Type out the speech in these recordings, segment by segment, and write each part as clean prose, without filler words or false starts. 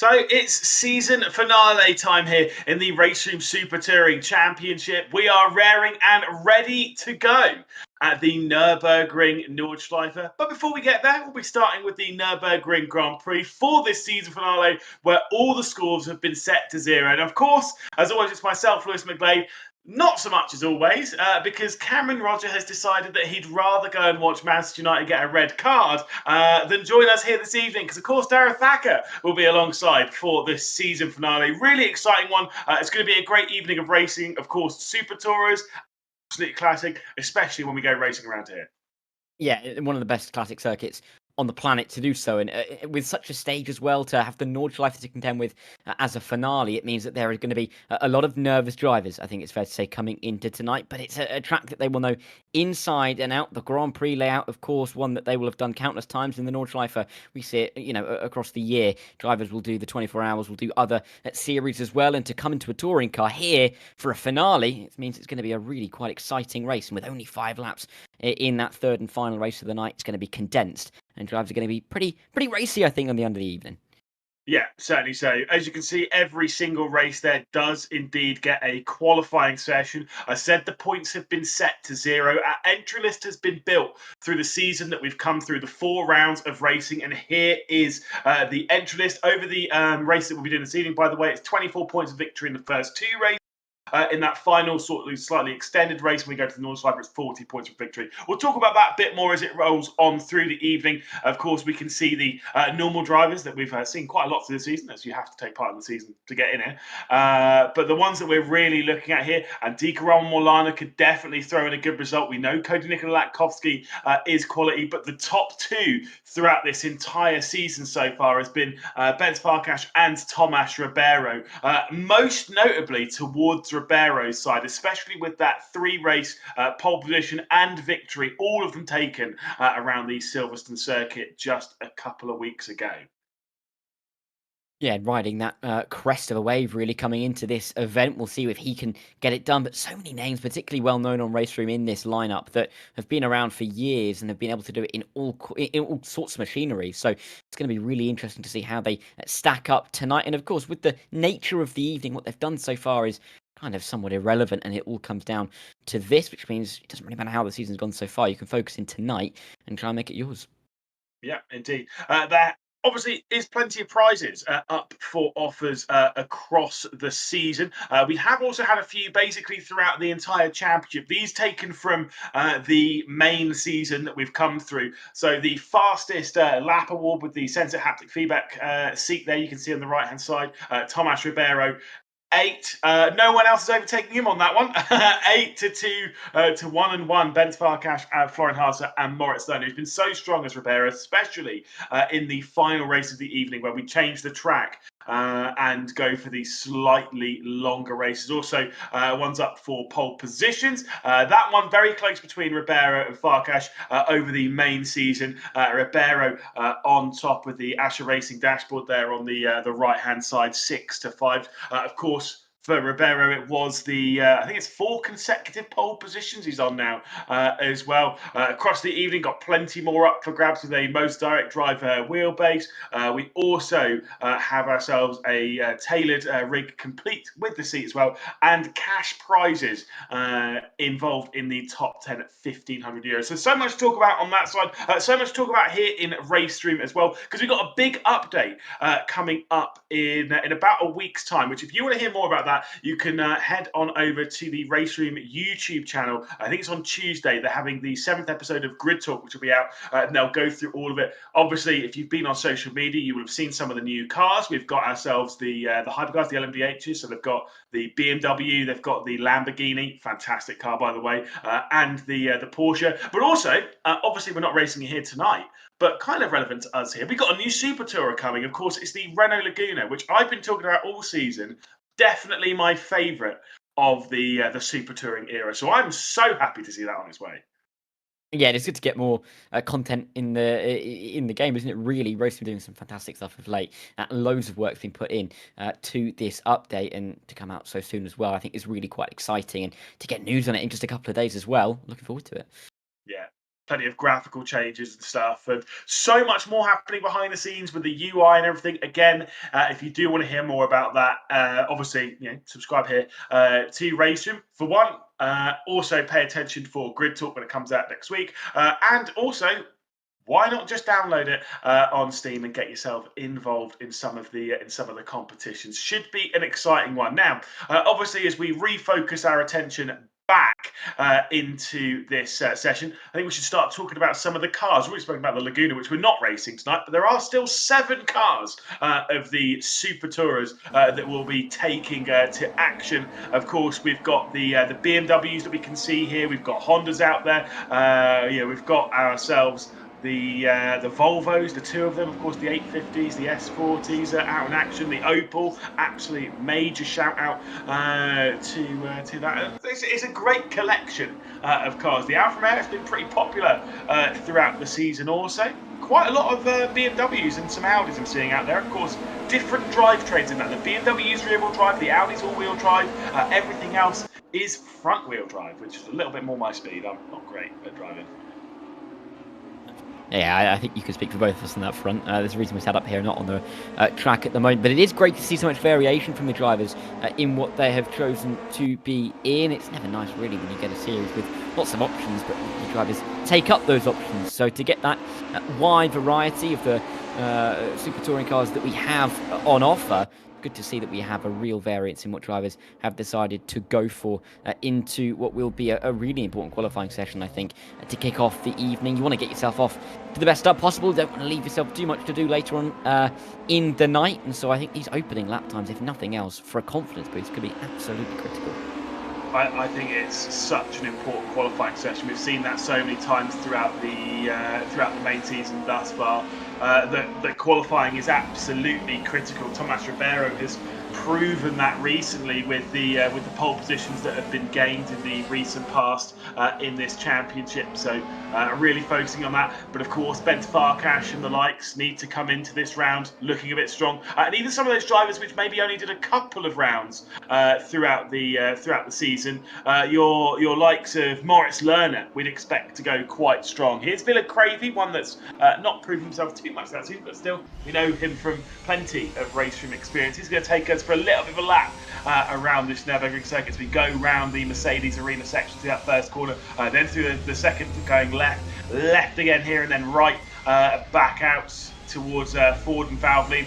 So it's season finale time here in the RaceRoom Super Touring Championship. We are raring and ready to go at the Nurburgring Nordschleife. But before we get there, we'll be starting with the Nurburgring Grand Prix for this season finale, where all the scores have been set to 0. And of course, as always, it's myself, Lewis McGlade. Not so much as always, because Cameron Roger has decided that he'd rather go and watch Manchester United get a red card than join us here this evening, because of course Darren Thacker will be alongside for this season finale. Really exciting one. It's going to be a great evening of racing. Of course, Super Tourers, absolutely classic, especially when we go racing around here. Yeah, one of the best classic circuits on the planet to do so, and with such a stage as well to have the Nordschleife to contend with as a finale, it means that there are going to be a lot of nervous drivers, I think it's fair to say, coming into tonight. But it's a track that they will know inside and out. The Grand Prix layout, of course, one that they will have done countless times in the Nordschleife. We see it, across the year. Drivers will do the 24 hours, will do other series as well, and to come into a touring car here for a finale, it means it's going to be a really quite exciting race. And with only 5 laps in that third and final race of the night, it's going to be condensed, and drivers are going to be pretty racy, I think, on the end of the evening. Yeah, certainly so. As you can see, every single race there does indeed get a qualifying session. I said the points have been set to 0. Our entry list has been built through the season that we've come through, the 4 rounds of racing. And here is the entry list over the race that we'll be doing this evening. By the way, it's 24 points of victory in the first 2 races. In that final sort of slightly extended race, when we go to the Nordschleife, it's 40 points for victory. We'll talk about that a bit more as it rolls on through the evening. Of course, we can see the normal drivers that we've seen quite a lot through the season, as you have to take part in the season to get in here. But the ones that we're really looking at here, and Dika Molana could definitely throw in a good result. We know Cody Nikolakowski is quality, but the top 2 throughout this entire season so far has been Benz Farkas and Tomas Ribeiro, most notably towards Ribeiro's side, especially with that 3-race pole position and victory, all of them taken around the Silverstone circuit just a couple of weeks ago. Yeah, riding that crest of a wave, really coming into this event. We'll see if he can get it done. But so many names, particularly well known on RaceRoom in this lineup, that have been around for years and have been able to do it in all sorts of machinery. So it's going to be really interesting to see how they stack up tonight. And of course, with the nature of the evening, what they've done so far is kind of somewhat irrelevant, and it all comes down to this, which means it doesn't really matter how the season's gone so far. You can focus in tonight and try and make it yours. Yeah, indeed. There obviously is plenty of prizes up for offers across the season. We have also had a few basically throughout the entire championship. These taken from the main season that we've come through. So the fastest lap award with the sensor haptic feedback seat there, you can see on the right-hand side, Tomas Ribeiro. 8. No one else is overtaking him on that one. 8 to 2 to 1 and 1. Benz Farkas, Florian Haase, and Moritz Lerner, who's been so strong as Ribeiro, especially in the final race of the evening, where we change the track and go for these slightly longer races. Also, one's up for pole positions. That one very close between Ribeiro and Farkas over the main season. Ribeiro on top with the Asher Racing dashboard there on the right-hand side, 6 to 5. Of course, for Ribeiro, it was the, I think it's 4 consecutive pole positions he's on now as well. Across the evening, got plenty more up for grabs with a most direct drive wheelbase. We also have ourselves a tailored rig complete with the seat as well, and cash prizes involved in the top 10 at €1,500. So much to talk about on that side. So much to talk about here in RaceRoom as well, because we've got a big update coming up in about a week's time, which if you want to hear more about that, you can head on over to the RaceRoom YouTube channel. I think it's on Tuesday. They're having the 7th episode of Grid Talk, which will be out, and they'll go through all of it. Obviously, if you've been on social media, you will have seen some of the new cars. We've got ourselves the hypercars, the LMDHs. So they've got the BMW, they've got the Lamborghini, fantastic car by the way, and the Porsche. But also, obviously, we're not racing it here tonight, but kind of relevant to us here, we've got a new Super Tourer coming. Of course, it's the Renault Laguna, which I've been talking about all season. Definitely my favourite of the Super Touring era. So I'm so happy to see that on its way. Yeah, it's good to get more content in the game, isn't it? Really, RaceRoom doing some fantastic stuff of late. Loads of work's been put in to this update, and to come out so soon as well, I think is really quite exciting. And to get news on it in just a couple of days as well, looking forward to it. Yeah. plenty of graphical changes and stuff, and so much more happening behind the scenes with the UI and everything. Again, if you do want to hear more about that, obviously, subscribe here to RaceRoom for one. Also, pay attention for Grid Talk when it comes out next week, and also, why not just download it on Steam and get yourself involved in some of the competitions? Should be an exciting one. Now, obviously, as we refocus our attention back into this session, I think we should start talking about some of the cars. We've spoken about the Laguna, which we're not racing tonight, but there are still 7 cars of the Super Tourers that will be taking to action. Of course, we've got the BMWs that we can see here. We've got Hondas out there. We've got ourselves the Volvos, the 2 of them, of course, the 850s, the S40s out in action, the Opel, absolutely major shout out to that. It's a great collection of cars. The Alfa Romeo has been pretty popular throughout the season also. Quite a lot of BMWs and some Audis I'm seeing out there. Of course, different drivetrains in that. The BMW is rear-wheel drive, the Audi's all-wheel drive, everything else is front-wheel drive, which is a little bit more my speed. I'm not great at driving. Yeah, I think you can speak for both of us on that front. There's a reason we're sat up here, not on the track at the moment. But it is great to see so much variation from the drivers in what they have chosen to be in. It's never nice, really, when you get a series with lots of options, but the drivers take up those options. So to get that wide variety of the Super Touring cars that we have on offer, good to see that we have a real variance in what drivers have decided to go for into what will be a really important qualifying session, I think, to kick off the evening. You want to get yourself off to the best start possible. Don't want to leave yourself too much to do later on in the night. And so I think these opening lap times, if nothing else, for a confidence boost, could be absolutely critical. I think it's such an important qualifying session. We've seen that so many times throughout the main season thus far. That qualifying is absolutely critical. Tomas Ribeiro has proven that recently with the pole positions that have been gained in the recent past in this championship. So really focusing on that. But of course, Bent Farkas and the likes need to come into this round looking a bit strong. And even some of those drivers which maybe only did a couple of rounds throughout the season, your likes of Moritz Lerner, we'd expect to go quite strong. Here's Villa Cravey, one that's not proven himself too much that season, but still we know him from plenty of RaceRoom experience. He's going to take us for a little bit of a lap around this Nurburgring circuit as we go round the Mercedes Arena section to that first corner, then through the second, going left again here, and then right back out towards Ford and Valvoline.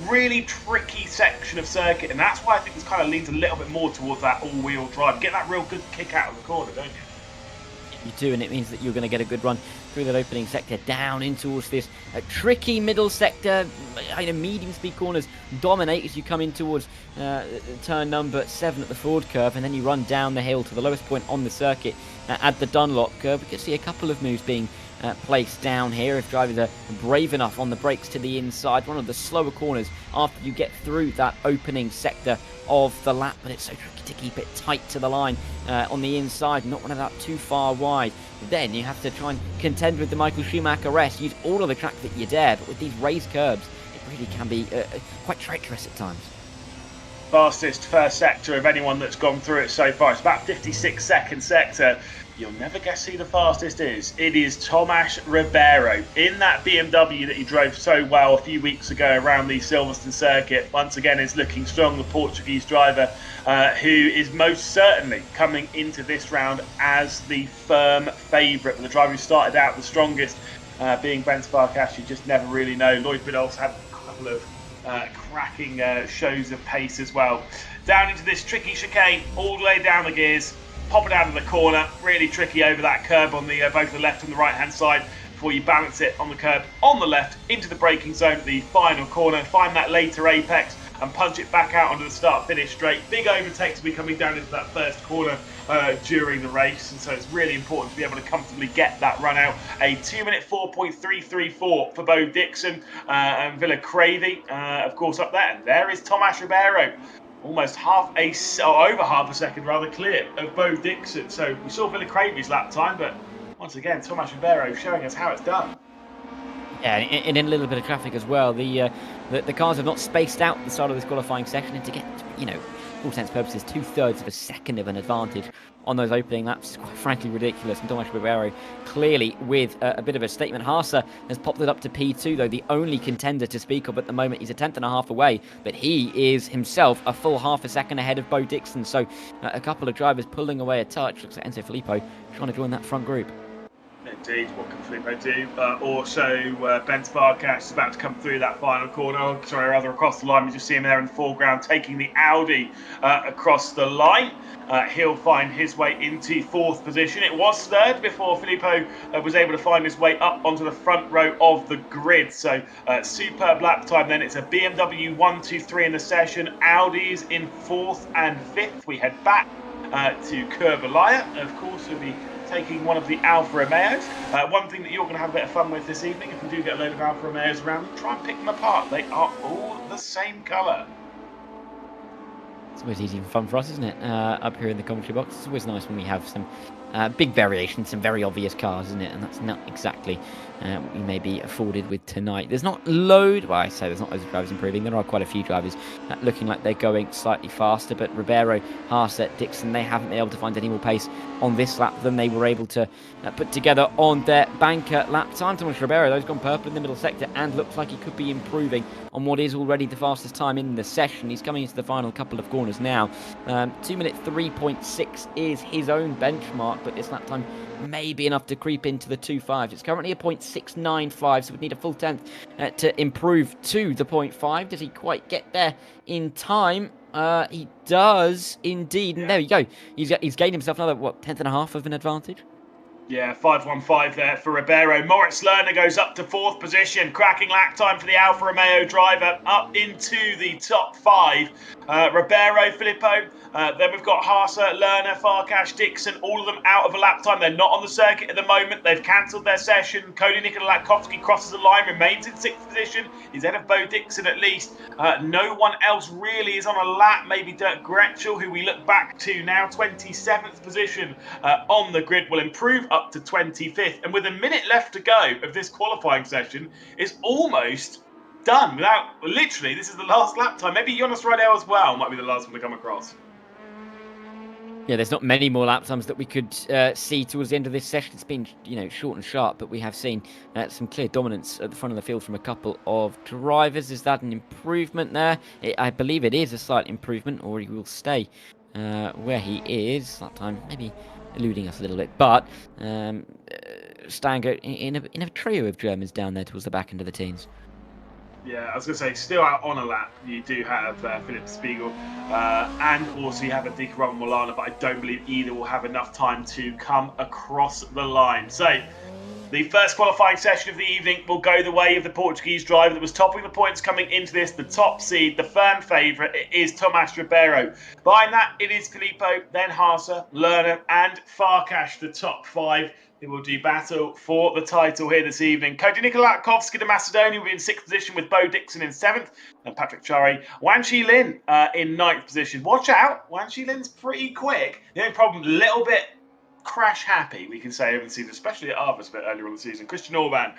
Really tricky section of circuit, and that's why I think this kind of leans a little bit more towards that all-wheel drive. Get that real good kick out of the corner, don't you? You do, and it means that you're going to get a good run through that opening sector down in towards this tricky middle sector. Medium speed corners dominate as you come in towards turn number 7 at the Ford curve, and then you run down the hill to the lowest point on the circuit at the Dunlop curve. We can see a couple of moves being placed down here if drivers are brave enough on the brakes to the inside. One of the slower corners after you get through that opening sector of the lap, but it's so tricky to keep it tight to the line on the inside, not run it out too far wide. Then you have to try and contend with the Michael Schumacher rest, use all of the track that you dare, but with these raised curbs it really can be quite treacherous at times. Fastest first sector of anyone that's gone through it so far. It's about 56-second sector. You'll never guess who the fastest is. It is Tomas Ribeiro in that BMW that he drove so well a few weeks ago around the Silverstone circuit. Once again is looking strong, the Portuguese driver who is most certainly coming into this round as the firm favourite. The driver who started out the strongest being Bent Farkas, you just never really know. Lloyd Biddulph's had a couple of cracking shows of pace as well. Down into this tricky chicane, all the way down the gears. Pop it out of the corner, really tricky over that curb on the both the left and the right hand side before you balance it on the curb on the left into the braking zone at the final corner. Find that later apex and punch it back out onto the start finish straight. Big overtakes will be coming down into that first corner during the race, and so it's really important to be able to comfortably get that run out. A 2-minute 4.334 for Bo Dixon and Villa Cravey, of course, up there. And there is Tomas Ribeiro. Almost over half a second rather clear of Bo Dixon. So we saw Villa Cravey's lap time, but once again, Tomas Ribeiro showing us how it's done. Yeah, and in a little bit of traffic as well. The cars have not spaced out at the start of this qualifying session, and to get all intents and purposes, 2/3 of a second of an advantage on those opening laps is quite frankly ridiculous. And Tomasz Ribeiro clearly with a bit of a statement. Haase has popped it up to P2, though, the only contender to speak of at the moment. He's a 10th and a half away, but he is himself a full half a second ahead of Bo Dixon. So a couple of drivers pulling away a touch. Looks like Enzo Filippo trying to join that front group. Indeed, what can Filippo do? Also, Ben Farkas is about to come through that final corner. Oh, sorry, rather across the line. We just see him there in the foreground taking the Audi across the line. He'll find his way into 4th position. It was 3rd before Filippo was able to find his way up onto the front row of the grid. So superb lap time then. It's a BMW 1, 2, 3 in the session. Audi's in 4th and 5th. We head back to Curvalaya. Of course, we'll be taking one of the Alfa Romeos. One thing that you're going to have a bit of fun with this evening, if we do get a load of Alfa Romeos around, try and pick them apart. They are all the same colour. It's always easy and fun for us, isn't it? Up here in the commentary box. It's always nice when we have some big variations, some very obvious cars, isn't it? And that's not exactly what we may be afforded with tonight. There's not loads of drivers improving. There are quite a few drivers looking like they're going slightly faster, but Ribeiro, Haase, Dixon, they haven't been able to find any more pace on this lap than they were able to put together on their banker lap time. Tomasz Ribeiro, those gone purple in the middle sector and looks like he could be improving on what is already the fastest time in the session. He's coming into the final couple of corners now. 2 minute 3.6 is his own benchmark, but this lap time may be enough to creep into the 2.5s. It's currently a 0.695, so we'd need a full 10th to improve to the 0.5. Does he quite get there in time? He does indeed, and there you go. He's gained himself another 10th and a half of an advantage. Yeah, 5.15 there for Ribeiro. Moritz Lerner goes up to 4th position. Cracking lap time for the Alfa Romeo driver, up into the top 5. Ribeiro, Filippo, then we've got Haase, Lerner, Farkas, Dixon, all of them out of a lap time. They're not on the circuit at the moment. They've cancelled their session. Cody Nikolakowski crosses the line, remains in 6th position. He's ahead of Bo Dixon at least. No one else really is on a lap. Maybe Dirk Gretschel, who we look back to now, 27th position on the grid, will improve up to 25th. And with a minute left to go of this qualifying session, it's almost done. Literally, this is the last lap time. Maybe Jonas Rydell as well might be the last one to come across. Yeah, there's not many more lap times that we could see towards the end of this session. It's been, short and sharp, but we have seen some clear dominance at the front of the field from a couple of drivers. Is that an improvement there? I believe it is a slight improvement, or he will stay where he is. Lap time maybe eluding us a little bit, but Stanger in a trio of Germans down there towards the back end of the teens. Yeah, I was going to say, still out on a lap, you do have Philip Spiegel, and also you have Adika Ramalana, but I don't believe either will have enough time to come across the line. So, the first qualifying session of the evening will go the way of the Portuguese driver that was topping the points coming into this, the top seed, the firm favourite. It is Tomasz Ribeiro. Behind that, it is Filippo, then Haase, Lerner, and Farkas, the top 5. Who will do battle for the title here this evening. Cody Nikolakowski, the Macedonian, will be in 6th position with Bo Dixon in 7th. And Patrick Chari, Wan Shi Lin in 9th position. Watch out, Wan Shi Lin's pretty quick. The only problem, a little bit crash happy, we can say, over the season, especially at Arvis a bit earlier on the season. Christian Orban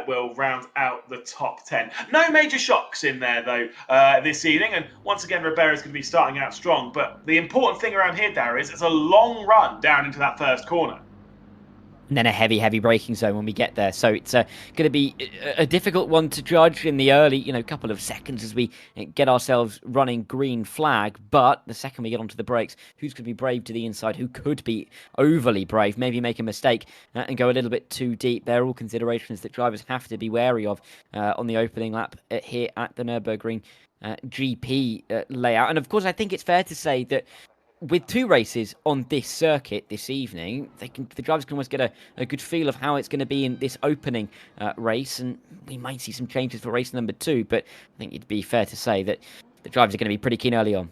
will round out the top 10. No major shocks in there, though, this evening. And once again, Ribeiro's going to be starting out strong. But the important thing around here, Darragh, is it's a long run down into that first corner. And then a heavy braking zone when we get there. So it's going to be a difficult one to judge in the early, couple of seconds as we get ourselves running green flag. But the second we get onto the brakes, who's going to be brave to the inside? Who could be overly brave? Maybe make a mistake and go a little bit too deep. They're all considerations that drivers have to be wary of on the opening lap here at the Nurburgring GP layout. And of course, I think it's fair to say that with 2 races on this circuit this evening, the drivers can almost get a good feel of how it's going to be in this opening race, and we might see some changes for race number 2, but I think it'd be fair to say that the drivers are going to be pretty keen early on.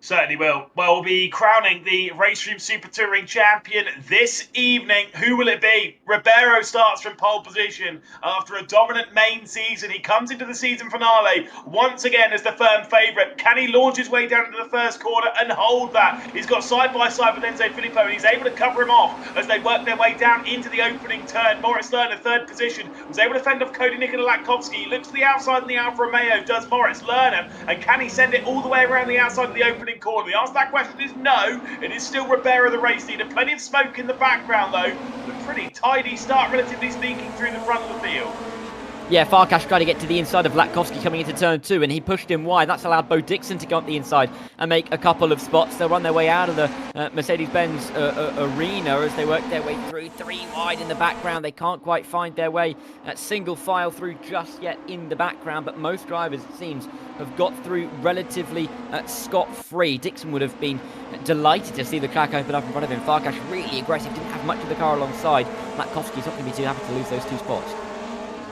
Certainly will. Well, we'll be crowning the RaceRoom Super Touring Champion this evening. Who will it be? Ribeiro starts from pole position after a dominant main season. He comes into the season finale once again as the firm favourite. Can he launch his way down into the first corner and hold that? He's got side by side with Enzo Filippo, and he's able to cover him off as they work their way down into the opening turn. Moritz Lerner, 3rd position, was able to fend off Cody Nikolakowski. He looks to the outside in the Alfa Romeo, does Moritz Lerner, and can he send it all the way around the outside of the opening corner? The answer to that question is no. It is still Ribeiro, the race leader. Plenty of smoke in the background, though. A pretty tidy start, relatively speaking, through the front of the field. Yeah, Farkas tried to get to the inside of Latkovsky coming into turn 2, and he pushed him wide. That's allowed Bo Dixon to go up the inside and make a couple of spots. They'll run their way out of the Mercedes-Benz arena as they work their way through 3 wide in the background. They can't quite find their way single file through just yet in the background, but most drivers, it seems, have got through relatively scot-free. Dixon would have been delighted to see the track open up in front of him. Farkas really aggressive, didn't have much of the car alongside. Latkovsky's not going to be too happy to lose those 2 spots.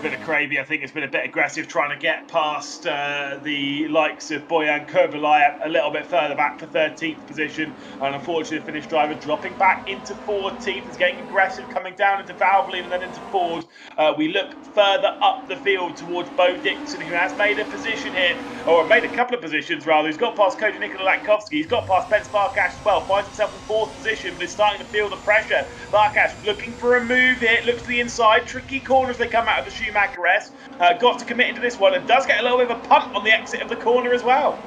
Bit of Krabi, I think, has been a bit aggressive trying to get past the likes of Bojan Kurbalaya a little bit further back for 13th position, and unfortunately the Finnish driver dropping back into 14th is getting aggressive, coming down into Valvoline and then into Ford. We look further up the field towards Bo Dixon, who has made a position here, or made a couple of positions rather. He's got past Cody Nikola Latkovsky, he's got past Ben Farkas as well, finds himself in 4th position, but is starting to feel the pressure. Farkas looking for a move here, looks to the inside, tricky corners they come out of the Schumacher S. Got to commit into this one and does get a little bit of a punt on the exit of the corner as well.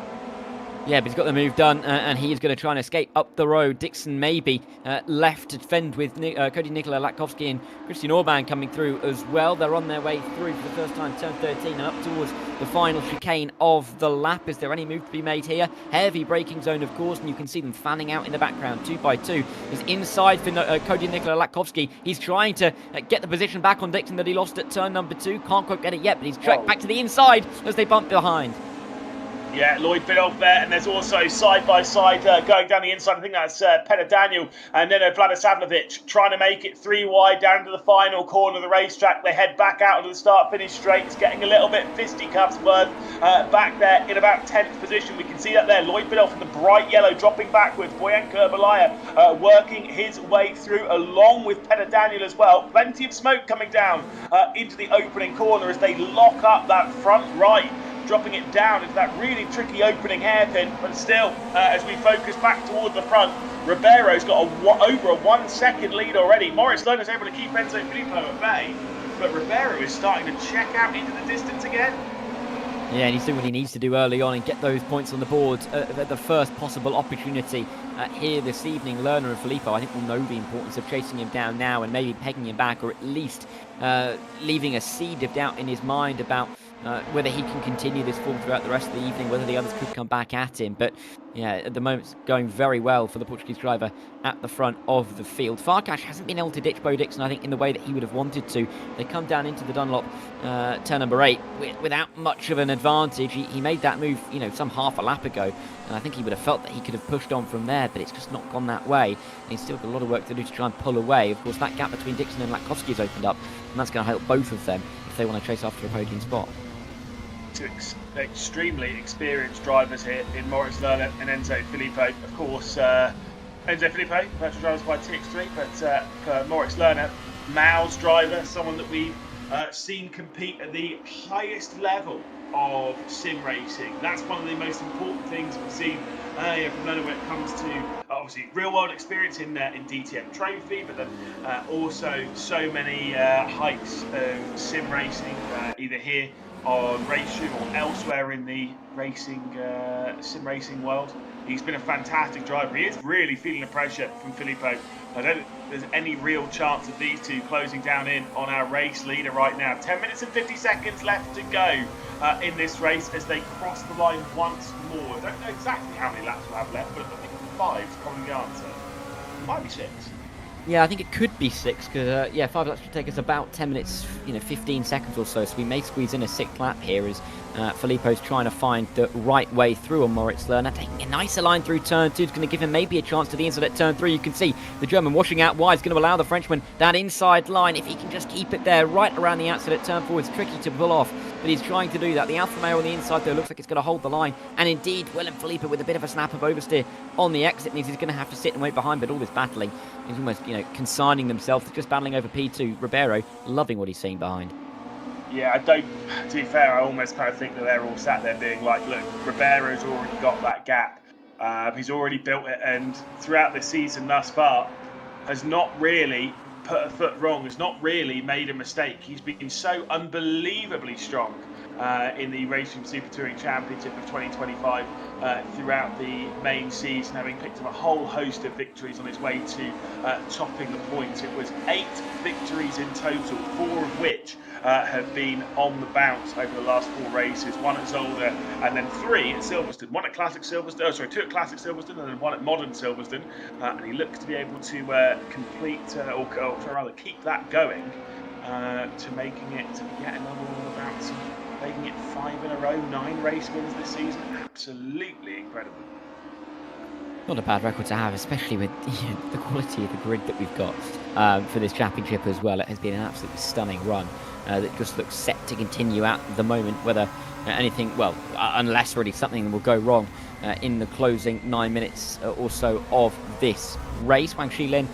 Yeah, but he's got the move done, and he is going to try and escape up the road. Dixon maybe left to fend with Cody Nikola Latkovsky and Christian Orban coming through as well. They're on their way through for the first time, turn 13, and up towards the final chicane of the lap. Is there any move to be made here? Heavy braking zone, of course, and you can see them fanning out in the background. 2 by 2 is inside for Cody Nikola Latkovsky. He's trying to get the position back on Dixon that he lost at turn number 2. Can't quite get it yet, but he's tracked back to the inside as they bump behind. Yeah, Lloyd Biddulph there, and there's also side-by-side going down the inside. I think that's Petter Daniel, and then Vlada Savlovic trying to make it 3 wide down to the final corner of the racetrack. They head back out of the start-finish straights, getting a little bit fisticuffs back there in about 10th position. We can see that there. Lloyd Biddulph in the bright yellow dropping backwards. Bojan Kurbalaya working his way through along with Petter Daniel as well. Plenty of smoke coming down into the opening corner as they lock up that front right, dropping it down into that really tricky opening hairpin. But still, as we focus back toward the front, Ribeiro's got over a 1 second lead already. Moritz Lerner's able to keep Enzo Filippo at bay, but Ribeiro is starting to check out into the distance again. Yeah, and he's doing what he needs to do early on and get those points on the board at the first possible opportunity here this evening. Lerner and Filippo, I think, will know the importance of chasing him down now and maybe pegging him back, or at least leaving a seed of doubt in his mind about whether he can continue this form throughout the rest of the evening, whether the others could come back at him. But yeah, at the moment it's going very well for the Portuguese driver at the front of the field. Farkas hasn't been able to ditch Bo Dixon, I think, in the way that he would have wanted to. They come down into the Dunlop turn number 8 without much of an advantage. He made that move, some half a lap ago, and I think he would have felt that he could have pushed on from there, but it's just not gone that way. And he's still got a lot of work to do to try and pull away. Of course, that gap between Dixon and Latkovsky has opened up, and that's going to help both of them if they want to chase after a podium spot. Two extremely experienced drivers here in Moritz Lerner and Enzo Filippo. Of course, Enzo Filippo, virtual drivers by TX3, but for Moritz Lerner, Mao's driver, someone that we've seen compete at the highest level of sim racing. That's one of the most important things we've seen from Lerner when it comes to obviously real world experience in DTM Trophy, but then also so many hikes of sim racing, either here on RaceRoom or elsewhere in the sim racing world. He's been a fantastic driver. He is really feeling the pressure from Filippo. I don't think there's any real chance of these two closing down in on our race leader right now. 10 minutes and 50 seconds left to go in this race as they cross the line once more. I don't know exactly how many laps we'll have left, but I think 5 is probably the answer. Might be 6. Yeah, I think it could be 6, because 5 laps should take us about 10 minutes, 15 seconds or so we may squeeze in a 6th lap here as Filippo's trying to find the right way through on Moritz Lerner, taking a nicer line through turn 2. It's going to give him maybe a chance to the inside at turn 3. You can see the German washing out wide. It's going to allow the Frenchman that inside line. If he can just keep it there right around the outside at turn 4, it's tricky to pull off, but he's trying to do that. The Alfa Romeo on the inside, though, looks like it's going to hold the line, and indeed, Willem Filippo with a bit of a snap of oversteer on the exit means he's going to have to sit and wait behind, but all this battling, he's almost, consigning themselves to just battling over P2. Ribeiro loving what he's seeing behind. Yeah, to be fair, I almost kind of think that they're all sat there being like, look, Ribeiro's already got that gap. He's already built it, and throughout the season thus far, has not really put a foot wrong, has not really made a mistake. He's been so unbelievably strong in the RaceRoom Super Touring Championship of 2025 throughout the main season, having picked up a whole host of victories on his way to topping the points. It was 8 victories in total, 4 of which have been on the bounce over the last 4 races. 1 at Zolder and then 3 at Silverstone. 1 at Classic Silverstone, 2 at Classic Silverstone and then 1 at Modern Silverstone. And he looks to be able to complete or rather keep that going to making it yet another all the bounce, making it 5 in a row, 9 race wins this season. Absolutely incredible. Not a bad record to have, especially with the quality of the grid that we've got for this championship as well. It has been an absolutely stunning run that just looks set to continue at the moment, whether anything, well, unless really something will go wrong in the closing 9 minutes or so of this race. Wang Shilin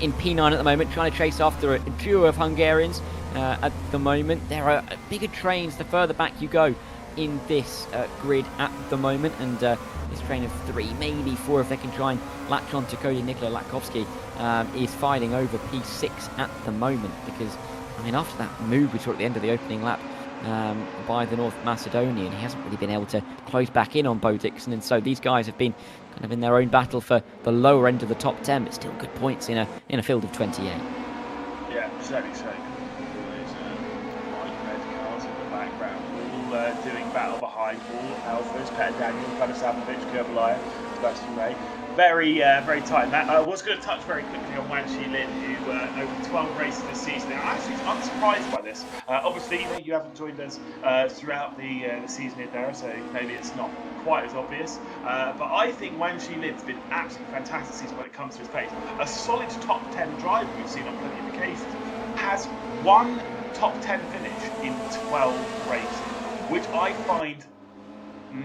in P9 at the moment, trying to chase after a duo of Hungarians at the moment. There are bigger trains the further back you go in this grid at the moment, and this train of 3, maybe 4, if they can try and latch on to Cody Nikola Latkovsky, is fighting over P6 at the moment, because, I mean, after that move we saw at the end of the opening lap by the North Macedonian, he hasn't really been able to close back in on Bo Dixon, and so these guys have been kind of in their own battle for the lower end of the top 10, but still good points in a field of 28. Yeah, exactly so. Doing battle behind all Alphas, Petter Daniel, Gunnar Sabovic, Kurbalaya, Sebastian Ray. Very tight in that. I was going to touch very quickly on Wang Shilin, who over 12 races this season. Now, I'm actually unsurprised by this. Obviously, you haven't joined us throughout the season here, Dara, so maybe it's not quite as obvious. But I think Wang Shilin's been absolutely fantastic this season when it comes to his pace. A solid top 10 driver we've seen on plenty of occasions. Has 1 top 10 finish in 12 races, which I find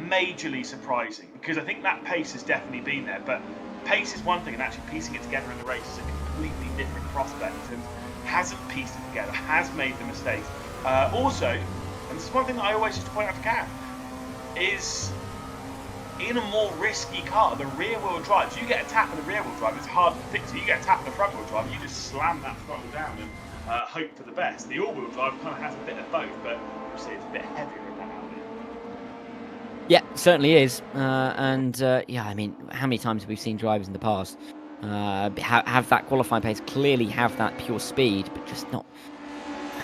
majorly surprising, because I think that pace has definitely been there, but pace is one thing and actually piecing it together in the race is a completely different prospect, and hasn't pieced it together, has made the mistakes. Also, and this is one thing that I always used to point out to Cam, is in a more risky car, the rear wheel drive, so you get a tap in the rear wheel drive, it's hard to fix it. You get a tap in the front wheel drive, you just slam that throttle down and hope for the best. The all wheel drive kind of has a bit of both, but obviously it's a bit heavier in that outlet. Yeah, certainly is. Yeah, I mean, how many times have we seen drivers in the past have that qualifying pace, clearly have that pure speed, but just not,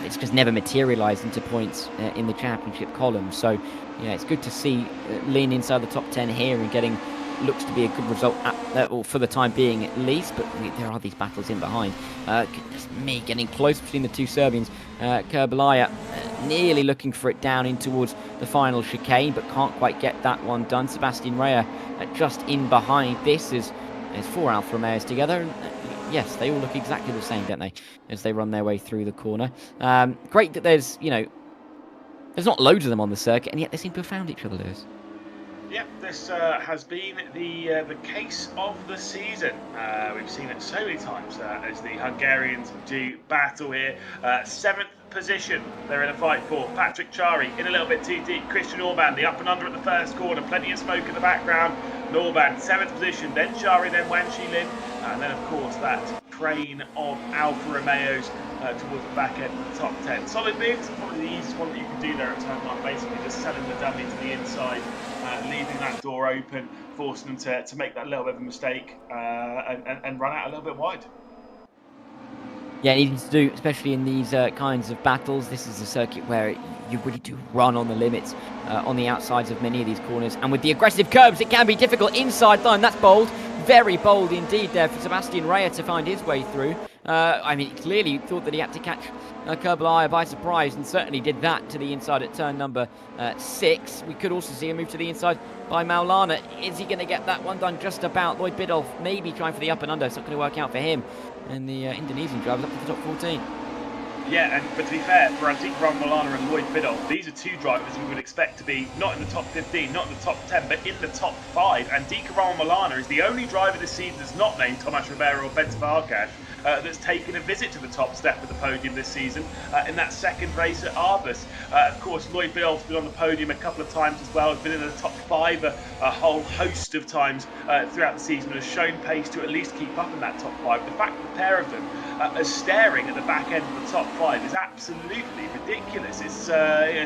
it's just never materialised into points in the championship column. So, yeah, it's good to see Lin inside the top 10 here and getting, looks to be a good result or for the time being at least, but there are these battles in behind. Goodness me, getting close between the two Serbians. Kurbalaya nearly looking for it down in towards the final chicane, but can't quite get that one done. Sebastian Rea just in behind. This is, there's 4 Alfa Romeos together, and yes, they all look exactly the same, don't they, as they run their way through the corner. Great that there's, there's not loads of them on the circuit, and yet they seem to have found each other, Lewis. Yeah, this has been the case of the season. We've seen it so many times as the Hungarians do battle here. 7th position they're in a fight for. Patrick Chari in a little bit too deep. Christian Orban, the up and under at the first corner. Plenty of smoke in the background. Norban, 7th position. Then Chari, then Wang Shilin. And then, of course, that train of Alfa Romeos towards the back end of the top 10. Solid moves, probably the easiest one that you can do there at turn 1. Basically just selling the dummy to the inside, leaving that door open, forcing them to make that little bit of a mistake and run out a little bit wide. Yeah, easy to do, especially in these kinds of battles. This is a circuit where you really do run on the limits on the outsides of many of these corners. And with the aggressive curbs, it can be difficult inside line. That's bold. Very bold indeed there for Sebastian Rea to find his way through. I mean, clearly thought that he had to catch Kurbalaya by surprise, and certainly did that to the inside at turn number 6. We could also see him move to the inside by Maulana. Is he going to get that one done? Just about. Lloyd Biddulph maybe trying for the up and under. It's not going to work out for him. And the Indonesian drivers up to the top 14. Yeah, but to be fair, for Antique Maulana and Lloyd Biddulph, these are 2 drivers we would expect to be not in the top 15, not in the top 10, but in the top 5. Antique Maulana is the only driver this season that's not named Tomas Ribeiro or Benta Vargas that's taken a visit to the top step of the podium this season in that 2nd race at Arbus. Of course, Lloyd Biddulph's been on the podium a couple of times as well, has been in the top 5 a whole host of times throughout the season, and has shown pace to at least keep up in that top 5. The fact that the pair of them staring at the back end of the top 5 is absolutely ridiculous. It's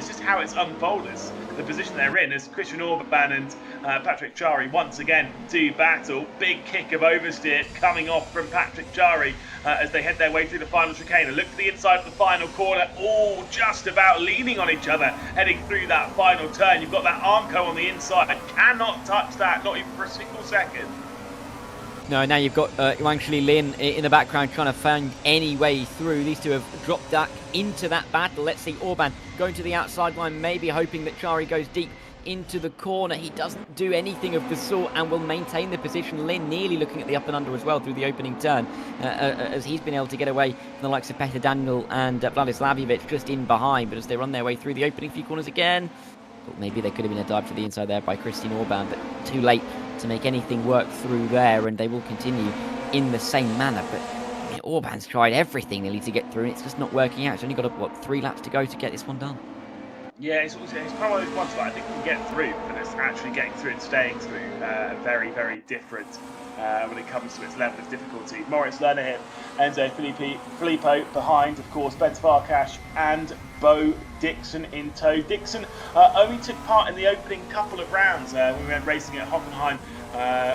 just how it's unfolded, the position they're in, as Christian Orban and Patrick Chari once again do battle. Big kick of oversteer coming off from Patrick Chari as they head their way through the final chicane. And look to the inside of the final corner, all just about leaning on each other, heading through that final turn. You've got that Armco on the inside, cannot touch that, not even for a single second. No, now you've got Wangshili Lin in the background trying to find any way through. These two have dropped back into that battle. Let's see Orban going to the outside line, maybe hoping that Chari goes deep into the corner. He doesn't do anything of the sort and will maintain the position. Lin nearly looking at the up and under as well through the opening turn, as he's been able to get away from the likes of Petar Daniel and Vladislavic just in behind. But as they run their way through the opening few corners again, thought maybe there could have been a dive to the inside there by Christian Orban, but too late to make anything work through there, and they will continue in the same manner. But I mean, Orban's tried everything nearly to get through, and it's just not working out. It's only got, what, 3 laps to go to get this one done. Yeah, it's kind of one of those ones that I think can get through, but it's actually getting through and staying through very, very different when it comes to its level of difficulty. Moritz Lerner here, Enzo Filippo behind, of course, Ben Farkash and Bo Dixon in tow. Dixon only took part in the opening couple of rounds when we went racing at Hockenheim,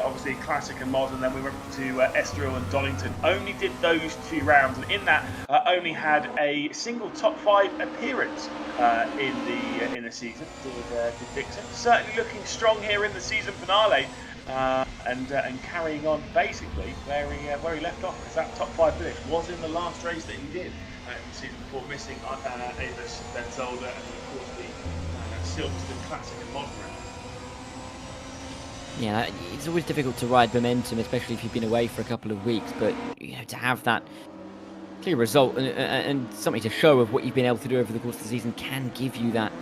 obviously classic and modern. Then we went to Estoril and Donington. Only did those 2 rounds, and in that only had a single top 5 appearance in the season. Did Dixon certainly looking strong here in the season finale, and carrying on basically where he left off, because that top 5 finish was in the last race that he did in the season before, missing Avis, Ben Zolder, and of course the Silverstone Classic and Modern round. Yeah, it's always difficult to ride momentum, especially if you've been away for a couple of weeks. But to have that clear result and something to show of what you've been able to do over the course of the season can give you that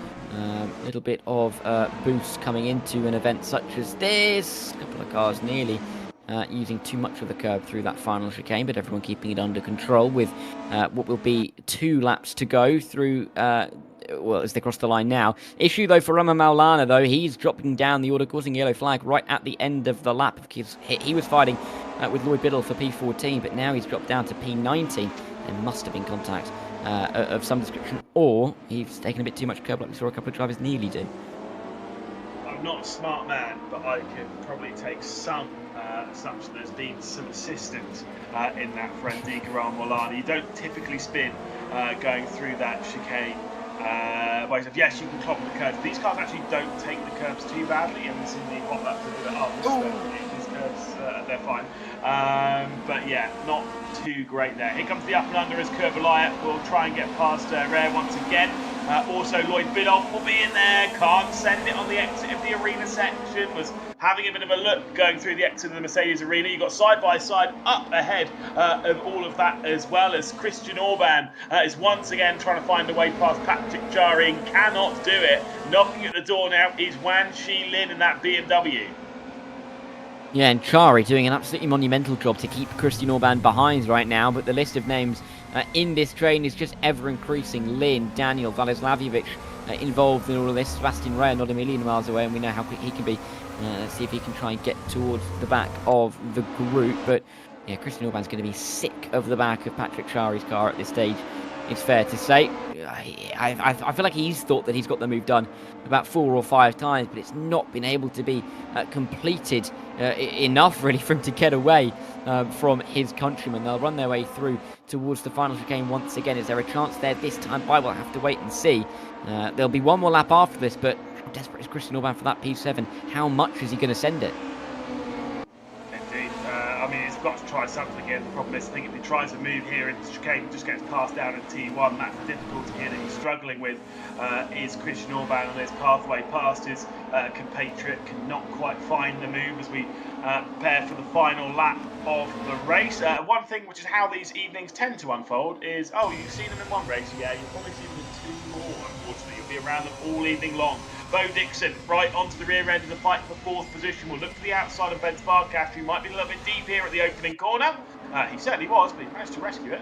little bit of boost coming into an event such as this. A couple of cars nearly using too much of the curb through that final chicane, but everyone keeping it under control with what will be 2 laps to go through. Well, as they cross the line now. Issue, though, for Roman Maulana, though. He's dropping down the order, causing yellow flag right at the end of the lap. Because he was fighting with Lloyd Biddle for P14, but now he's dropped down to P19. There must have been contact of some description, or he's taken a bit too much curb like we saw a couple of drivers nearly do. I'm not a smart man, but I could probably take some assumption there's been some assistance in that for Enrico Maulana. You don't typically spin going through that chicane. Yes, you can clobber the curbs. These cars actually don't take the curbs too badly, and this in the hot lap these curbs, they're fine. But yeah, not too great there. Here comes the up and under as Kurbalaya will try and get past Rare once again. Also, Lloyd Biddulph will be in there. Can't send it on the exit of the arena section. Was having a bit of a look going through the exit of the Mercedes arena. You've got side by side up ahead of all of that, as well as Christian Orban is once again trying to find a way past Patrick Chari and cannot do it. Knocking at the door now is Wangshili Lin in that BMW. Yeah, and Chari doing an absolutely monumental job to keep Christian Orban behind right now, but the list of names in this train is just ever increasing. Lin, Daniel, Vladislavic involved in all of this. Sebastian Rea not a million miles away, and we know how quick he can be. Let's see if he can try and get towards the back of the group. But yeah, Christian Orban's going to be sick of the back of Patrick Chari's car at this stage, it's fair to say. I feel like he's thought that he's got the move done about 4 or 5 times, but it's not been able to be completed enough really for him to get away from his countrymen. They'll run their way through towards the final chicane once again. Is there a chance there this time? We'll have to wait and see. There'll be one more lap after this, but how desperate is Christian Orban for that P7? How much is he going to send it? Indeed. I mean, he's got to try something again. The problem is, I think if he tries a move here into chicane, just gets passed down in T1. That's the difficulty here that he's struggling with. Is Christian Orban on his pathway past his compatriot, cannot quite find the move as we prepare for the final lap of the race. One thing, which is how these evenings tend to unfold, is, oh, you've seen them in one race, yeah, you'll probably see them in 2 more, unfortunately. You'll be around them all evening long. Bo Dixon right onto the rear end of the fight for 4th position. We'll look to the outside of Ben Farkash, who might be a little bit deep here at the opening corner. He certainly was, but he managed to rescue it.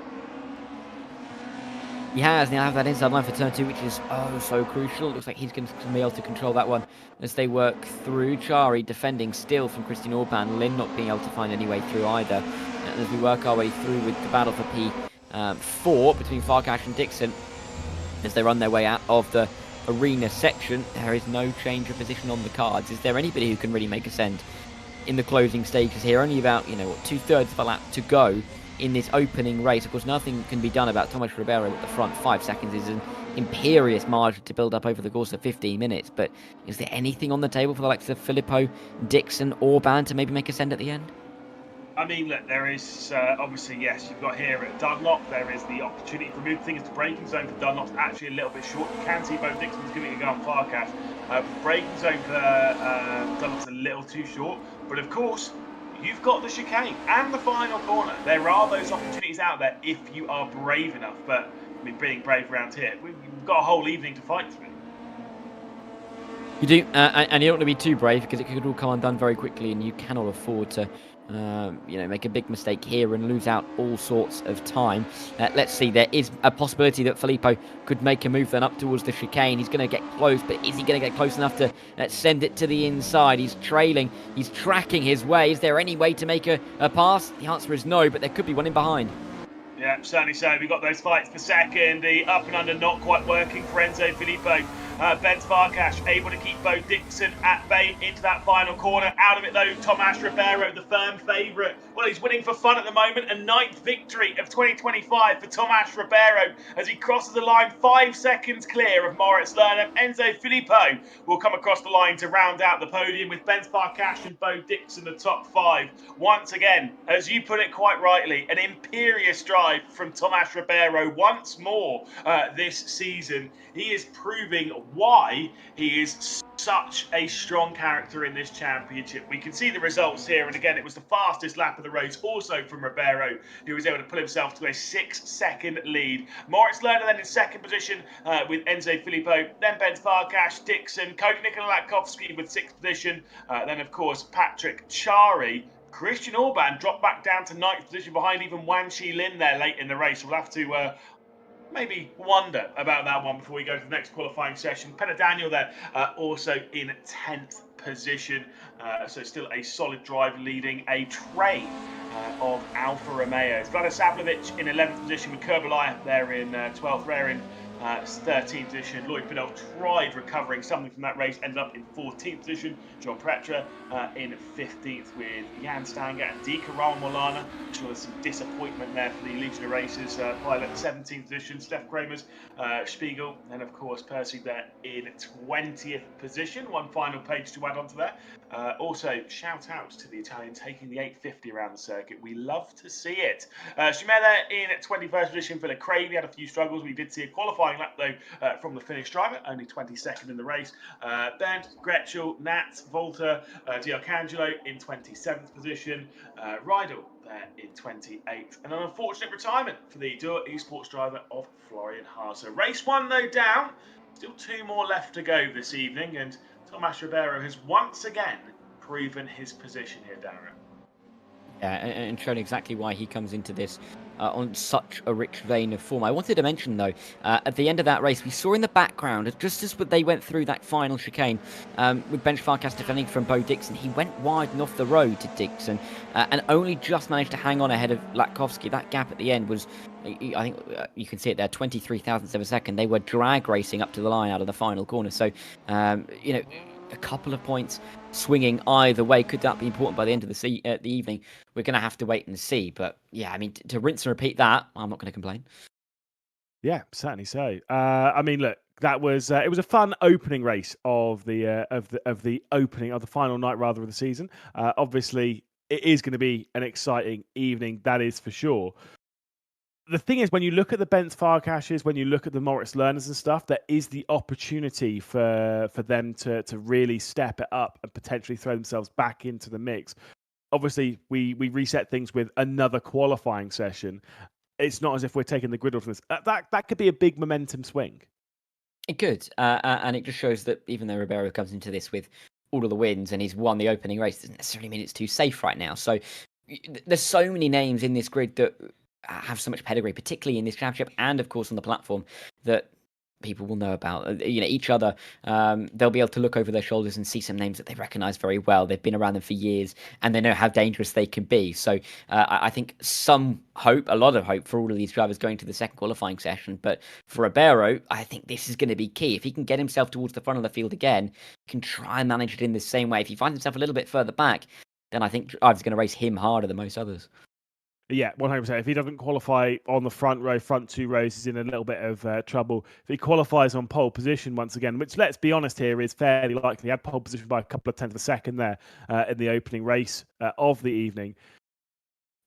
He has now have that inside line for turn 2, which is so crucial. It looks like he's going to be able to control that one as they work through. Chari defending still from Christian Orban. Lynn not being able to find any way through either. And as we work our way through with the battle for P4 between Farkash and Dixon, as they run their way out of the arena section, there is no change of position on the cards. Is there anybody who can really make a send in the closing stages here? Only about, 2/3 of a lap to go in this opening race. Of course, nothing can be done about Tomas Ribeiro at the front. 5 seconds is an imperious margin to build up over the course of 15 minutes. But is there anything on the table for the likes of Filippo, Dixon, Orban to maybe make a send at the end? I mean, look, there is obviously, yes, you've got here at Dunlop, there is the opportunity for move. The thing is, the braking zone for Dunlop's actually a little bit short. You can see both Dixon's giving a go on Farkash. The braking zone for Dunlop's a little too short. But of course, you've got the chicane and the final corner. There are those opportunities out there if you are brave enough. But, I mean, being brave around here, we've got a whole evening to fight through. You do, and you don't want to be too brave because it could all come undone very quickly, and you cannot afford to, make a big mistake here and lose out all sorts of time. Let's see, there is a possibility that Filippo could make a move then up towards the chicane. He's going to get close, but is he going to get close enough to send it to the inside? He's trailing, he's tracking his way. Is there any way to make a pass? The answer is no, but there could be one in behind. Yeah, certainly so. We've got those fights for second. The up and under not quite working for Enzo Filippo. Benz Farkash able to keep Bo Dixon at bay into that final corner. Out of it though, Tomas Ribeiro, the firm favourite. Well, he's winning for fun at the moment. A 9th victory of 2025 for Tomas Ribeiro as he crosses the line 5 seconds clear of Moritz Lerner. Enzo Filippo will come across the line to round out the podium with Benz Farkash and Bo Dixon the top 5. Once again, as you put it quite rightly, an imperious drive from Tomas Ribeiro once more this season. He is proving why he is such a strong character in this championship. We can see the results here, and again, it was the fastest lap of the race, also from Ribeiro, who was able to pull himself to a 6-second lead. Moritz Lerner then in second position with Enzo Filippo, then Benz Farkash, Dixon, Koch Nikolakowski with 6th position, then of course Patrick Chari. Christian Orban dropped back down to 9th position behind even Wan Shi Lin there late in the race. We'll have to maybe wonder about that one before we go to the next qualifying session. Penna Daniel there also in 10th position. So still a solid drive leading a train of Alfa Romeos. Vlada Savlovic in 11th position with Kerbalaya there in 12th. Rare in 13th position. Lloyd Biddle tried recovering something from that race, ended up in 14th position. John Pretra in 15th with Jan Stanger and Dika Ramalana. I'm sure there's some disappointment there for the Legion of Racers pilot. 17th position, Steph Kramers, Spiegel, and of course Percy there in 20th position. One final page to add on to that. Also, shout out to the Italian taking the 850 around the circuit. We love to see it. Schumer there in 21st position. Philip Cravey had a few struggles. We did see a qualifying lap though from the Finnish driver, only 22nd in the race. Bernd, Gretschel, Nat, Volta, Diarcangelo in 27th position. Rydell there in 28th. And an unfortunate retirement for the Dura Esports driver of Florian Haas. So race 1 though down. Still 2 more left to go this evening, and Tomas Ribeiro has once again proven his position here, Darren. Yeah, and shown exactly why he comes into this on such a rich vein of form. I wanted to mention, though, at the end of that race, we saw in the background, just as they went through that final chicane, with Bench Farkas defending from Bo Dixon, he went wide and off the road to Dixon, and only just managed to hang on ahead of Latkovsky. That gap at the end was, I think you can see it there, 23 thousandths of a second. They were drag racing up to the line out of the final corner. So, a couple of points swinging either way. Could that be important by the end of the evening? We're going to have to wait and see. But yeah, I mean, to rinse and repeat that, I'm not going to complain. Yeah, certainly so. I mean, look, that was it was a fun opening race of the opening of the final night rather of the season. Obviously, it is going to be an exciting evening, that is for sure. The thing is, when you look at the Benz Farkashes, when you look at the Moritz Lerners and stuff, there is the opportunity for them to really step it up and potentially throw themselves back into the mix. Obviously, we reset things with another qualifying session. It's not as if we're taking the grid off this. That could be a big momentum swing. It could, and it just shows that even though Ribeiro comes into this with all of the wins and he's won the opening race, doesn't necessarily mean it's too safe right now. So there's so many names in this grid that have so much pedigree, particularly in this championship and of course on the platform, that people will know about. Each other. They'll be able to look over their shoulders and see some names that they recognise very well. They've been around them for years, and they know how dangerous they can be. So I think some hope, a lot of hope for all of these drivers going to the second qualifying session. But for Ribeiro, I think this is going to be key. If he can get himself towards the front of the field again, can try and manage it in the same way. If he finds himself a little bit further back, then I think Ives going to race him harder than most others. Yeah, 100%. If he doesn't qualify on the front row, front two rows, he's in a little bit of trouble. If he qualifies on pole position once again, which, let's be honest here, is fairly likely. He had pole position by a couple of tenths of a second there in the opening race of the evening.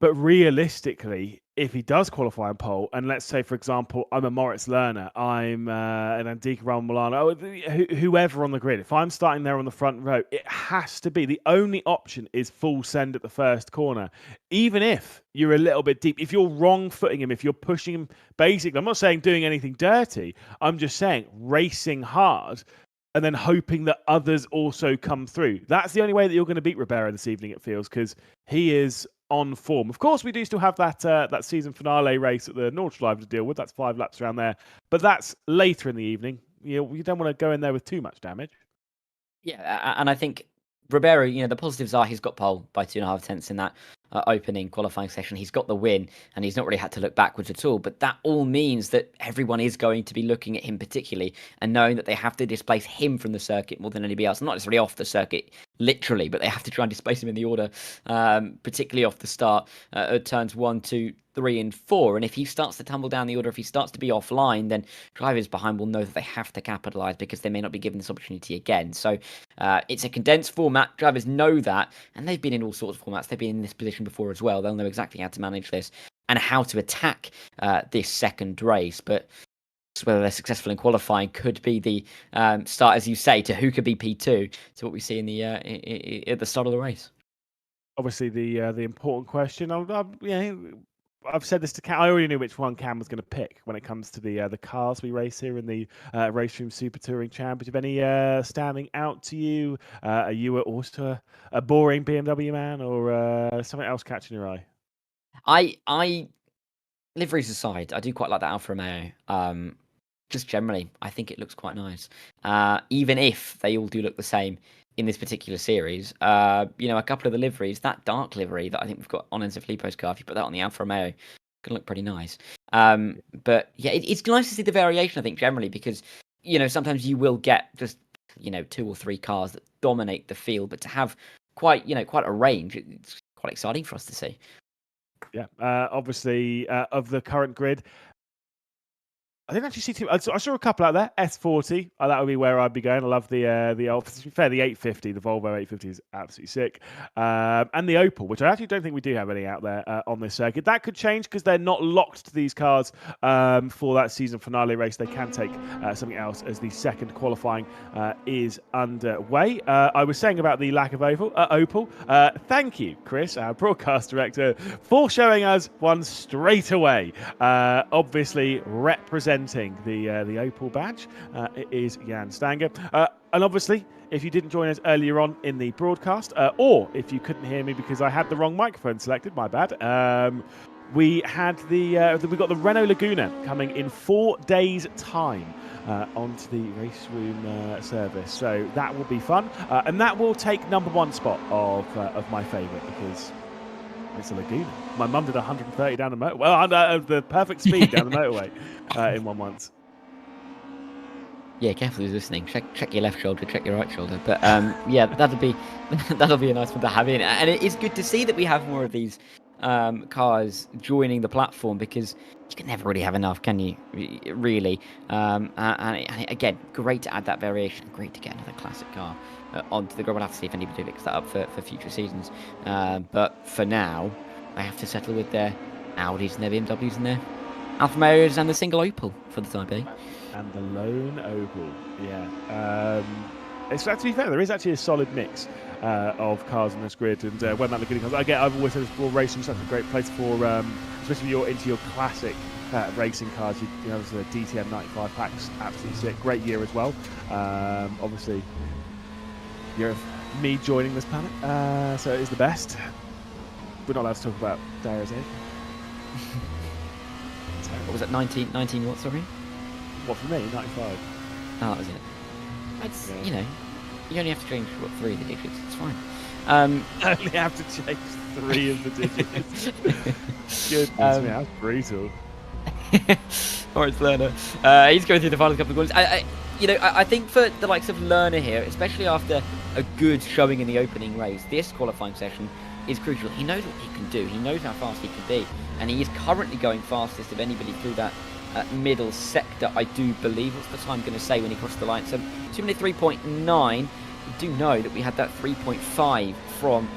But realistically, if he does qualify on pole, and let's say, for example, I'm a Moritz Lerner, I'm an Andika Milano, whoever on the grid, if I'm starting there on the front row, it has to be. The only option is full send at the first corner. Even if you're a little bit deep, if you're wrong-footing him, if you're pushing him, basically, I'm not saying doing anything dirty, I'm just saying racing hard and then hoping that others also come through. That's the only way that you're going to beat Ribeiro this evening, it feels, because he is on form. Of course, we do still have that season finale race at the Nordschleife to deal with. That's 5 laps around there. But that's later in the evening. You don't want to go in there with too much damage. Yeah, and I think Ribeiro, the positives are he's got pole by 2.5 tenths in that opening qualifying session. He's got the win, and he's not really had to look backwards at all. But that all means that everyone is going to be looking at him particularly and knowing that they have to displace him from the circuit more than anybody else. Not necessarily off the circuit, literally, but they have to try and displace him in the order, particularly off the start at turns 1, 2, 3, and 4. And if he starts to tumble down the order, if he starts to be offline, then drivers behind will know that they have to capitalise because they may not be given this opportunity again. So it's a condensed format. Drivers know that, and they've been in all sorts of formats. They've been in this position before as well. They'll know exactly how to manage this and how to attack this second race. But whether they're successful in qualifying could be the start, as you say, to who could be P2 to what we see in the at the start of the race. Obviously, the important question. I've said this to Cam. I already knew which one Cam was going to pick when it comes to the cars we race here in the RaceRoom Super Touring Championship. Any standing out to you? Are you also a boring BMW man, or something else catching your eye? I liveries aside, I do quite like that Alfa Romeo. Just generally, I think it looks quite nice. Even if they all do look the same in this particular series, a couple of the liveries, that dark livery that I think we've got on Enzo Filippo's car, if you put that on the Alfa Romeo, can look pretty nice. But yeah, it's nice to see the variation, I think, generally, because, sometimes you will get just, 2 or 3 cars that dominate the field, but to have quite a range, it's quite exciting for us to see. Yeah, obviously, of the current grid, I didn't actually see too. I saw a couple out there. S40. That would be where I'd be going. I love the old. To be fair, the 850, the Volvo 850 is absolutely sick. And the Opel, which I actually don't think we do have any out there on this circuit. That could change because they're not locked to these cars for that season finale race. They can take something else as the second qualifying is underway. I was saying about the lack of Opel. Thank you, Chris, our broadcast director, for showing us one straight away. Obviously, representing the Opel badge. It is Jan Stanger. And obviously, if you didn't join us earlier on in the broadcast, or if you couldn't hear me because I had the wrong microphone selected, my bad. We had we got the Renault Laguna coming in 4 days' time onto the RaceRoom service. So that will be fun, and that will take #1 spot of my favourite because it's a Laguna. My mum did 130 down the motorway. Well, the perfect speed down the motorway in one once. Yeah, careful who's listening. Check your left shoulder, check your right shoulder. But yeah, that'll be a nice one to have in. And it is good to see that we have more of these cars joining the platform, because you can never really have enough, can you? Really. And again, great to add that variation. Great to get another classic car onto the grid. We'll have to see if anybody picks that up for future seasons. But for now, I have to settle with their Audis and their BMWs and their Alfa Romeos and the single Opel for the time being. And the lone Opel, yeah. It's actually fair. There is actually a solid mix of cars on this grid, and when that Laguna comes, I've always said before, racing is such a great place for, especially if you're into your classic racing cars. There's the DTM 95 packs, absolutely sick. Great year as well. Obviously, year of me joining this planet, so it is the best. We're not allowed to talk about Darius, eh? What was it, 19 what, sorry? What, for me? 95. Oh, that was it. That's, Yeah. you know, you only have to change, what, 3 of the digits. It's fine. I only have to change 3 of the digits. Goodness me, that's brutal. Lawrence Lerner. He's going through the final couple of corners. I think for the likes of Lerner here, especially after a good showing in the opening race, this qualifying session is crucial. He knows what he can do. He knows how fast he can be. And he is currently going fastest of anybody through that middle sector, I do believe. What's the time going to say when he crosses the line? So 2 minute 3.9. We do know that we had that 3.5 from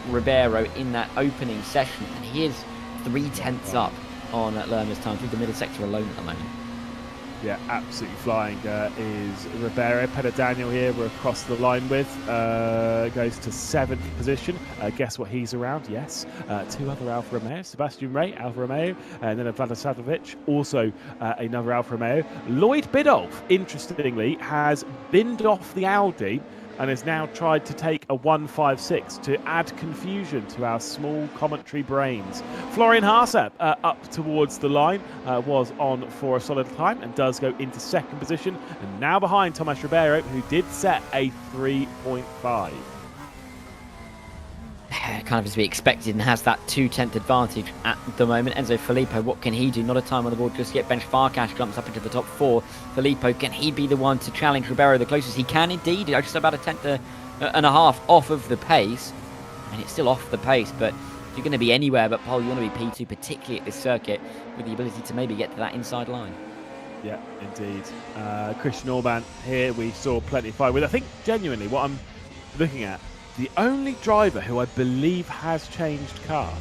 Ribeiro in that opening session. And he is 0.3 up on Lerner's time through the middle sector alone at the moment. Yeah, absolutely flying is Ribeiro. Daniel here we're across the line with. Goes to 7th position. Guess what he's around? Yes. 2 other Alfa Romeo. Sebastian Ray, Alfa Romeo. And then Vlada Savovic, also another Alfa Romeo. Lloyd Biddulph, interestingly, has binned off the Audi and has now tried to take a 156 to add confusion to our small commentary brains. Florian Haase up towards the line, was on for a solid time and does go into 2nd position, and now behind Tomas Ribeiro, who did set a 3.5. Kind of as to be expected, and has that 2/10 advantage at the moment. Enzo Filippo, what can he do? Not a time on the board just yet. Bench Farkash jumps up into the top 4. Filippo, can he be the one to challenge Ribeiro the closest? He can indeed. Just about a 1/10 and a half off of the pace. I mean, it's still off the pace, but if you're going to be anywhere but pole, you want to be P2, particularly at this circuit, with the ability to maybe get to that inside line. Yeah, indeed. Christian Orban here, we saw plenty of fight with. I think, genuinely, what I'm looking at, the only driver who I believe has changed car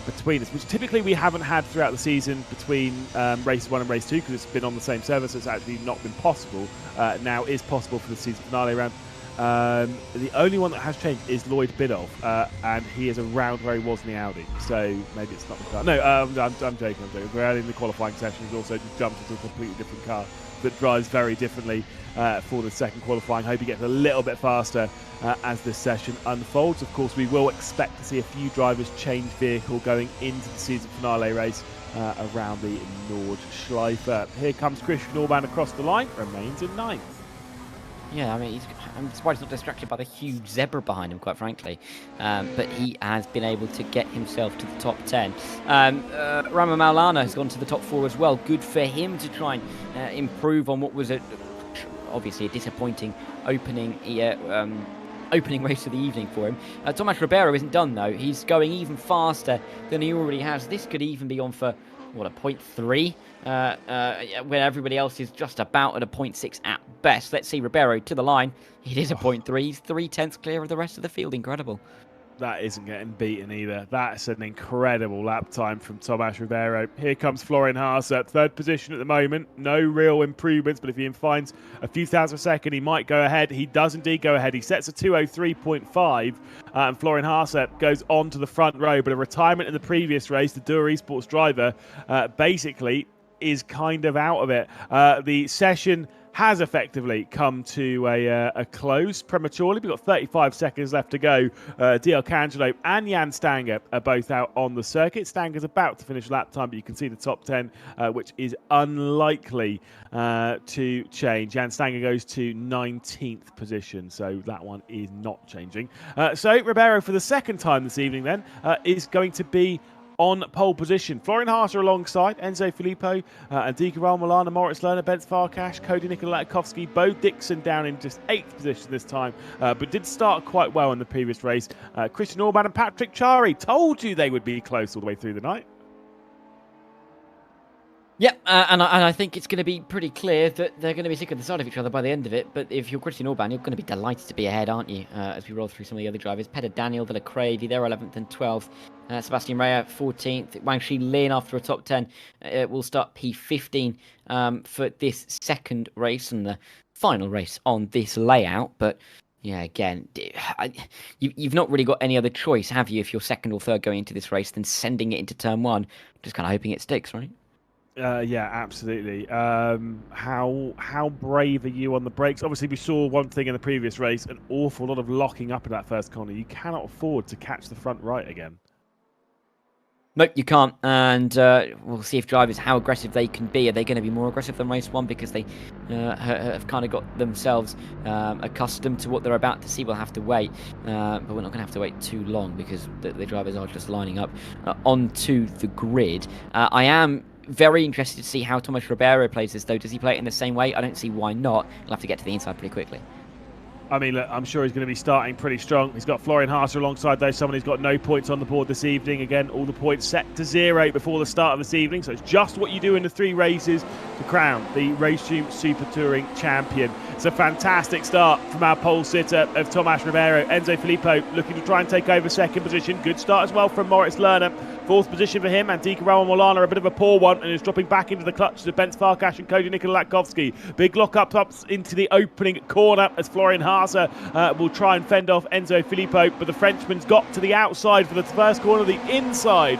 between us, which typically we haven't had throughout the season between race 1 and race 2, because it's been on the same server, so it's actually not been possible. Now is possible for the season finale round. The only one that has changed is Lloyd Biddulph, and he is around where he was in the Audi, so maybe it's not the car. No, I'm joking. We're in the qualifying session. He's also just jumped into a completely different car that drives very differently for the second qualifying. Hope he gets a little bit faster as this session unfolds. Of course, we will expect to see a few drivers change vehicle going into the season finale race around the Nordschleife. Here comes Christian Orban across the line, remains in 9th. Yeah, I mean, I'm surprised he's not distracted by the huge zebra behind him, quite frankly. But he has been able to get himself to the top 10. Rama Maulana has gone to the top 4 as well. Good for him to try and improve on what was obviously a disappointing opening race of the evening for him. Tomas Ribeiro isn't done, though. He's going even faster than he already has. This could even be on for, what, a 0.3? When everybody else is just about at a 0.6 at best. Let's see Ribeiro to the line. It is a 0.3. He's 0.3 clear of the rest of the field. Incredible. That isn't getting beaten either. That's an incredible lap time from Tomas Ribeiro. Here comes Florian Haase at 3rd position at the moment. No real improvements, but if he finds a few thousandths a second, he might go ahead. He does indeed go ahead. He sets a 2:03.5, and Florian Haase goes on to the front row. But a retirement in the previous race, the Dura Esports driver, basically is kind of out of it. The session has effectively come to a close prematurely. We've got 35 seconds left to go. DL Cangelo and Jan Stanger are both out on the circuit. Stanger's about to finish lap time, but you can see the top 10, which is unlikely to change. Jan Stanger goes to 19th position, so that one is not changing. So Ribeiro, for the second time this evening then, is going to be on pole position. Florian Haase alongside Enzo Filippo, Andika Raul, Moritz Lerner, Benz Farkash, Cody Nikolakovsky, Bo Dixon down in just 8th position this time, but did start quite well in the previous race. Christian Orban and Patrick Chari, told you they would be close all the way through the night. Yep, and I think it's going to be pretty clear that they're going to be sick of the side of each other by the end of it. But if you're Christian Orban, you're going to be delighted to be ahead, aren't you? As we roll through some of the other drivers. Peter Daniel, Villa Crady, they're 11th and 12th. Sebastian Rea, 14th. Wang Shi Lin, after a top 10, will start P15 for this second race and the final race on this layout. But yeah, again, you've not really got any other choice, have you, if you're second or third going into this race, than sending it into turn 1. Just kind of hoping it sticks, right? Yeah, absolutely. How brave are you on the brakes? Obviously, we saw one thing in the previous race, an awful lot of locking up in that first corner. You cannot afford to catch the front right again. Nope, you can't. And we'll see if drivers, how aggressive they can be. Are they going to be more aggressive than race one because they have kind of got themselves accustomed to what they're about to see? We'll have to wait. But we're not going to have to wait too long because the drivers are just lining up onto the grid. I am very interested to see how Thomas Ribeiro plays this, though. Does he play it in the same way? I don't see why not. He'll have to get to the inside pretty quickly. I mean, look, I'm sure he's going to be starting pretty strong. He's got Florian Haase alongside, though, someone who's got no points on the board this evening. Again, all the points set to 0 before the start of this evening. So it's just what you do in the 3 races to crown the RaceRoom Super Touring champion. It's a fantastic start from our pole sitter of Tomas Ribeiro. Enzo Filippo looking to try and take over second position. Good start as well from Moritz Lerner. 4th position for him. Antika Rawa-Molana, a bit of a poor one, and is dropping back into the clutches of Bence Farkas and Koji Nikolakowski. Big lock-up into the opening corner as Florian Haase will try and fend off Enzo Filippo, but the Frenchman's got to the outside for the first corner, the inside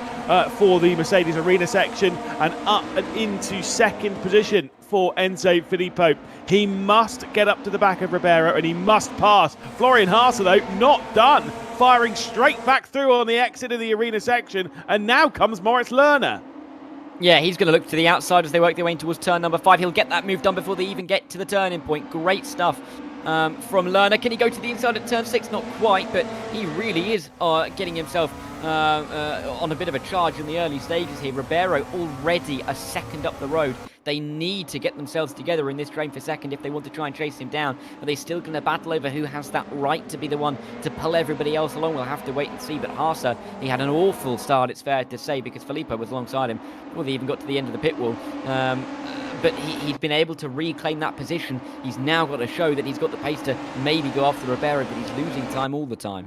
for the Mercedes Arena section, and up and into second position for Enzo Filippo. He must get up to the back of Ribeiro and he must pass. Florian Haase, though, not done. Firing straight back through on the exit of the arena section, and now comes Moritz Lerner. Yeah, he's going to look to the outside as they work their way towards turn number 5. He'll get that move done before they even get to the turning point. Great stuff from Lerner. Can he go to the inside at turn 6? Not quite, but he really is getting himself on a bit of a charge in the early stages here. Ribeiro already a second up the road. They need to get themselves together in this train for second if they want to try and chase him down. Are they still going to battle over who has that right to be the one to pull everybody else along? We'll have to wait and see. But Haase, he had an awful start, it's fair to say, because Filippo was alongside him before they even got to the end of the pit wall. But he'd been able to reclaim that position. He's now got to show that he's got the pace to maybe go after Ribeiro, but he's losing time all the time.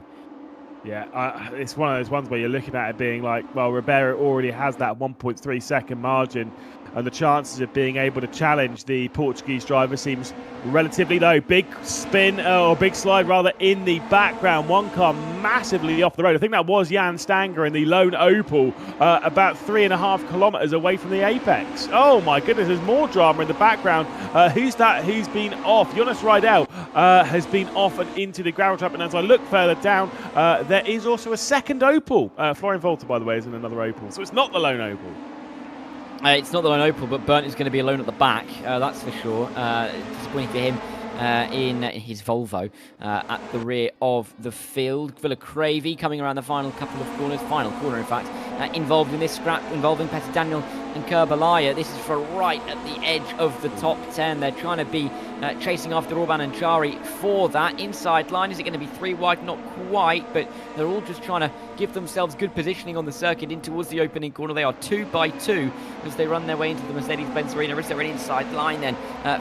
Yeah, it's one of those ones where you're looking at it being like, well, Ribeiro already has that 1.3 second margin, and the chances of being able to challenge the Portuguese driver seems relatively low. Big spin, or big slide rather, in the background. One car massively off the road. I think that was Jan Stanger in the lone Opel, about 3.5 kilometres away from the apex. Oh my goodness, there's more drama in the background. Who's that? Who's been off? Jonas Rydell has been off and into the gravel trap, and as I look further down, there is also a second Opel. Florian Volta, by the way, is in another Opel, so it's not the lone Opel. It's not the lone Opel, but Bernd is going to be alone at the back, that's for sure. Disappointing for him in his Volvo at the rear of the field. Villacrevi coming around the final couple of corners, final corner in fact, involved in this scrap involving Petter Daniel and Kerbalaya. This is for right at the edge of the top 10. They're trying to be chasing after Orban and Chari for that inside line. Is it going to be 3 wide? Not quite, but they're all just trying to give themselves good positioning on the circuit in towards the opening corner. They are 2 by 2 as they run their way into the Mercedes-Benz Arena. Is there an inside line then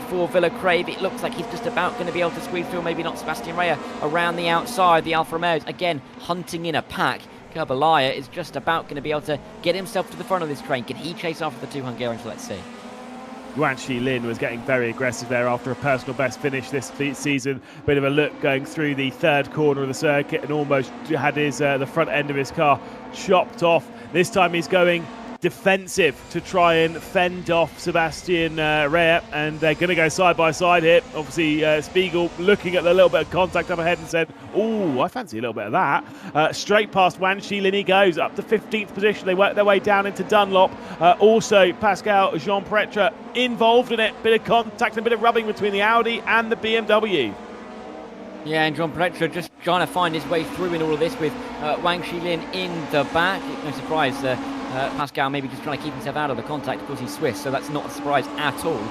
for Villacrevi? It looks like he's just about going to be able to squeeze through, maybe not. Sebastian Rea around the outside. The Alfa Romeos again hunting in a pack. Kerbalaya is just about going to be able to get himself to the front of this train. Can he chase after the 2 Hungarians? Let's see. Guanxi Lin was getting very aggressive there after a personal best finish this season. Bit of a look going through the 3rd corner of the circuit and almost had his the front end of his car chopped off. This time he's going defensive to try and fend off Sebastian Rea, and they're going to go side by side here. Obviously, Spiegel looking at the little bit of contact up ahead and said, "Oh, I fancy a little bit of that." Straight past Wan Shilin he goes up to 15th position. They work their way down into Dunlop. Also, Pascal Jean Pretre involved in it. Bit of contact and a bit of rubbing between the Audi and the BMW. Yeah, and John Pretre just trying to find his way through in all of this with Wang Shilin in the back. No surprise, Pascal maybe just trying to keep himself out of the contact. Of course, he's Swiss, so that's not a surprise at all.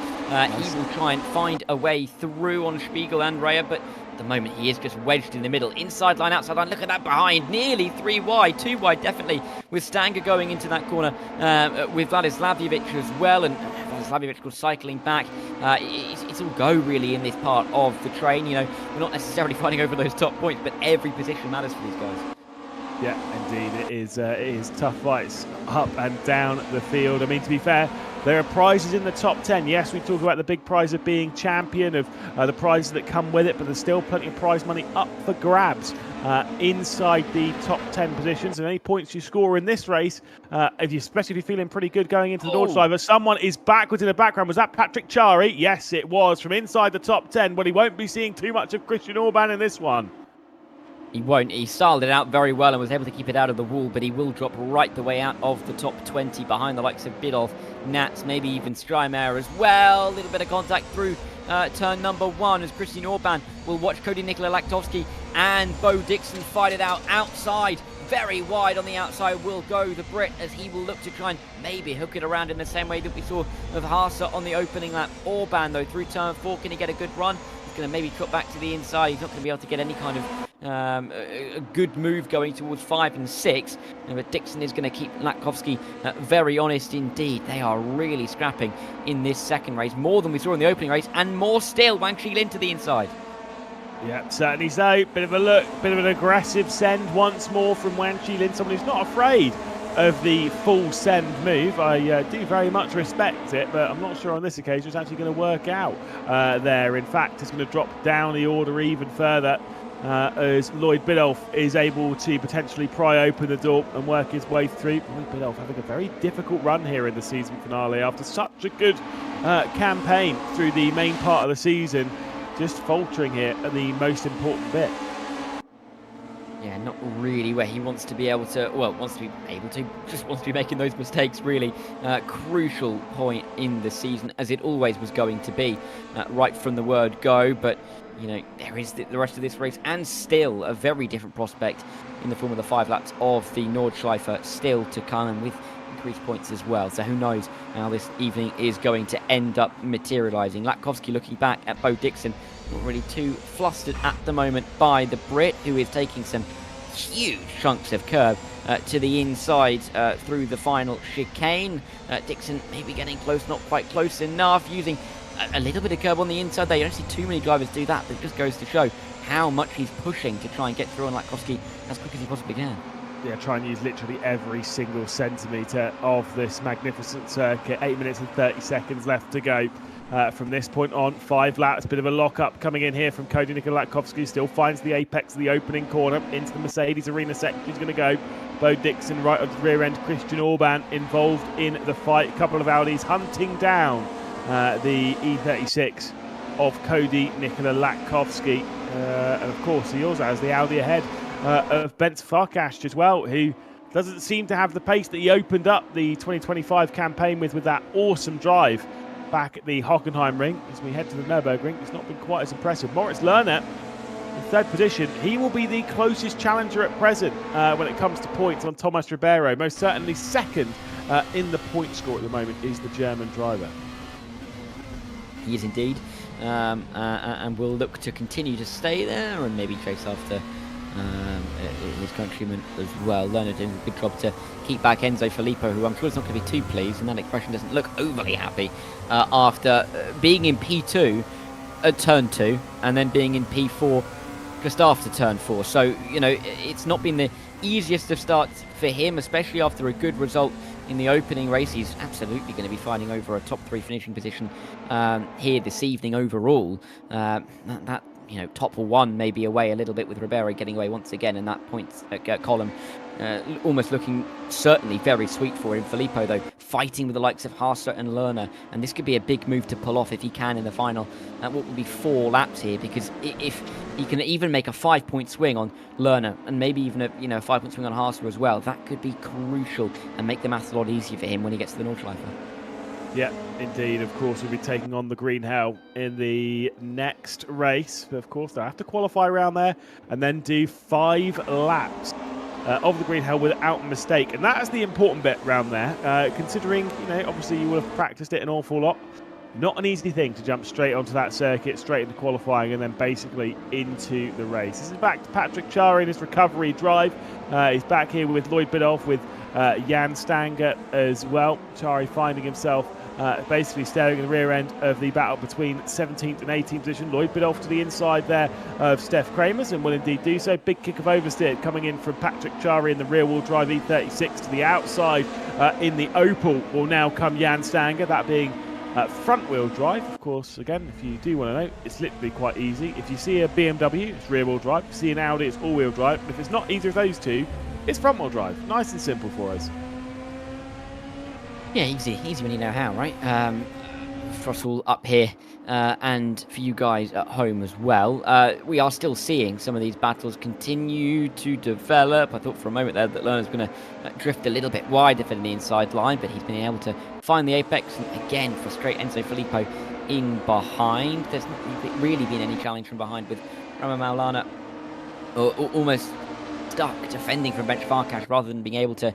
He will try and find a way through on Spiegel and Rea, but at the moment he is just wedged in the middle. Inside line, outside line, look at that behind. Nearly 3 wide, 2 wide definitely, with Stanger going into that corner with Vladislavjevic as well, and Vladislavjevic was cycling back. It's all go really in this part of the train. You know, we're not necessarily fighting over those top points, but every position matters for these guys. Yeah, indeed, it is tough fights up and down the field. I mean, to be fair, there are prizes in the top 10. Yes, we talk about the big prize of being champion, of the prizes that come with it, but there's still plenty of prize money up for grabs inside the top 10 positions. And any points you score in this race, especially if you're feeling pretty good going into the Nordschleife, someone is backwards in the background. Was that Patrick Chari? Yes, it was, from inside the top 10, but he won't be seeing too much of Christian Orban in this one. He won't. He styled it out very well and was able to keep it out of the wall, but he will drop right the way out of the top 20 behind the likes of Biddulph, Nats, maybe even Strymare as well. A little bit of contact through turn number 1 as Christian Orban will watch Cody Nikola Laktowski and Bo Dixon fight it out outside. Very wide on the outside will go the Brit as he will look to try and maybe hook it around in the same way that we saw of Haase on the opening lap. Orban, though, through turn 4, can he get a good run? He's going to maybe drop back to the inside. He's not going to be able to get any kind of a good move going towards 5 and 6. But Dixon is going to keep Latkowski very honest indeed. They are really scrapping in this second race, more than we saw in the opening race, and more still. Wang Qilin to the inside. Yeah, certainly so. Bit of a look, bit of an aggressive send once more from Wang Qilin, someone who's not afraid of the full send move. I do very much respect it, but I'm not sure on this occasion it's actually going to work out there. In fact, it's going to drop down the order even further as Lloyd Biddulph is able to potentially pry open the door and work his way through. Lloyd Biddulph having a very difficult run here in the season finale after such a good campaign through the main part of the season. Just faltering here at the most important bit. Yeah, not really where he wants to be able to, well, wants to be able to, just wants to be making those mistakes, really. Crucial point in the season, as it always was going to be, right from the word go. But, you know, there is the rest of this race, and still a very different prospect in the form of the 5 laps of the Nordschleife still to come, and with increased points as well. So who knows how this evening is going to end up materialising. Latkowski looking back at Bo Dixon, not really too flustered at the moment by the Brit, who is taking some huge chunks of curb to the inside through the final chicane. Dixon maybe getting close, not quite close enough, using a little bit of curb on the inside there. You don't see too many drivers do that, but it just goes to show how much he's pushing to try and get through on Latkowski as quick as he possibly can. Yeah, try and use literally every single centimetre of this magnificent circuit. 8 minutes and 30 seconds left to go from this point on. 5 laps, bit of a lock-up coming in here from Cody Nikola Latkowski. Still finds the apex of the opening corner into the Mercedes Arena section. He's going to go. Bo Dixon right on the rear end. Christian Orban involved in the fight. A couple of Audis hunting down the E36 of Cody Nikola Latkowski. And of course, he also has the Audi ahead of Bence Farkas as well, who doesn't seem to have the pace that he opened up the 2025 campaign with that awesome drive back at the Hockenheim ring. As we head to the Nurburgring, it's not been quite as impressive. Moritz Lerner in 3rd position. He will be the closest challenger at present when it comes to points on Thomas Ribeiro. Most certainly 2nd in the point score at the moment is the German driver. He is indeed, and will look to continue to stay there and maybe chase after his countryman as well. Lerner doing a good job to keep back Enzo Filippo, who I'm sure is not going to be too pleased, and that expression doesn't look overly happy after being in P2 at turn 2 and then being in P4 just after turn 4. So, you know, it's not been the easiest of starts for him, especially after a good result in the opening race. He's absolutely going to be fighting over a top 3 finishing position here this evening overall. That you know, top 1 maybe away a little bit with Ribeiro getting away once again in that points column. Almost looking certainly very sweet for him. Filippo, though, fighting with the likes of Haase and Lerner, and this could be a big move to pull off if he can in the final. What will be 4 laps here, because if he can even make a 5-point swing on Lerner and maybe even a 5-point swing on Haase as well, that could be crucial and make the maths a lot easier for him when he gets to the Nordschleife. Yeah, indeed. Of course, we'll be taking on the Green Hell in the next race. But of course, they'll have to qualify around there and then do 5 laps of the Green Hell without mistake. And that is the important bit round there, considering, obviously you will have practiced it an awful lot. Not an easy thing to jump straight onto that circuit, straight into qualifying, and then basically into the race. This is back to Patrick Chari in his recovery drive. He's back here with Lloyd Biddulph, with Jan Stanger as well. Chari finding himself basically staring at the rear end of the battle between 17th and 18th position. Lloyd Biddulph to the inside there of Steph Kramers, and will indeed do so. Big kick of oversteer coming in from Patrick Chari in the rear-wheel drive E36 to the outside. In the Opel will now come Jan Stanger, that being front-wheel drive. Of course, again, if you do want to know, it's literally quite easy. If you see a BMW, it's rear-wheel drive. If you see an Audi, it's all-wheel drive. And if it's not either of those two, it's front-wheel drive. Nice and simple for us. Yeah, easy when you know how, right? for us all up here and for you guys at home as well. We are still seeing some of these battles continue to develop. I thought for a moment there that Lerner's going to drift a little bit wider for the inside line, but he's been able to find the apex and again frustrate Enzo Filippo in behind. There's not really been any challenge from behind with Rama Maulana almost stuck defending from bench Farkash rather than being able to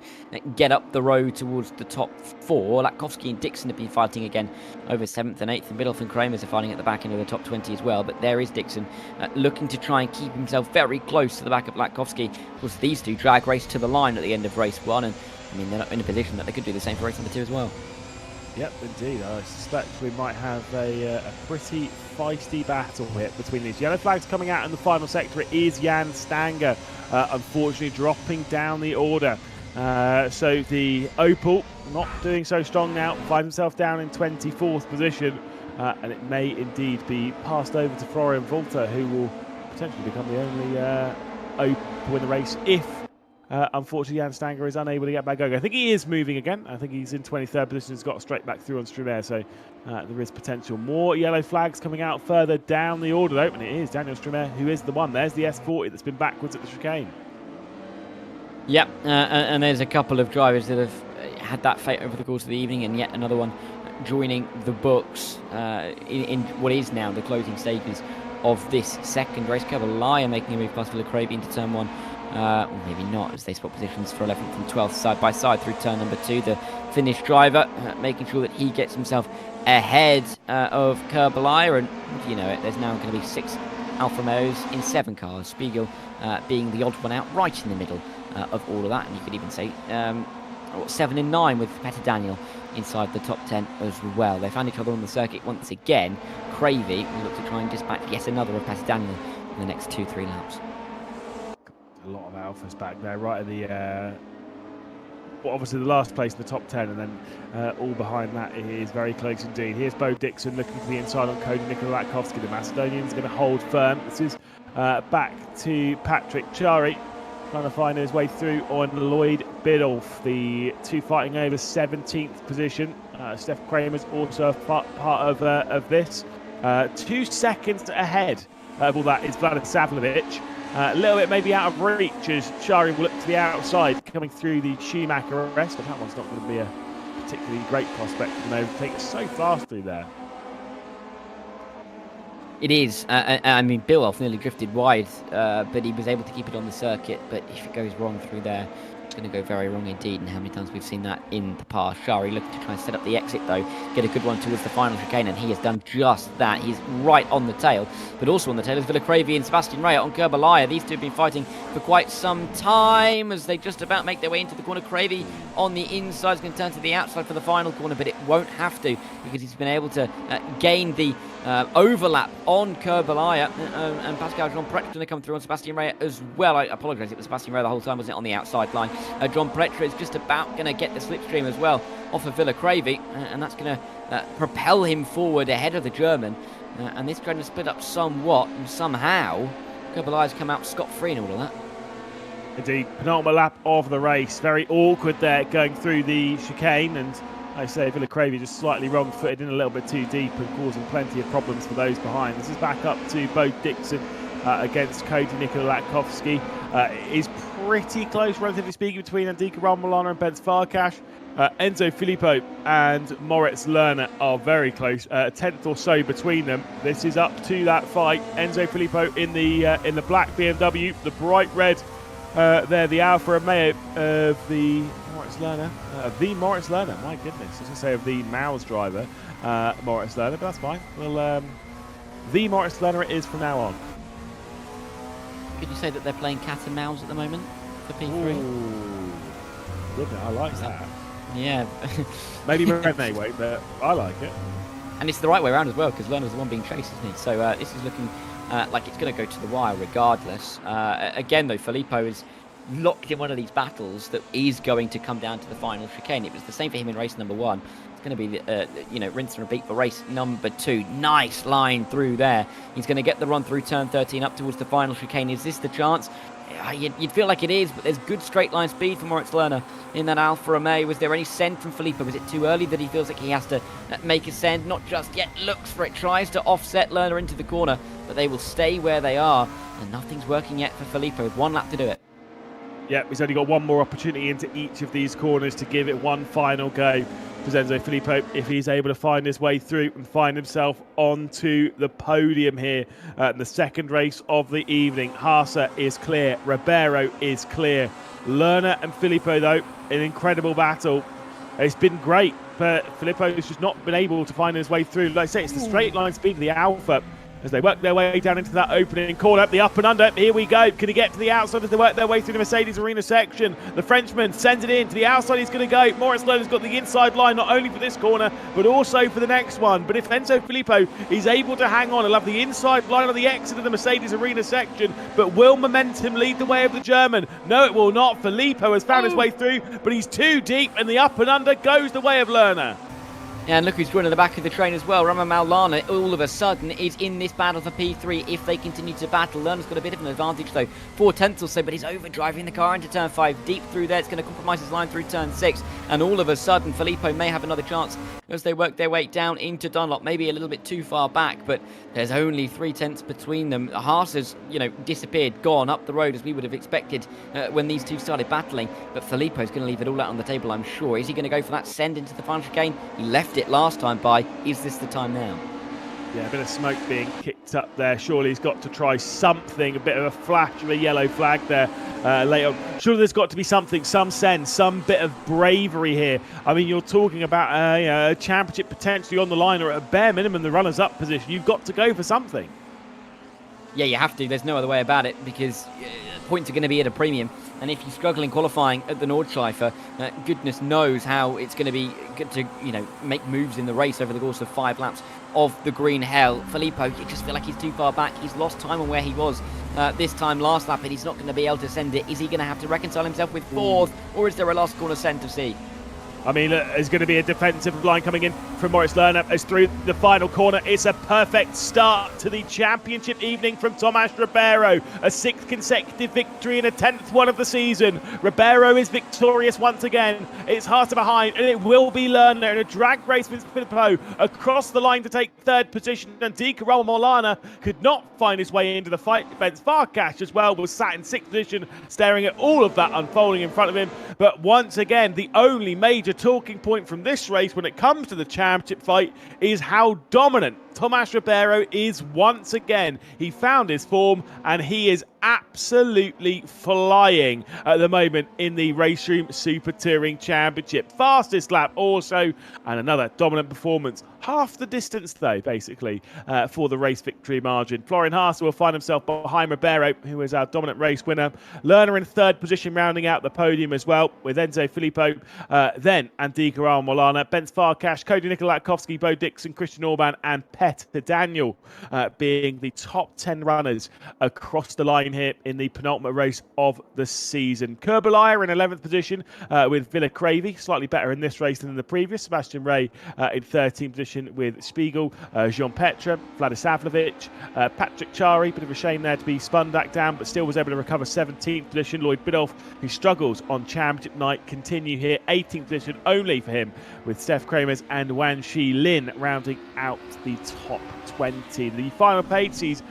get up the road towards the top 4. Latkovsky and Dixon have been fighting again over 7th and 8th, and Biddulph and Kramers are fighting at the back end of the top 20 as well. But there is Dixon looking to try and keep himself very close to the back of Latkovsky. Of course, these two drag race to the line at the end of race 1, and I mean, they're not in a position that they could do the same for race number 2 as well. Yep, indeed. I suspect we might have a pretty feisty battle here between these. Yellow flags coming out in the final sector. It is Jan Stanger, unfortunately, dropping down the order. So the Opel, not doing so strong now, finds himself down in 24th position. And it may indeed be passed over to Florian Volta, who will potentially become the only Opel in the race if unfortunately, Jan Stanger is unable to get back going. I think he is moving again. I think he's in 23rd position. He's got straight back through on Strumer, so there is potential. More yellow flags coming out further down the order, though, and it is Daniel Strumer who is the one. There's the S40 that's been backwards at the chicane. Yep, and there's a couple of drivers that have had that fate over the course of the evening, and yet another one joining the books in what is now the closing stages of this second race. Kerbaliah making a move past Villacravy into turn 1. Or maybe not, as they swap positions for 11th and 12th side by side through turn number 2. The Finnish driver making sure that he gets himself ahead of Kerbaliah, and you know it, there's now going to be 6 Alfa Romeos in 7 cars. Spiegel being the odd one out right in the middle of all of that, and you could even say 7 and 9 with Petter Daniel inside the top 10 as well. They found each other on the circuit once again. Cravey will look to try and dispatch yet another of Petter Daniel in the next 2-3 laps. A lot of alphas back there, right at the well, obviously the last place in the top 10, and then all behind that is very close indeed. Here's Bo Dixon looking to the inside on Cody Nikola Latkovsky. The Macedonian's going to hold firm. This is back to Patrick Chari, trying to find his way through on Lloyd Biddulph. The two fighting over 17th position. Steph Kramer's also a part of this. 2 seconds ahead of all that is Vlada Savlovic. A little bit maybe out of reach as Shari will look to the outside coming through the Schumacher arrest, but that one's not going to be a particularly great prospect to overtake it so fast through there. It is. I mean, Biddulph nearly drifted wide, but he was able to keep it on the circuit. But if it goes wrong through there, it's going to go very wrong indeed. And how many times we've seen that in the past. Shari looking to try and set up the exit, though. Get a good one towards the final chicane, and he has done just that. He's right on the tail. But also on the tail is Villacravy and Sebastian Reyes on Kerbaliah. These two have been fighting for quite some time as they just about make their way into the corner. Cravey on the inside is going to turn to the outside for the final corner, but it won't have to because he's been able to gain the overlap on Kerbaliah, and Pascal John Pretre going to come through on Sebastian Reyes as well. I apologise, it was Sebastian Reyes the whole time, wasn't it, on the outside line. John Pretre is just about going to get the slipstream as well off of Villacravy, and that's going to propel him forward ahead of the German. And this going to split up somewhat, and somehow Kerbaliah's come out scot-free in all of that. Indeed, penultimate lap of the race. Very awkward there going through the chicane, and I say Villacravy just slightly wrong-footed in a little bit too deep and causing plenty of problems for those behind. This is back up to Bo Dixon against Cody Nikola Latkovsky. It is pretty close, relatively speaking, between Andika Ramalana and Benz Farkash. Enzo Filippo and Moritz Lerner are very close, a tenth or so between them. This is up to that fight. Enzo Filippo in the black BMW, the bright red. There, the Alfa Romeo of the Moritz Lerner. My goodness, I was going to say of the Maus driver, Moritz Lerner, but that's fine. Well, the Moritz Lerner it is from now on. Could you say that they're playing cat and mouse at the moment for P3? Ooh, goodness, I like that. Yeah. Maybe René won't, but I like it. And it's the right way around as well, because Lerner's the one being chased, isn't he? So this is looking like it's going to go to the wire regardless. Again, though, Filippo is locked in one of these battles that is going to come down to the final chicane. It was the same for him in race number 1. It's going to be, rinse and repeat for race number 2. Nice line through there. He's going to get the run through turn 13 up towards the final chicane. Is this the chance You'd feel like it is, but there's good straight line speed for Moritz Lerner in that Alfa Romeo. Was there any send from Filippo? Was it too early that he feels like he has to make a send? Not just yet, looks for it, tries to offset Lerner into the corner, but they will stay where they are, and nothing's working yet for Filippo with 1 lap to do it. Yeah, he's only got one more opportunity into each of these corners to give it one final go. Enzo Filippo, if he's able to find his way through and find himself onto the podium here in the second race of the evening. Haase is clear, Ribeiro is clear. Lerner and Filippo, though, an incredible battle. It's been great, but Filippo's just not been able to find his way through. Like I say, it's the straight line speed of the Alfa as they work their way down into that opening corner. The up and under, here we go. Can he get to the outside as they work their way through the Mercedes arena section? The Frenchman sends it in to the outside. He's going to go. Moritz Lerner's got the inside line, not only for this corner, but also for the next one. But if Enzo Filippo is able to hang on and have the inside line on the exit of the Mercedes arena section, but will momentum lead the way of the German? No, it will not. Filippo has found his way through, but he's too deep, and the up and under goes the way of Lerner. And look who's joining the back of the train as well. Roman Maulana all of a sudden is in this battle for P3 if they continue to battle. Lerner's got a bit of an advantage though, 4 tenths or so, but he's overdriving the car into turn 5, deep through there. It's going to compromise his line through turn 6, and all of a sudden Filippo may have another chance as they work their way down into Dunlop, maybe a little bit too far back, but there's only 3 tenths between them. Haas has, disappeared, gone up the road as we would have expected when these two started battling, but Filippo's going to leave it all out on the table, I'm sure. Is he going to go for that send into the final chicane? He left it last time by. Is this the time now? Yeah, a bit of smoke being kicked up there. Surely he's got to try something, a bit of a flash of a yellow flag there later on. Surely there's got to be something, some sense, some bit of bravery here. I mean, you're talking about a championship potentially on the line, or at a bare minimum the runners-up position. You've got to go for something. Yeah, you have to. There's no other way about it, because points are going to be at a premium. And if you struggle in qualifying at the Nordschleife, goodness knows how it's going to be good to, make moves in the race over the course of 5 laps of the green hell. Filippo, you just feel like he's too far back. He's lost time on where he was this time last lap, and he's not going to be able to send it. Is he going to have to reconcile himself with 4th, or is there a last corner send to see? I mean, there's going to be a defensive line coming in from Moritz Lerner as through the final corner. It's a perfect start to the championship evening from Tomas Ribeiro. A 6th consecutive victory and a 10th one of the season. Ribeiro is victorious once again. It's Haase behind, and it will be Lerner in a drag race with Filippo across the line to take 3rd position. And Di Maulana could not find his way into the fight. Benz Farkas as well was sat in 6th position, staring at all of that unfolding in front of him. But once again, the only major talking point from this race when it comes to the championship fight is how dominant Tomas Ribeiro is once again. He found his form, and he is absolutely flying at the moment in the RaceRoom Super Touring Championship. Fastest lap also, and another dominant performance. Half the distance, though, basically, for the race victory margin. Florian Haase will find himself behind Ribeiro, who is our dominant race winner. Lerner in 3rd position, rounding out the podium as well, with Enzo Filippo, then Andika Maulana, Benz Farkas, Cody Nikolakowski, Bo Dixon, Christian Orban, and Petter Daniel being the top 10 runners across the line here in the penultimate race of the season. Kurbelaya in 11th position with Villa Cravey, slightly better in this race than in the previous. Sebastian Ray in 13th position with Spiegel, Jean Petra, Vladisavljevic, Patrick Chari, bit of a shame there to be spun back down, but still was able to recover 17th position. Lloyd Biddulph, who struggles on championship night, continue here, 18th position only for him, with Steph Kramers and Wan Shi Lin rounding out the top 20. The final page sees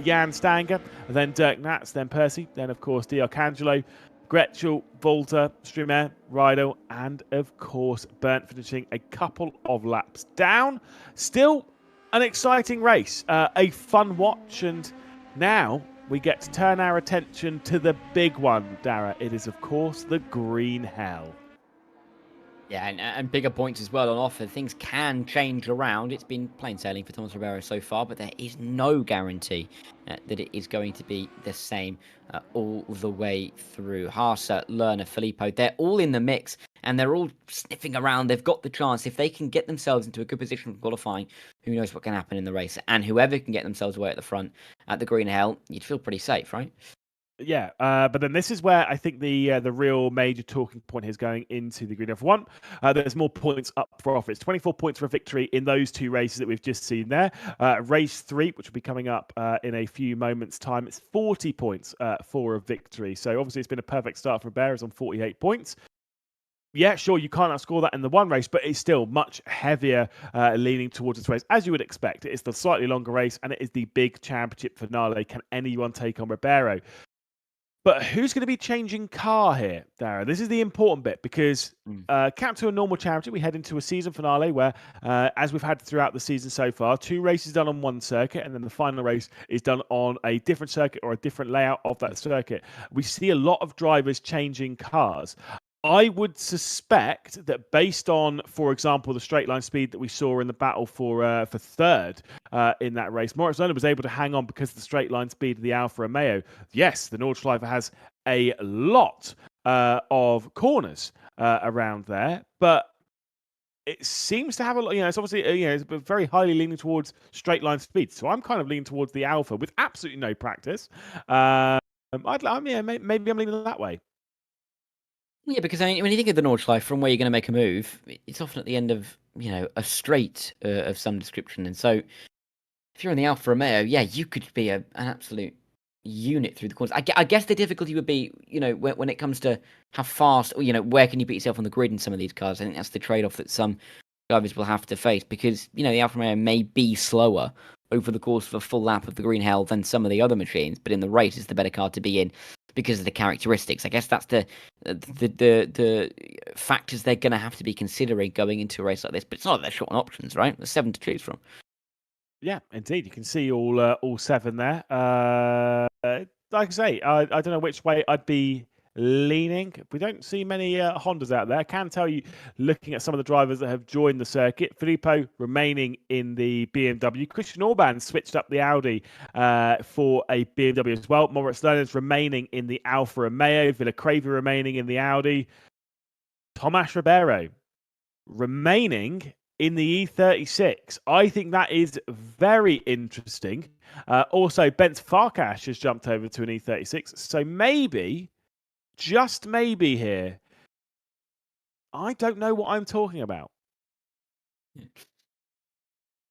Jan Stanger, then Dirk Natz, then Percy, then of course Di Arcangelo, Gretschel, Volta, Strimer, Rydell, and of course Bernd, finishing a couple of laps down. Still an exciting race, a fun watch, and now we get to turn our attention to the big one, Dara. It is of course the green hell. Yeah, and bigger points as well on offer. Things can change around. It's been plain sailing for Tomas Ribeiro so far, but there is no guarantee that it is going to be the same all the way through. Haase, Lerner, Filippo, they're all in the mix, and they're all sniffing around. They've got the chance. If they can get themselves into a good position for qualifying, who knows what can happen in the race. And whoever can get themselves away at the front at the green hell, you'd feel pretty safe, right? Yeah, but then this is where I think the real major talking point is going into the Green F1. There's more points up for offer. It's 24 points for a victory in those two races that we've just seen there. Race 3, which will be coming up in a few moments' time, it's 40 points for a victory. So obviously it's been a perfect start for Bears on 48 points. Yeah, sure, you can't outscore that in the one race, but it's still much heavier leaning towards this race, as you would expect. It's the slightly longer race, and it is the big championship finale. Can anyone take on Ribeiro? But who's going to be changing car here, Dara? This is the important bit because cap to a normal championship, we head into a season finale where, as we've had throughout the season so far, 2 races done on one circuit and then the final race is done on a different circuit or a different layout of that circuit. We see a lot of drivers changing cars. I would suspect that based on, for example, the straight line speed that we saw in the battle for third in that race, Moritz Lehner was able to hang on because of the straight line speed of the Alfa Romeo. Yes, the Nordschleife has a lot of corners around there, but it seems to have a lot. It's obviously it's very highly leaning towards straight line speed. So I'm kind of leaning towards the Alfa with absolutely no practice. Maybe I'm leaning that way. Yeah, because I mean, when you think of the Nordschleife, from where you're going to make a move, it's often at the end of a straight of some description. And so, if you're in the Alfa Romeo, yeah, you could be an absolute unit through the corners. I guess the difficulty would be, when it comes to how fast, where can you put yourself on the grid in some of these cars. I think that's the trade-off that some drivers will have to face because the Alfa Romeo may be slower over the course of a full lap of the green hell than some of the other machines, but in the race, it's the better car to be in because of the characteristics. I guess that's the factors they're going to have to be considering going into a race like this. But it's not that they're short on options, right? There's 7 to choose from. Yeah, indeed. You can see all 7 there. Like I say, I don't know which way I'd be leaning. We don't see many Hondas out there. I can tell you, looking at some of the drivers that have joined the circuit, Filippo remaining in the BMW. Christian Orban switched up the Audi for a BMW as well. Moritz Lehner's remaining in the Alfa Romeo. Villacreva remaining in the Audi. Tomas Ribeiro remaining in the E36. I think that is very interesting. Also, Bence Farkas has jumped over to an E36. So maybe, just maybe here, I don't know what I'm talking about.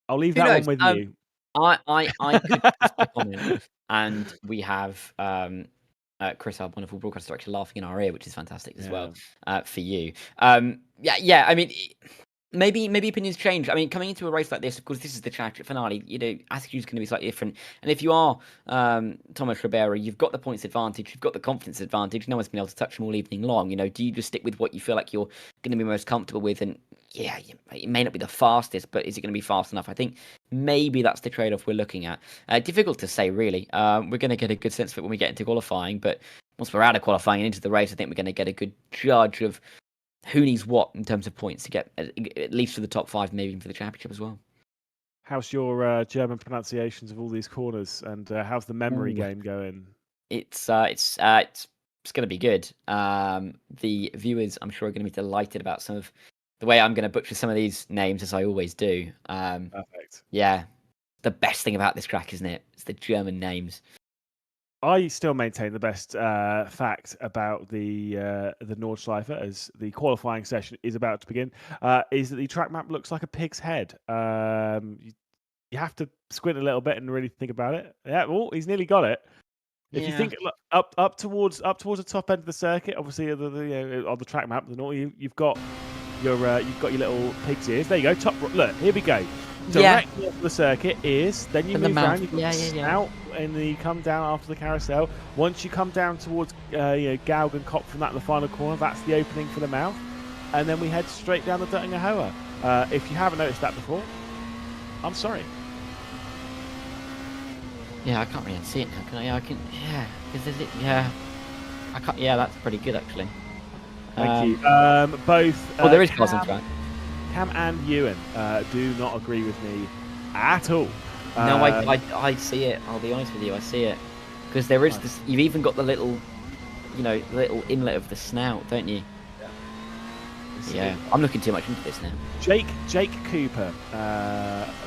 I'll leave that one with you. I could just click on it, and we have Chris, our wonderful broadcast director, laughing in our ear, which is fantastic as well for you. Yeah. I mean, maybe opinions change. I mean, coming into a race like this, of course, this is the championship finale. Attitude's going to be slightly different. And if you are Tomas Ribeiro, you've got the points advantage, you've got the confidence advantage. No one's been able to touch them all evening long. Do you just stick with what you feel like you're going to be most comfortable with? And yeah, it may not be the fastest, but is it going to be fast enough? I think maybe that's the trade-off we're looking at. Difficult to say, really. We're going to get a good sense of it when we get into qualifying, but once we're out of qualifying and into the race, I think we're going to get a good judge of who needs what in terms of points to get at least for the top 5, maybe even for the championship as well. How's your German pronunciations of all these corners, and how's the memory game going? It's going to be good. The viewers, I'm sure, are going to be delighted about some of the way I'm going to butcher some of these names, as I always do. Perfect. Yeah, the best thing about this track, isn't it? It's the German names. I still maintain the best fact about the Nordschleife as the qualifying session is about to begin is that the track map looks like a pig's head. You have to squint a little bit and really think about it. Yeah, well, he's nearly got it. If you think up towards the top end of the circuit, obviously on the track map, you've got your little pig's ears. There you go. Look, here we go. Directly off the circuit is, then you move around, you snout, and then you come down after the carousel. Once you come down towards Galg and Kopf from that in the final corner, that's the opening for the mouth. And then we head straight down the Duttinger Hoa. If you haven't noticed that before, I'm sorry. Yeah, I can't really see it now, can I? Yeah, I can. Yeah, because I can't. Yeah, that's pretty good actually. Thank you. Both. Well, there is cars on track. Cam and Ewan do not agree with me at all. No, I see it. I'll be honest with you, I see it because there is this. You've even got the little, little inlet of the snout, don't you? Yeah, I'm looking too much into this now. Jake Cooper,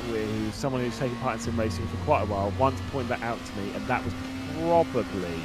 who's someone who's taken part in sim racing for quite a while, once pointed that out to me, and that was probably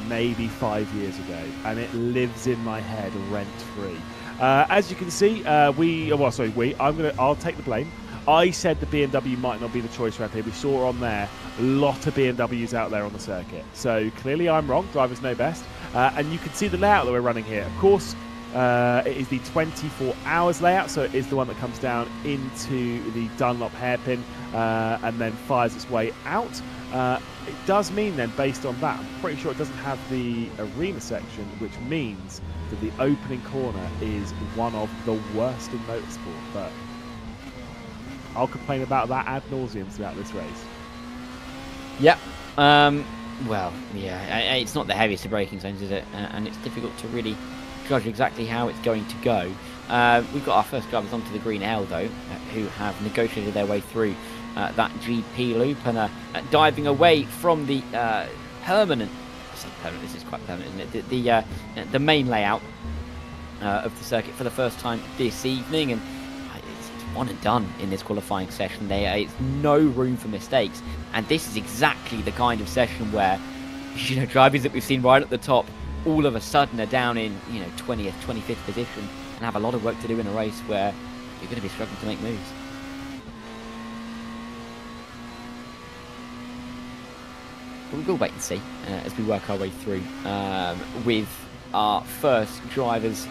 maybe 5 years ago, and it lives in my head rent-free. As you can see, I'll take the blame. I said the BMW might not be the choice around here. We saw on there a lot of BMWs out there on the circuit. So clearly I'm wrong. Drivers know best. And you can see the layout that we're running here. Of course, it is the 24 hours layout. So it is the one that comes down into the Dunlop hairpin and then fires its way out. It does mean then, based on that, I'm pretty sure it doesn't have the arena section, which means that the opening corner is one of the worst in motorsport. But I'll complain about that ad nauseum throughout this race. Yep. Well, yeah, it's not the heaviest of braking zones, is it? And it's difficult to really judge exactly how it's going to go. We've got our first drivers onto the green L, though, who have negotiated their way through that GP loop and diving away from the permanent. I say permanent. This is quite permanent, isn't it? The main layout of the circuit for the first time this evening, and it's one and done in this qualifying session. It's no room for mistakes, and this is exactly the kind of session where drivers that we've seen right at the top all of a sudden are down in 20th, 25th position and have a lot of work to do in a race where you're going to be struggling to make moves. But we'll wait and see as we work our way through with our first drivers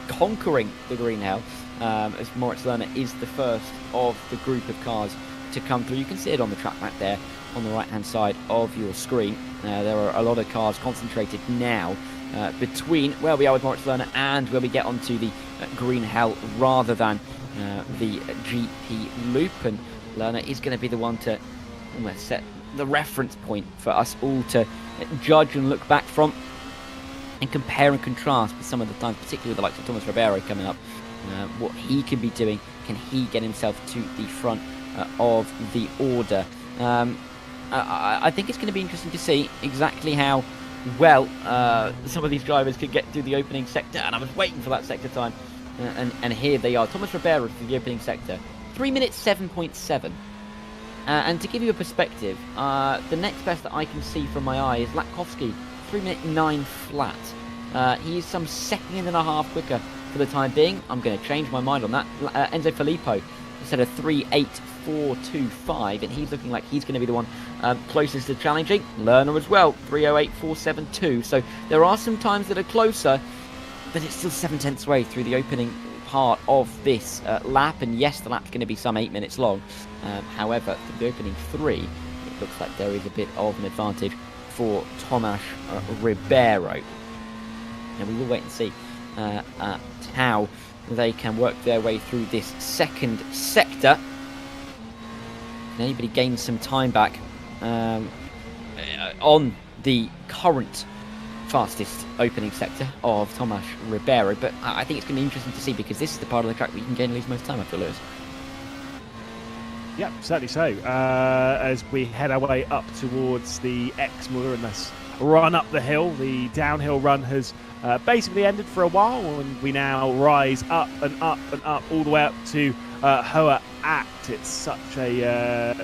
conquering the green hell, as Moritz Lerner is the first of the group of cars to come through. You can see it on the track map there on the right hand side of your screen. There are a lot of cars concentrated now between where we are with Moritz Lerner and where we get onto the green hell rather than the GP loop, and Lerner is going to be the one to almost set the reference point for us all to judge and look back from and compare and contrast with some of the times, particularly with the likes of Thomas Ribeiro coming up, what he can be doing. Can he get himself to the front of the order? I think it's going to be interesting to see exactly how well some of these drivers could get through the opening sector, and I was waiting for that sector time, and here they are. Thomas Ribeiro through the opening sector, 3 minutes 7.7. And to give you a perspective, the next best that I can see from my eye is Latkovsky, 3 minute 9 flat. He is some second and a half quicker for the time being. I'm going to change my mind on that. Enzo Filippo instead of 3.8425, and he's looking like he's going to be the one closest to challenging. Lerner as well, 3.08472. So there are some times that are closer, but it's still 7/10 way through the opening part of this lap, and yes, the lap's going to be some 8 minutes long. However, for the opening 3, it looks like there is a bit of an advantage for Tomas Ribeiro, and we will wait and see how they can work their way through this second sector. Can anybody gain some time back on the current fastest opening sector of Tomas Ribeiro? But I think it's going to be interesting to see, because this is the part of the track where you can gain at least most time after Lewis. Yeah, certainly so. As we head our way up towards the Exmoor and this run up the hill, the downhill run has basically ended for a while, and we now rise up and up and up all the way up to Hoa Act. It's such a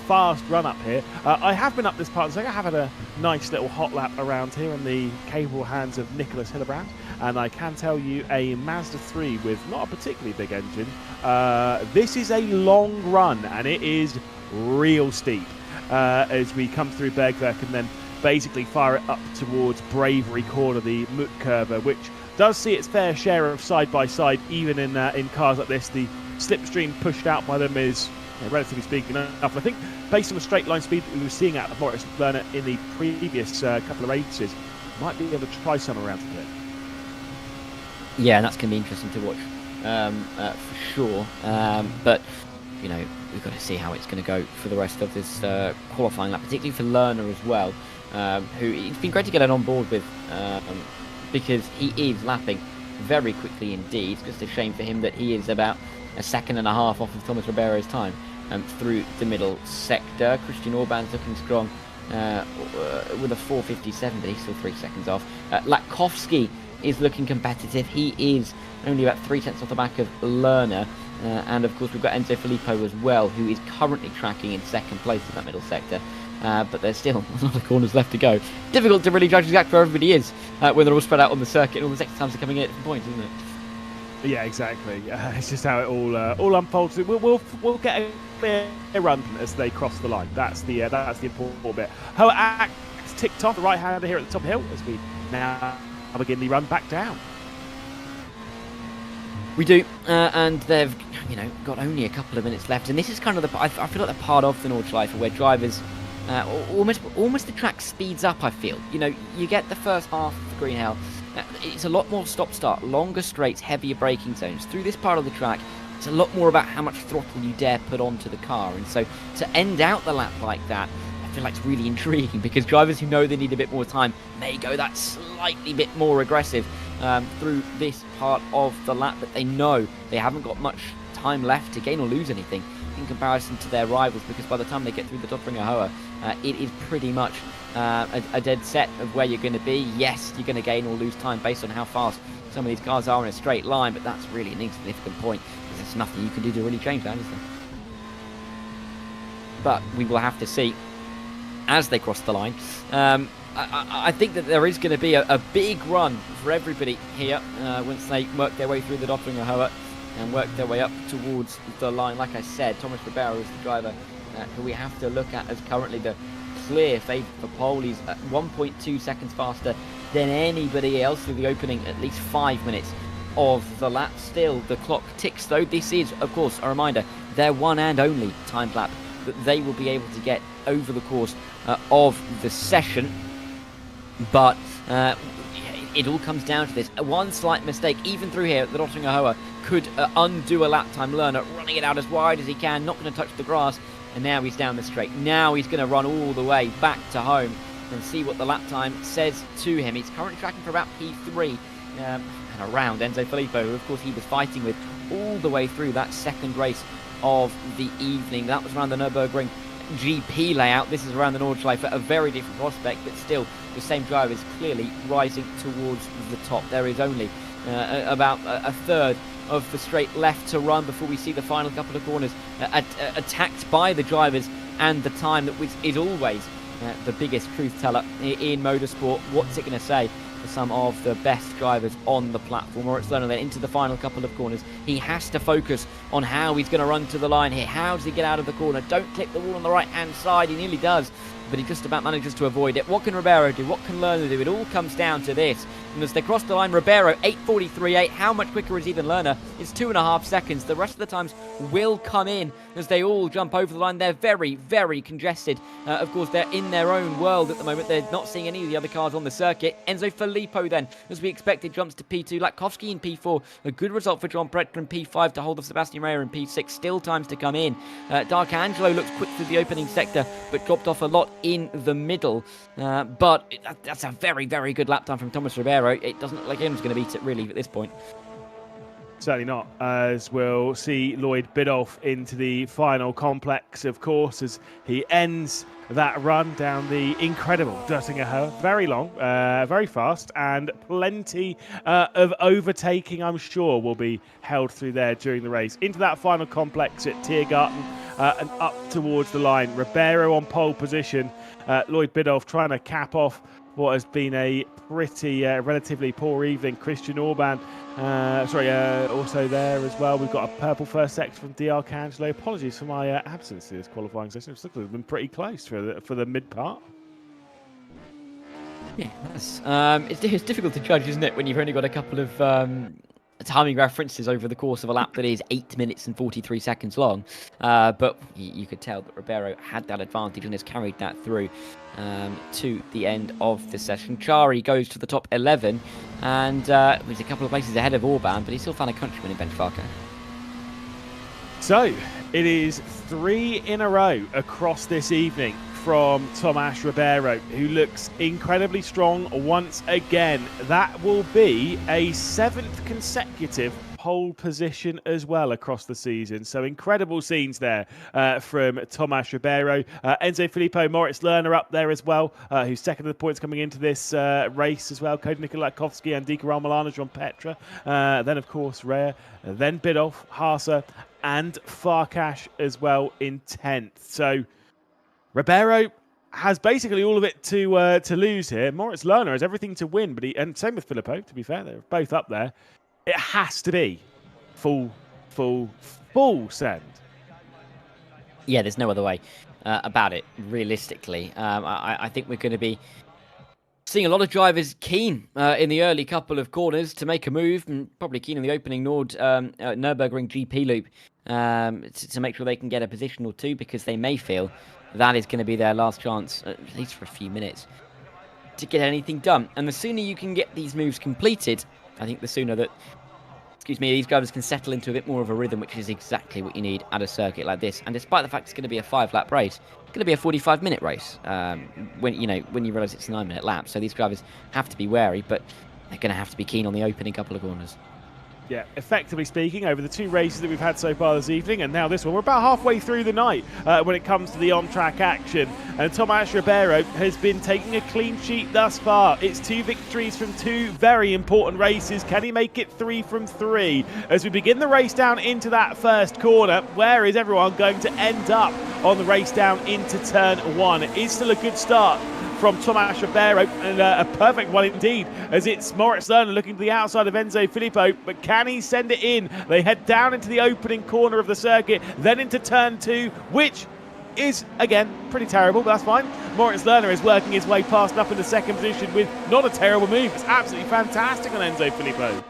fast run up here. I have been up this part of the circuit. I have had a nice little hot lap around here in the capable hands of Nicholas Hillebrand, and I can tell you a Mazda 3 with not a particularly big engine. This is a long run, and it is real steep as we come through Bergwerk and then basically fire it up towards Bravery Corner, the Mut Curve, which does see its fair share of side-by-side, even in cars like this. The slipstream pushed out by them is, relatively speaking, enough. I think based on the straight line speed that we were seeing out of Moritz Lerner in the previous couple of races, might be able to try some around here. Yeah, and that's going to be interesting to watch for sure. But we've got to see how it's going to go for the rest of this qualifying lap, particularly for Lerner as well, who it's been great to get on board with, because he is lapping very quickly indeed. It's just a shame for him that he is about a second and a half off of Thomas Ribeiro's time through the middle sector. Christian Orban's looking strong with a 4.57, but he's still 3 seconds off. Latkovsky is looking competitive. He is only about 3 tenths off the back of Lerner. And of course we've got Enzo Filippo as well, who is currently tracking in second place in that middle sector. but there's still a lot of corners left to go. Difficult to really judge exactly where everybody is when they're all spread out on the circuit and all the second times are coming in at different points, isn't it? Yeah, exactly. It's just how it all unfolds. We'll get a clear run as they cross the line. That's the important bit. Her act ticked off the right hander here at the top hill as we now begin the run back down. We do, and they've got only a couple of minutes left, and this is kind of I feel like the part of the Nordschleife where drivers almost the track speeds up. I feel you get the first half of the green hell. It's a lot more stop-start, longer straights, heavier braking zones. Through this part of the track, it's a lot more about how much throttle you dare put onto the car. And so to end out the lap like that, I feel like it's really intriguing because drivers who know they need a bit more time may go that slightly bit more aggressive through this part of the lap, but they know they haven't got much time left to gain or lose anything in comparison to their rivals, because by the time they get through the Nordschleife Hoa, it is pretty much a dead set of where you're going to be. Yes, you're going to gain or lose time based on how fast some of these cars are in a straight line, but that's really an insignificant point because there's nothing you can do to really change that, is there? But we will have to see as they cross the line. I think that there is going to be a big run for everybody here once they work their way through the Nordschleife Hoa and work their way up towards the line. Like I said, Thomas Ribeiro is the driver who we have to look at as currently the clear favourite for pole. He's 1.2 seconds faster than anybody else through the opening, at least 5 minutes of the lap. Still, the clock ticks though. This is, of course, a reminder, their one and only timed lap that they will be able to get over the course of the session. But it all comes down to this. One slight mistake, even through here at the Nordschleife Hoa, could undo a lap time. Lerner running it out as wide as he can, not going to touch the grass, and now he's down the straight. Now he's going to run all the way back to home and see what the lap time says to him. He's currently tracking for about P3 and around Enzo Filippo, who of course he was fighting with all the way through that second race of the evening. That was around the Nurburgring GP layout. This is around the Nordschleife, a very different prospect, but still the same driver is clearly rising towards the top. There is only about a third of the straight left to run before we see the final couple of corners attacked by the drivers, and the time that is always the biggest truth teller in motorsport. What's it going to say for some of the best drivers on the platform? Moritz Lerner then into the final couple of corners. He has to focus on how he's going to run to the line here. How does he get out of the corner? Don't clip the wall on the right hand side. He nearly does, but he just about manages to avoid it. What can Ribeiro do? What can Lerner do? It all comes down to this. And as they cross the line, Ribeiro 8:43.8. How much quicker is even Lerner? It's 2.5 seconds. The rest of the times will come in as they all jump over the line. They're very, very congested. Of course, they're in their own world at the moment. They're not seeing any of the other cars on the circuit. Enzo Filippo then, as we expected, jumps to P2. Latkovsky in P4. A good result for John Pretra in P5 to hold off Sebastian Reyes in P6. Still times to come in. D'Arcangelo looks quick through the opening sector, but dropped off a lot in the middle. But that's a very, very good lap time from Thomas Ribeiro. It doesn't look like anyone's going to beat it really at this point. Certainly not, as we'll see Lloyd Biddulph into the final complex, of course, as he ends that run down the incredible Nordschleife Hoa. Very long, very fast, and plenty of overtaking, I'm sure, will be held through there during the race. Into that final complex at Tiergarten and up towards the line. Ribeiro on pole position. Lloyd Biddulph trying to cap off what has been a pretty relatively poor evening. Christian Orban, also there as well. We've got a purple first sector from D'Arcangelo. Apologies for my absence in this qualifying session. It's been pretty close for the mid part. Yeah, it's difficult to judge, isn't it, when you've only got a couple of timing references over the course of a lap that is 8 minutes and 43 seconds long. But you could tell that Ribeiro had that advantage and has carried that through to the end of the session. Chari goes to the top 11 and he's a couple of places ahead of Orban, but he still found a countryman in Ben Farker. So it is 3 in a row across this evening from Tomas Ribeiro, who looks incredibly strong once again. That will be a 7th consecutive pole position as well across the season. So incredible scenes there from Tomas Ribeiro. Enzo Filippo, Moritz Lerner up there as well, who's second of the points coming into this race as well. Cody Latkovsky and Dika Milana, John Petra. Then, of course, Rhea. Then Biddulph, Haase, and Farkas as well in 10th. So Ribeiro has basically all of it to lose here. Moritz Lerner has everything to win, and same with Filippo, to be fair. They're both up there. It has to be full send. Yeah, there's no other way about it, realistically. I think we're going to be seeing a lot of drivers keen in the early couple of corners to make a move, and probably keen in the opening Nurburgring GP loop to make sure they can get a position or two, because they may feel that is going to be their last chance, at least for a few minutes, to get anything done. And the sooner you can get these moves completed, I think the sooner that these drivers can settle into a bit more of a rhythm, which is exactly what you need at a circuit like this. And despite the fact it's going to be a 5-lap race, it's going to be a 45-minute race when you realise it's a 9-minute lap. So these drivers have to be wary, but they're going to have to be keen on the opening couple of corners. Yeah, effectively speaking, over the 2 races that we've had so far this evening, and now this one, we're about halfway through the night when it comes to the on-track action. And Tomás Ribeiro has been taking a clean sheet thus far. It's 2 victories from 2 very important races. Can he make it 3 from 3? As we begin the race down into that first corner, where is everyone going to end up on the race down into turn 1? It is still a good start from Tomás Ribeiro, and a perfect one indeed, as it's Moritz Lerner looking to the outside of Enzo Filippo, but can he send it in? They head down into the opening corner of the circuit, then into turn 2, which is, again, pretty terrible, but that's fine. Moritz Lerner is working his way past and up into second position with not a terrible move. It's absolutely fantastic on Enzo Filippo.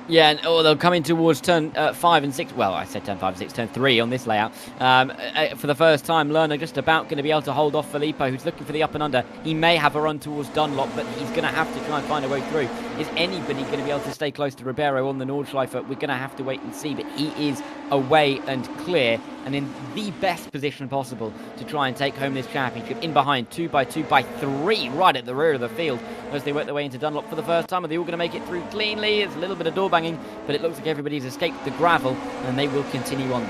Yeah, and they'll come in towards turn 5 and 6. Well, I said turn 5 and 6, turn 3 on this layout. For the first time, Lerner just about going to be able to hold off Filippo, who's looking for the up and under. He may have a run towards Dunlop, but he's going to have to try and find a way through. Is anybody going to be able to stay close to Ribeiro on the Nordschleife? We're going to have to wait and see, but he is away and clear, and in the best position possible to try and take home this championship. In behind, 2 by 2 by 3, right at the rear of the field, as they work their way into Dunlop for the first time. Are they all going to make it through cleanly? It's a little bit of door banging, but it looks like everybody's escaped the gravel, and they will continue on.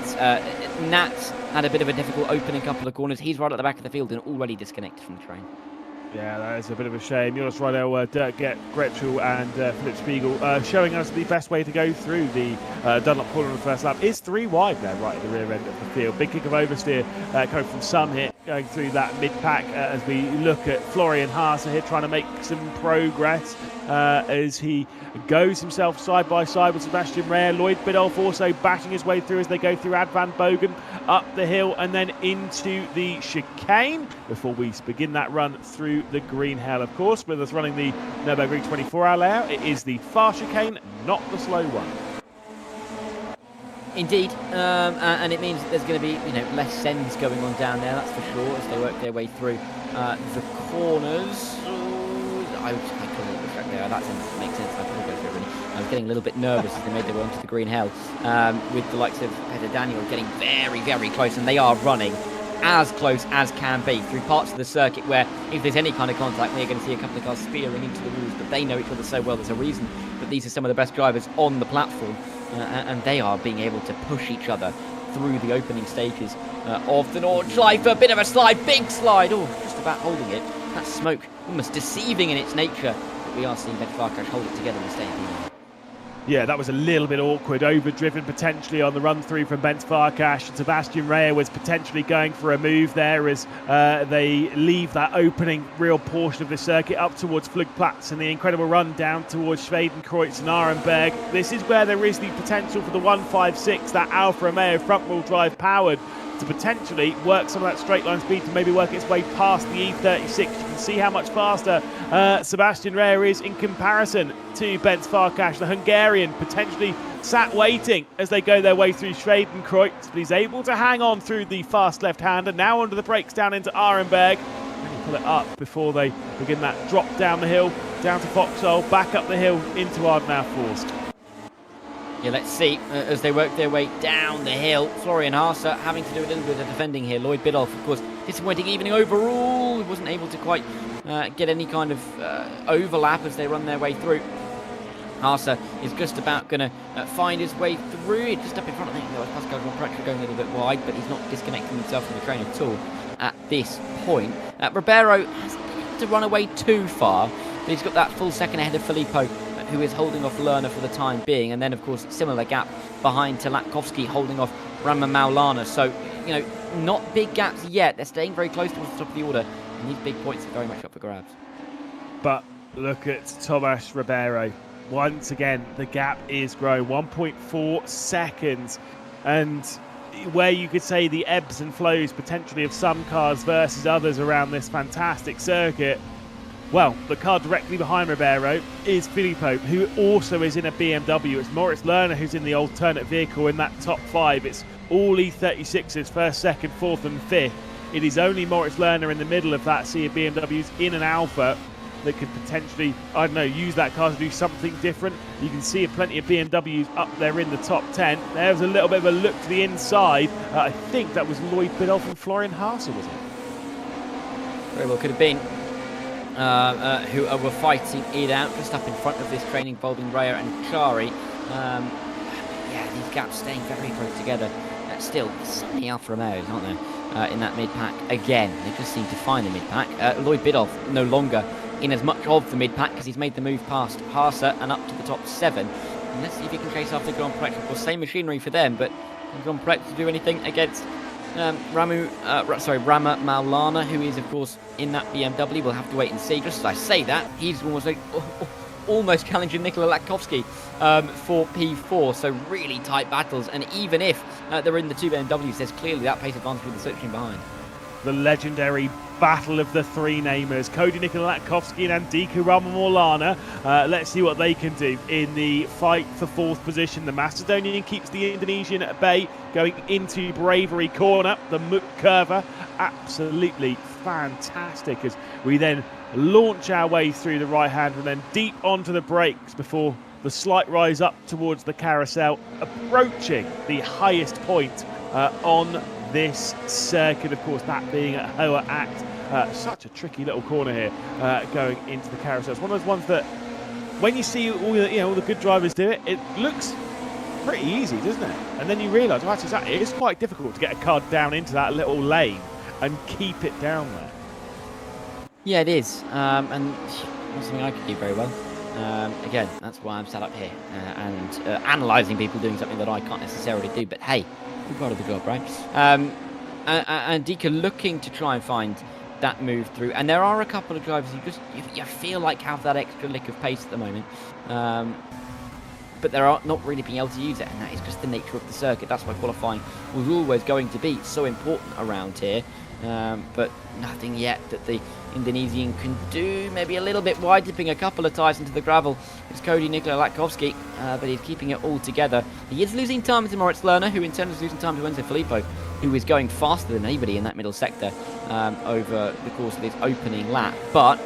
Nats had a bit of a difficult opening couple of corners. He's right at the back of the field and already disconnected from the train. Yeah, that is a bit of a shame. Jonas Rydell, Dirk Gretschel and Philip Spiegel showing us the best way to go through the Dunlop corner in the first lap is 3 wide there, right at the rear end of the field. Big kick of oversteer coming from Sun here, going through that mid-pack as we look at Florian Haase here trying to make some progress as he goes himself side by side with Sebastian Rare. Lloyd Biddulph also bashing his way through as they go through Ad Van Bogen up the hill and then into the chicane before we begin that run through the green hell. Of course, with us running the Nurburgring 24-hour layout, it is the fast chicane, not the slow one. Indeed, and it means that there's going to be less sends going on down there, that's for sure, as they work their way through the corners. I couldn't distract there. That makes sense. I couldn't go through it really. I was getting a little bit nervous as they made their way onto the green hell, with the likes of Peter Daniel getting very, very close, and they are running as close as can be through parts of the circuit where if there's any kind of contact, they're going to see a couple of cars spearing into the walls, but they know each other so well. There's a reason that these are some of the best drivers on the platform, and they are being able to push each other through the opening stages of the Nordschleife. A bit of a slide, big slide, just about holding it. That smoke almost deceiving in its nature, but we are seeing Ben Farkas hold it together and stay in the air. Yeah, that was a little bit awkward, overdriven potentially on the run through from Bent Farkas. Sebastian Raya was potentially going for a move there as they leave that opening real portion of the circuit up towards Flugplatz and the incredible run down towards Schwedenkreuz and Arenberg. This is where there is the potential for the 156, that Alfa Romeo front-wheel drive powered, to potentially work some of that straight line speed to maybe work its way past the E36. You can see how much faster Sebastian Raya is in comparison to Bent Farkas. The Hungarian potentially sat waiting as they go their way through Schwedenkreuz, but he's able to hang on through the fast left-hander. Now under the brakes down into Arenberg. And pull it up before they begin that drop down the hill, down to Vauxhall, back up the hill into Ardnau Forst. Yeah, let's see, as they work their way down the hill. Florian Haase having to do a little bit of defending here. Lloyd Biddulph, of course, disappointing evening overall. He wasn't able to quite get any kind of overlap as they run their way through. Haase is just about going to find his way through. Just up in front, I think there was Pascal Jean-Prêtre going a little bit wide, but he's not disconnecting himself from the train at all at this point. Ribeiro has been able to run away too far, but he's got that full second ahead of Filippo, who is holding off Lerner for the time being, and then of course similar gap behind Tilatkovsky holding off Rama Maulana. So not big gaps yet. They're staying very close towards the top of the order, And these big points are very much up for grabs. But look at Tomas Ribeiro. Once again, the gap is growing. 1.4 seconds. And where you could say the ebbs and flows potentially of some cars versus others around this fantastic circuit, well, the car directly behind Ribeiro is Filippo, who also is in a BMW. It's Moritz Lerner who's in the alternate vehicle in that top 5. It's all E36s, first, second, fourth and fifth. It is only Moritz Lerner in the middle of that sea of BMWs in an Alpha that could potentially, I don't know, use that car to do something different. You can see plenty of BMWs up there in the top 10. There's a little bit of a look to the inside. I think that was Lloyd Biddulph and Florian Haase, was it? Very well could have been. Who were fighting it out just up in front of this train involving Raya and Chari. Yeah, these gaps staying very close together. Still, so many Alfa Romeos, aren't there, in that mid-pack? Again, they just seem to find the mid-pack. Lloyd Biddulph no longer in as much of the mid-pack because he's made the move past Haase and up to the top 7. And let's see if he can chase after Grand Prix. Of course, same machinery for them, but can Grand Prix to do anything against Rama Maulana, who is, of course, in that BMW? We'll have to wait and see. Just as I say that, he's almost challenging Nikola Latkovsky for P4, so really tight battles. And even if they're in the 2 BMWs, there's clearly that pace advantage with the slipstream behind. The legendary battle of the 3 namers, Cody Nikola Latkovsky and Andika Rama. Let's see what they can do in the fight for 4th position. The Macedonian keeps the Indonesian at bay, going into Bravery Corner. The Muk Curva, absolutely fantastic, as we then launch our way through the right hand and then deep onto the brakes before the slight rise up towards the carousel, approaching the highest point on this circuit, of course, that being at Hoa Act. Such a tricky little corner here, going into the carousel. It's one of those ones that, when you see all the good drivers do it, it looks pretty easy, doesn't it? And then you realise, well, actually, it is quite difficult to get a car down into that little lane and keep it down there. Yeah, it is, and not something I could do very well. Again, that's why I'm sat up here and analysing people doing something that I can't necessarily do. But hey, we're part of the job, right? And Dika looking to try and find that move through. And there are a couple of drivers who you feel like have that extra lick of pace at the moment. But they're not really being able to use it, and that is just the nature of the circuit. That's why qualifying was always going to be so important around here. But nothing yet that the Indonesian can do. Maybe a little wide, dipping a couple of tyres into the gravel. It's Cody Nikola Latkovsky, but he's keeping it all together. He is losing time to Moritz Lerner, who in turn is losing time to Enzo Filippo, who is going faster than anybody in that middle sector over the course of this opening lap. But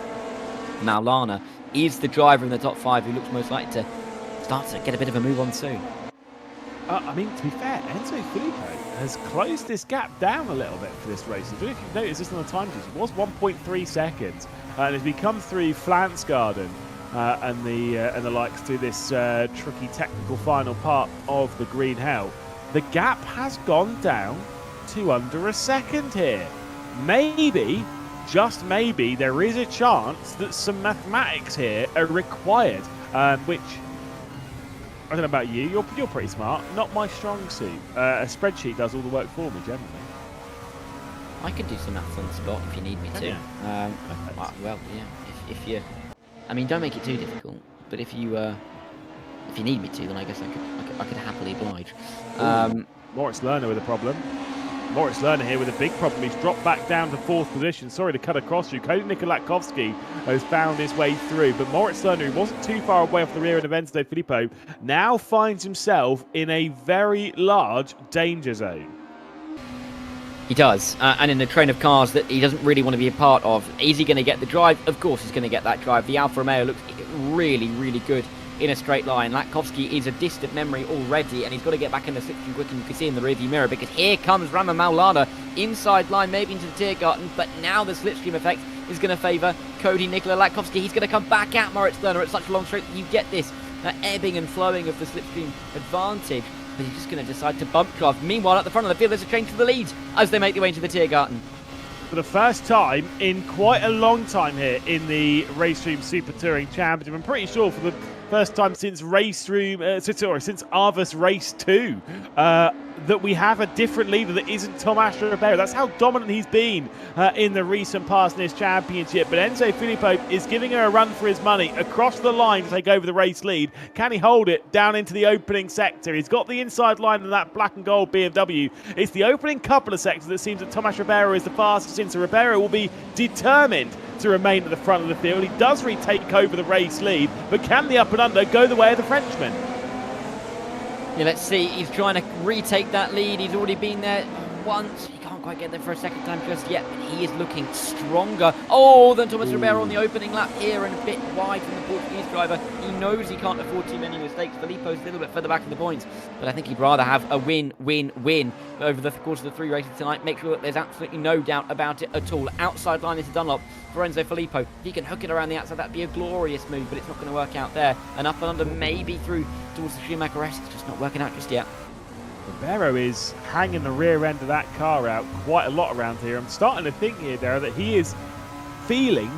Maulana is the driver in the top 5 who looks most likely to start to get a bit of a move on soon. I mean, to be fair, Enzo Filippo has closed this gap down a little bit for this race. I don't know if you've noticed this on the time sheet. It was 1.3 seconds, and as we come through Flansgarden and the likes to this tricky technical final part of the Green Hell, the gap has gone down to under a second here. Maybe, just maybe, there is a chance that some mathematics here are required, which, I don't know about you, you're pretty smart. Not my strong suit. A spreadsheet does all the work for me, generally. I could do some maths on the spot if you need me to. Well, yeah, if you... I mean, don't make it too difficult, but if you need me to, then I guess I could happily oblige. Moritz Lerner with a problem. Moritz Lerner here with a big problem. He's dropped back down to 4th position. Sorry to cut across you. Cody Nikola Latkovsky has found his way through, but Moritz Lerner, who wasn't too far away off the rear end of Enzo Filippo, now finds himself in a very large danger zone. He does, and in a train of cars that he doesn't really want to be a part of. Is he going to get the drive? Of course he's going to get that drive. The Alfa Romeo looks really, really good in a straight line. Latkovsky is a distant memory already, and he's got to get back in the slipstream quick, and you can see in the rearview mirror, because here comes Rama Maulana inside line, maybe into the Tiergarten, but now the slipstream effect is going to favour Cody Nikola Latkovsky. He's going to come back at Moritz Lerner at such a long straight that you get this ebbing and flowing of the slipstream advantage, but he's just going to decide to bump drive. Meanwhile, at the front of the field, there's a change for the lead as they make their way into the Tiergarten. For the first time in quite a long time here in the RaceRoom Super Touring Championship, I'm pretty sure for First time since RaceRoom, since Arvus Race 2, that we have a different leader that isn't Tomas Ribeiro. That's how dominant he's been in the recent past in this championship. But Enzo Filippo is giving her a run for his money across the line to take over the race lead. Can he hold it down into the opening sector? He's got the inside line of that black and gold BMW. It's the opening couple of sectors that seems that Tomas Ribeiro is the fastest in, so Ribeiro will be determined to remain at the front of the field. He does retake over the race lead, but can the up and under go the way of the Frenchman? Yeah, let's see. He's trying to retake that lead. He's already been there once. He can't quite get there for a second time just yet, but he is looking stronger. Oh, than Tomas Ribeiro on the opening lap here, and a bit wide from the Portuguese driver. He knows he can't afford too many mistakes. Filippo's a little bit further back in the points, but I think he'd rather have a win over the course of the 3 races tonight. Make sure that there's absolutely no doubt about it at all. Outside line into Dunlop for Enzo Filippo. If he can hook it around the outside, that'd be a glorious move, but it's not going to work out there. And up and under, maybe through towards the Schumacher S. It's just not working out just yet. Ribeiro is hanging the rear end of that car out quite a lot around here. I'm starting to think here, Darragh, that he is feeling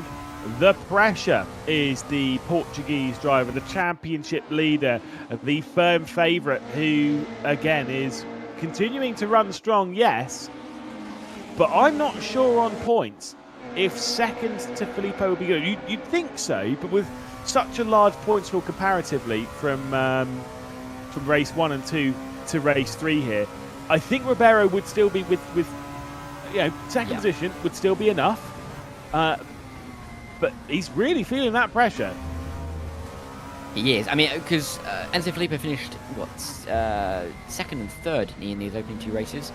the pressure. Is the Portuguese driver, the championship leader, the firm favourite, who again is continuing to run strong, yes, but I'm not sure on points if second to Filippo would be good. You'd think so, but with such a large points pool comparatively from race 1 and 2 to race 3 here, I think Ribeiro would still be with second position would still be enough, but he's really feeling that pressure. He is. I mean, because Enzo Filippo finished second and third in these opening 2 races.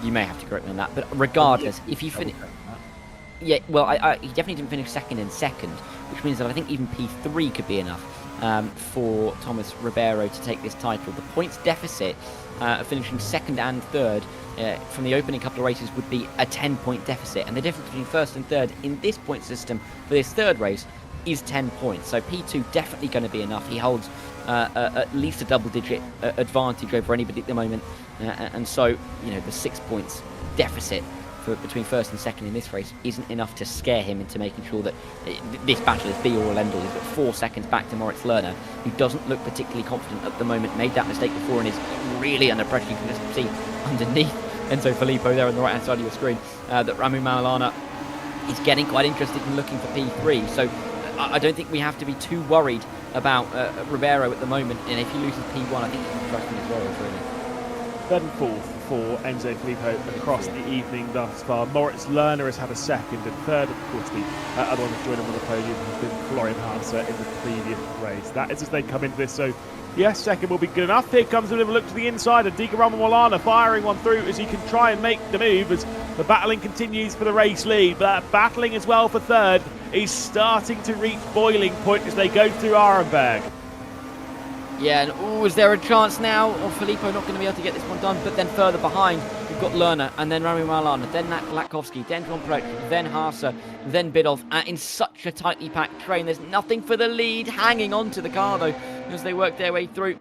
You may have to correct me on that, but regardless, if you finish, he definitely didn't finish second in second, which means that I think even P3 could be enough for Tomas Ribeiro to take this title. The points deficit of finishing second and third from the opening couple of races would be a 10-point deficit, and the difference between first and third in this point system for this third race is 10 points. So P2 definitely going to be enough. He holds at least a double-digit advantage over anybody at the moment, and so the 6 points deficit between first and second in this race isn't enough to scare him into making sure that this battle is be all and end all. He's got 4 seconds back to Moritz Lerner, who doesn't look particularly confident at the moment. Made that mistake before and is really under pressure. You can just see underneath Enzo Filippo there on the right hand side of your screen that Rami Maulana is getting quite interested in looking for P3. So I don't think we have to be too worried about Ribeiro at the moment, and if he loses P1, I think he can trust him as well, really. Third and fourth for Enzo Filippo across the evening thus far. Moritz Lerner has had a second, and third, of course, the other one that's joined him on the podium has been Florian Hansa in the previous race. That is as they come into this, so yes, second will be good enough. Here comes a little look to the inside, and Dicaramo Molana firing one through as he can try and make the move as the battling continues for the race lead. But that battling as well for third is starting to reach boiling point as they go through Arenberg. Yeah, and is there a chance now of Filippo not going to be able to get this one done? But then further behind, we've got Lerner, and then Rami Maulana, then Nat Latkovsky, then John Prech, then Haase, then Bidolf, in such a tightly packed train. There's nothing for the lead, hanging on to the car, though, as they work their way through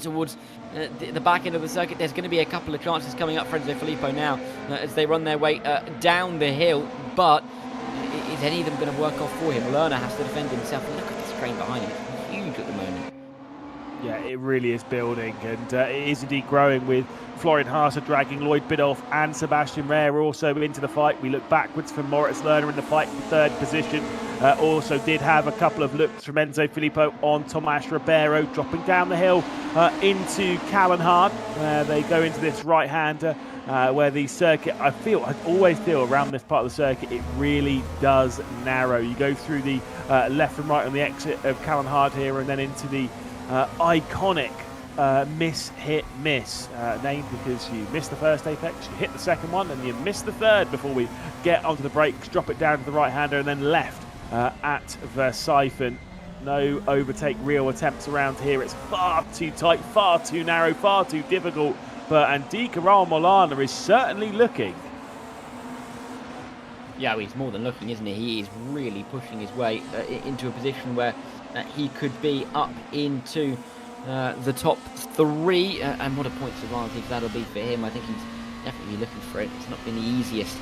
towards the back end of the circuit. There's going to be a couple of chances coming up for Enzo Filippo now as they run their way down the hill, but is any of them going to work off for him? Lerner has to defend himself. Look at this train behind him. It's huge at the moment. Yeah, it really is building, and it is indeed growing, with Florian Haase dragging Lloyd Bidolf and Sebastian Rare also into the fight. We look backwards from Moritz Lerner in the fight for third position. Also did have a couple of looks from Enzo Filippo on Tomas Ribeiro, dropping down the hill into Callan-Hard, where they go into this right-hander, where the circuit, I always feel around this part of the circuit, it really does narrow. You go through the left and right on the exit of Callan-Hard here, and then into the iconic miss, hit, miss, named because you missed the first apex, you hit the second one, and you missed the third before we get onto the brakes, drop it down to the right-hander, and then left at Versiphon. No overtake real attempts around here. It's far too tight, far too narrow, far too difficult. But Andika Raul Molana is certainly looking. Yeah, he's more than looking, isn't he? He is really pushing his way into a position where he could be up into the top 3, and what a points advantage that'll be for him. I think he's definitely looking for it. It's not been the easiest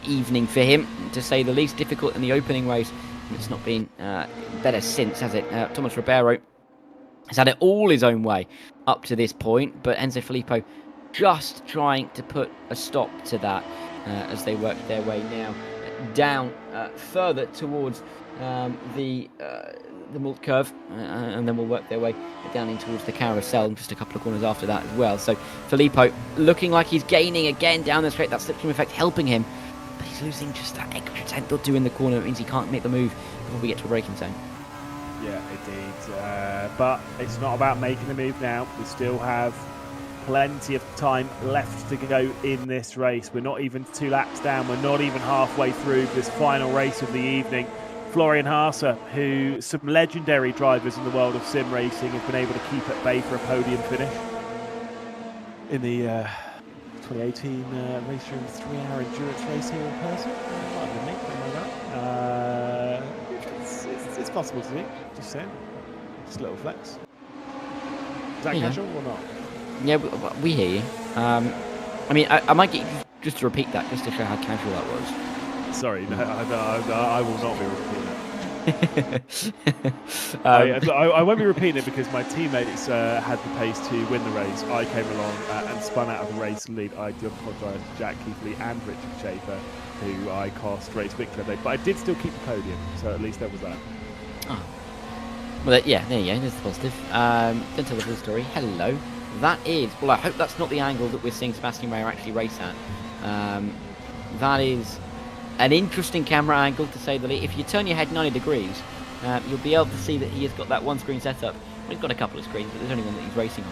evening for him, to say the least. Difficult in the opening race It's not been better since, has it? Thomas Ribeiro has had it all his own way up to this point, but Enzo Filippo just trying to put a stop to that as they work their way now down further towards the Malt curve, and then we'll work their way down in towards the carousel, and just a couple of corners after that as well. So Filippo looking like he's gaining again down the straight, that slipstream effect helping him, but he's losing just that extra tenth or two in the corner. It means he can't make the move before we get to a braking zone. Yeah, indeed. But it's not about making the move now. We still have plenty of time left to go in this race. We're not even 2 laps down. We're not even halfway through this final race of the evening. Florian Haase, who some legendary drivers in the world of sim racing have been able to keep at bay for a podium finish in the 2018 RaceRoom 3-hour endurance race here in person. Might have been me, something like that. It's possible to do, just saying. Just a little flex. Is that casual or not? Yeah, we hear you. I mean, I might get you just to repeat that, just to show how casual that was. Sorry, no, I will not be repeating that. I won't be repeating it because my teammates had the pace to win the race. I came along and spun out of the race lead. I do apologise to Jack Keithley and Richard Schaefer, who I cost race victory, but I did still keep the podium, so at least there was that. Oh. Well, yeah, there you go. There's the positive. Don't tell the full story. Hello. That is... Well, I hope that's not the angle that we're seeing Sebastian Mayer actually race at. That is an interesting camera angle, to say the least. If you turn your head 90 degrees, you'll be able to see that he has got that one-screen setup. Well, he's got a couple of screens, but there's only one that he's racing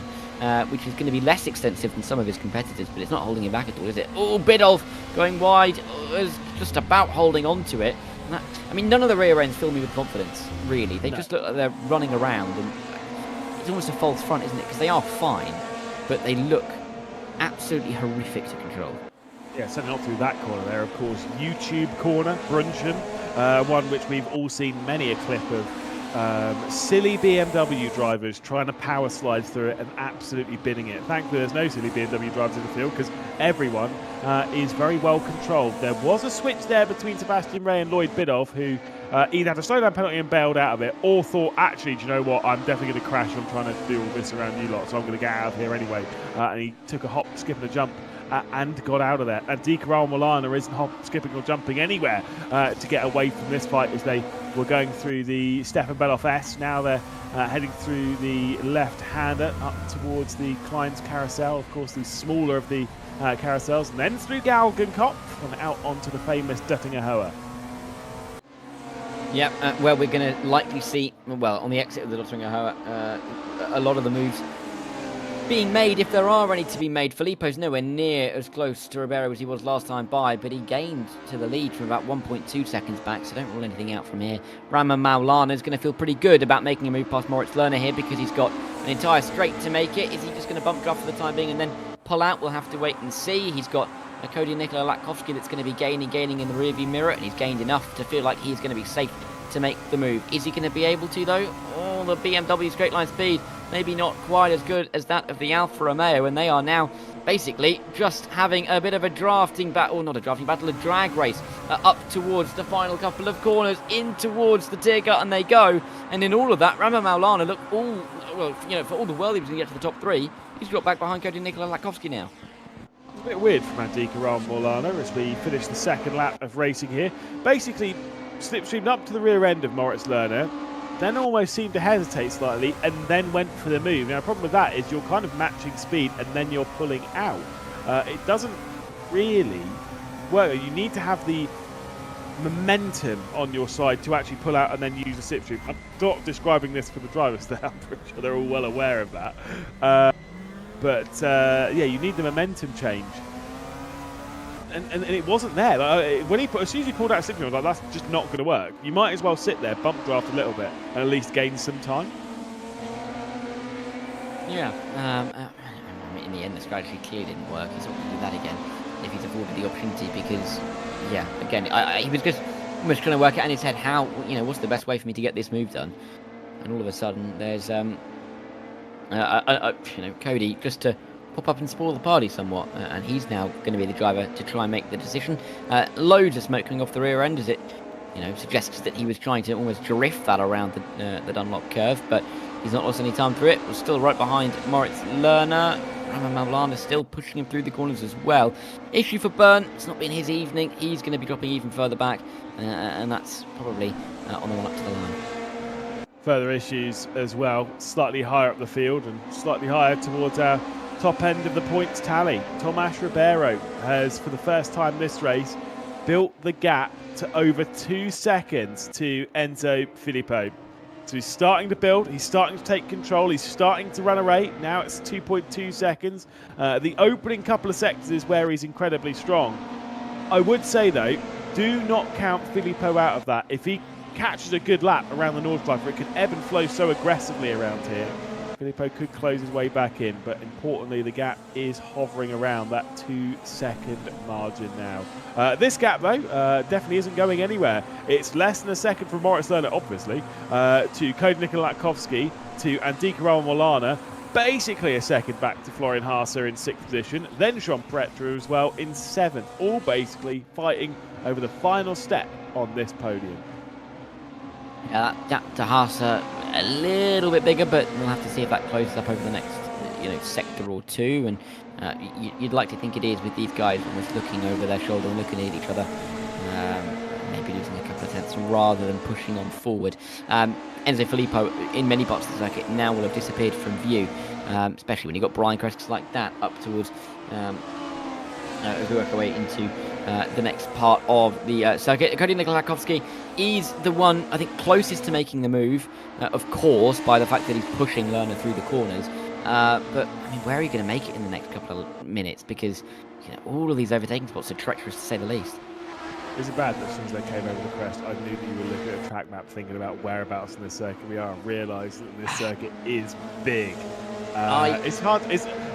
on, which is going to be less extensive than some of his competitors, but it's not holding him back at all, is it? Oh, Biddulph going wide. Is just about holding on to it. I mean, none of the rear ends fill me with confidence, really. They just look like they're running around, and it's almost a false front, isn't it? Because they are fine, but they look absolutely horrific to control. Yeah, certainly not through that corner there. Of course, YouTube corner, Brunchen, one which we've all seen many a clip of. Silly BMW drivers trying to power slide through it and absolutely binning it. Thankfully, there's no silly BMW drivers in the field because everyone is very well controlled. There was a switch there between Sebastian Ray and Lloyd Biddulph, who either had a slowdown penalty and bailed out of it, or thought, actually, do you know what, I'm definitely going to crash. I'm trying to do all this around you lot, so I'm going to get out of here anyway. And he took a hop, skip and a jump and got out of there. And Di Caroline isn't hop, skipping or jumping anywhere to get away from this fight as they were going through the Stefan Beloff S. Now they're heading through the left-hander up towards the Klein's carousel, of course the smaller of the carousels, and then through Galgenkopf and out onto the famous Duttinger Hoa. Yep, well, we're going to likely see, well, on the exit of the Duttinger Hoa, a lot of the moves being made, if there are any to be made. Filippo's nowhere near as close to Ribeiro as he was last time by, but he gained to the lead from about 1.2 seconds back, so don't rule anything out from here. Raman Maulana is going to feel pretty good about making a move past Moritz Lerner here, because he's got an entire straight to make it. Is he just going to bump draft for the time being and then pull out? We'll have to wait and see. He's got a Cody Nikola Latkovsky that's going to be gaining in the rearview mirror, and he's gained enough to feel like he's going to be safe to make the move. Is he going to be able to, though? Oh, the BMW straight line speed, maybe not quite as good as that of the Alfa Romeo, and they are now basically just having a bit of a drafting battle, or not a drafting battle, a drag race up towards the final couple of corners, in towards the Tiergarten they go, and in all of that, Raman Maulana look all, well, you know, for all the world he was going to get to the top three, he's dropped back behind Cody Nikola Latkovsky now. It's a bit weird from Andika Maulana as we finish the second lap of racing here. Basically, slipstreamed up to the rear end of Moritz Lerner, then almost seemed to hesitate slightly and then went for the move. Now, the problem with that is you're kind of matching speed and then you're pulling out. It doesn't really work. You need to have the momentum on your side to actually pull out and then use a slipstream. I'm not describing this for the drivers there. I'm pretty sure they're all well aware of that. Yeah, you need the momentum change. And it wasn't there. Like, as soon as he pulled out a slipstream, I was like, that's just not going to work. You might as well sit there, bump draft a little bit, and at least gain some time. Yeah. I mean, in the end, the strategy clearly didn't work. He's not going to do that again if he's afforded the opportunity, because, yeah, again, he was just almost trying to work out in his head how, you know, what's the best way for me to get this move done. And all of a sudden, there's, you know, Cody just to pop up and spoil the party somewhat, and he's now going to be the driver to try and make the decision. Loads of smoke coming off the rear end as it suggests that he was trying to almost drift that around the Dunlop curve, but he's not lost any time through it. We're still right behind Moritz Lerner. Roman Maulana still pushing him through the corners as well. Issue for Byrne, it's not been his evening. He's going to be dropping even further back, and that's probably on the one up to the line. Further issues as well, slightly higher up the field and slightly higher towards our top end of the points tally. Tomas Ribeiro has, for the first time this race, built the gap to over 2 seconds to Enzo Filippo. So he's starting to build, he's starting to take control, he's starting to run a rate. Now it's 2.2 seconds. The opening couple of sectors is where he's incredibly strong. I would say, though, do not count Filippo out of that. If he catches a good lap around the Nordschleife, it can ebb and flow so aggressively around here. Filippo could close his way back in, but importantly, the gap is hovering around that 2-second margin now. This gap, though, definitely isn't going anywhere. It's less than a second from Moritz Lerner, obviously, to Cody Nikolatkovsky, to Andika Ramalana, basically a second back to Florian Haase in 6th position, then Jean Pretre as well in 7th, all basically fighting over the final step on this podium. Yeah, that gap to Haase a little bit bigger, but we'll have to see if that closes up over the next sector or two. And you'd like to think it is, with these guys almost looking over their shoulder and looking at each other, maybe losing a couple of tenths rather than pushing on forward. Enzo Filippo, in many parts of the circuit, now will have disappeared from view, especially when you've got Brian crests like that up towards as we work our way into the next part of the circuit. Cody Nikolatkovsky is the one, I think, closest to making the move, of course, by the fact that he's pushing Lerner through the corners. But, I mean, where are you going to make it in the next couple of minutes? Because, all of these overtaking spots are treacherous, to say the least. Is it bad that as soon as they came over the crest, I knew that you were looking at a track map thinking about whereabouts in this circuit we are, and realised that this circuit is big. It's hard.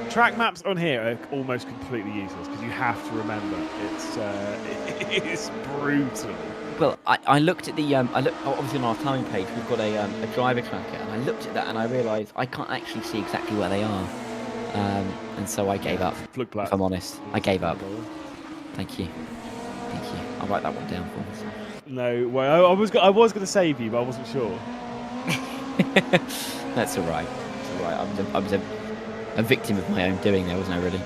Track maps on here are almost completely useless because you have to remember it's brutal. Well, I looked at the obviously on our timing page we've got a driver tracker, and I looked at that and I realised I can't actually see exactly where they are, and so I gave up. If I'm honest, I gave up. Thank you. I'll write that one down for us. No, well, I was going to save you, but I wasn't sure. That's all right. It's all right. I was a victim of my own doing there, wasn't I, really?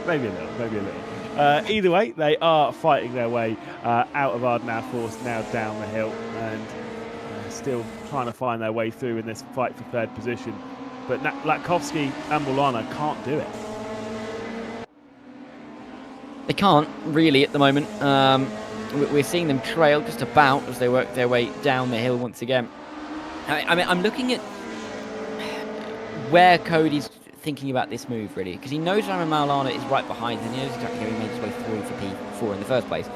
Maybe a little. Either way, they are fighting their way out of Ardenau Force, now down the hill, and still trying to find their way through in this fight for 3rd position. But Latkovsky and Maulana can't do it. They can't, really, at the moment. We're seeing them trail just about as they work their way down the hill once again. I mean, I'm looking at where Cody's thinking about this move, really, because he knows Roman Maulana is right behind him. He knows exactly how he made his way through for P4 in the first place,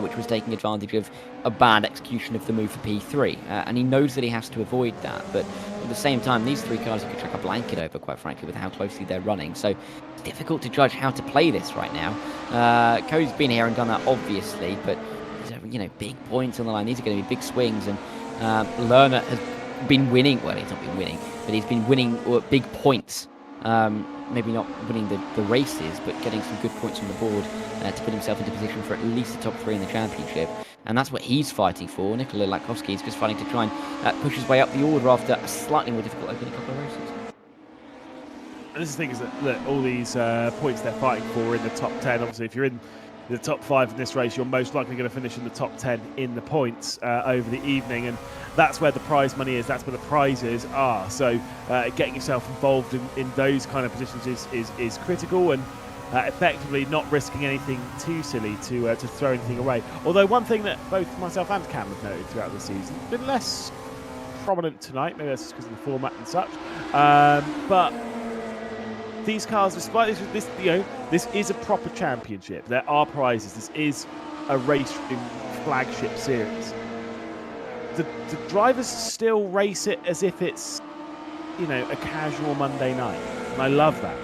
which was taking advantage of a bad execution of the move for P3. And he knows that he has to avoid that, but at the same time, these 3 cars he could track a blanket over, quite frankly, with how closely they're running. So it's difficult to judge how to play this right now. Cody's been here and done that, obviously, but big points on the line. These are going to be big swings, and Lerner has been winning. Well, he's not been winning, but he's been winning big points. Maybe not winning the races, but getting some good points on the board to put himself into position for at least the top 3 in the championship. And that's what he's fighting for. Nikola Latkovsky is just fighting to try and push his way up the order after a slightly more difficult opening couple of races. And this is the thing, is that all these points they're fighting for in the top 10, obviously if you're in the top 5 in this race, you're most likely going to finish in the top 10 in the points over the evening, and that's where the prize money is, that's where the prizes are. So getting yourself involved in those kind of positions is critical, and effectively not risking anything too silly to throw anything away. Although one thing that both myself and Cam have noted throughout the season, been less prominent tonight, maybe that's just because of the format and such, but these cars, despite this is a proper championship. There are prizes. This is a RaceRoom flagship series. The drivers still race it as if it's, a casual Monday night, and I love that.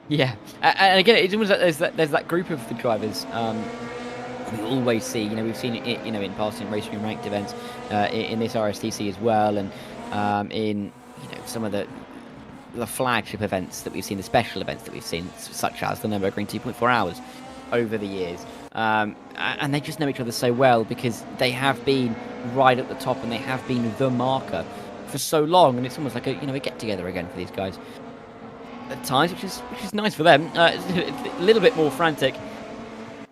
Yeah, and again, it's almost like there's that group of the drivers. We always see, we've seen it, in past RaceRoom ranked events, in this RSTC as well, and in some of the the flagship events that we've seen, the special events that we've seen, such as the Nurburgring 2.4 hours over the years. And they just know each other so well because they have been right at the top and they have been the marker for so long, and it's almost like a get together again for these guys at times, which is nice for them. It's a little bit more frantic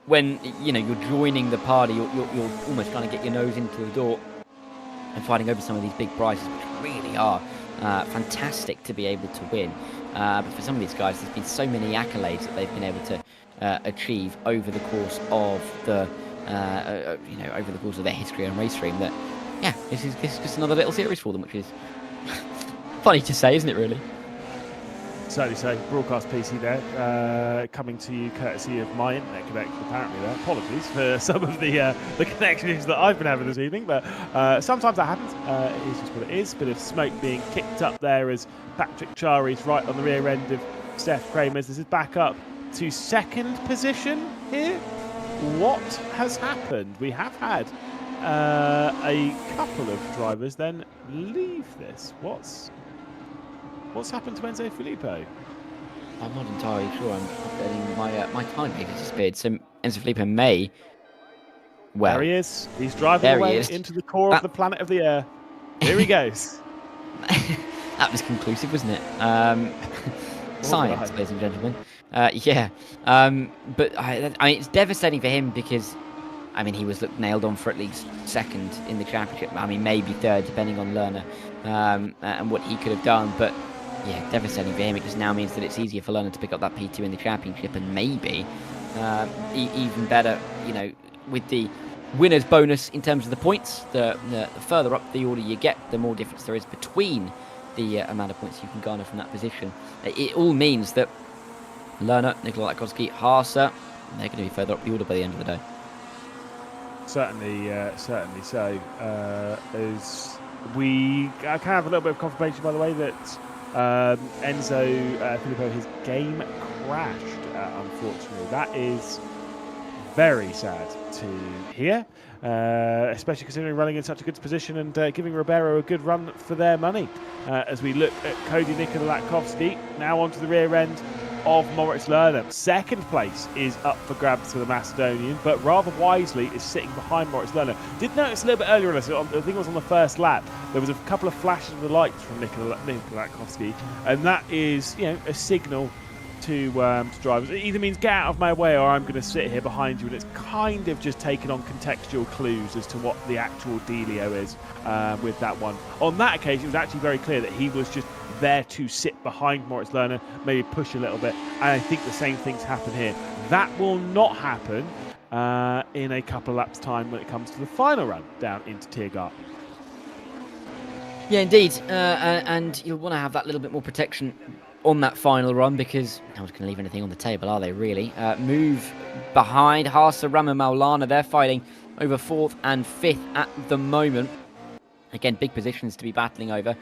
when you're joining the party. You're almost trying to get your nose into the door and fighting over some of these big prizes, which really are fantastic to be able to win. But for some of these guys, there's been so many accolades that they've been able to achieve over the course of the over the course of their history on RaceRoom. That this is just another little series for them, which is funny to say, isn't it? Really. Certainly so. Broadcast PC there, coming to you courtesy of my internet connection, apparently there. Apologies for some of the connection issues that I've been having this evening, but sometimes that happens. It is just what it is. Bit of smoke being kicked up there as Patrick Chari's right on the rear end of Steph Kramer's. This is back up to second position here. What has happened? We have had a couple of drivers then leave this. What's happened to Enzo Filippo? I'm not entirely sure. I'm updating my time page has disappeared. So Enzo Filippo may. Well, there he is. He's driving away into the core of the planet of the air. Here he goes. That was conclusive, wasn't it? Science, ladies and gentlemen. But I mean, it's devastating for him because, I mean, he was nailed on for at least second in the championship. I mean, maybe third, depending on Lerner and what he could have done. But yeah, devastating for him. It just now means that it's easier for Lerner to pick up that P2 in the championship, and maybe even better, with the winner's bonus in terms of the points. The further up the order you get, the more difference there is between the amount of points you can garner from that position. It all means that Lerner, Nikolai Latkovsky, Haase, they're going to be further up the order by the end of the day. Certainly so. As we can have a little bit of confirmation, by the way, that Enzo Filippo, his game crashed, unfortunately. That is very sad to hear, especially considering running in such a good position and giving Ribeiro a good run for their money. As we look at Cody Nikolai Latkovsky, now onto the rear end of Moritz Lerner. Second place is up for grabs for the Macedonian, but rather wisely is sitting behind Moritz Lerner. Did notice a little bit earlier on this, I think it was on the first lap, there was a couple of flashes of the lights from Nikolai Latkovsky, and that is, a signal to drivers. It either means get out of my way or I'm going to sit here behind you, and it's kind of just taken on contextual clues as to what the actual dealio is with that one. On that occasion, it was actually very clear that he was just there to sit behind Moritz Lerner, maybe push a little bit, and I think the same things happen here. That will not happen in a couple of laps' time when it comes to the final run down into Tiergarten. Yeah, indeed, and you'll want to have that little bit more protection on that final run, because no one's going to leave anything on the table, are they, really? Move behind Haase, Ramo Maulana. They're fighting over 4th and 5th at the moment. Again, big positions to be battling over.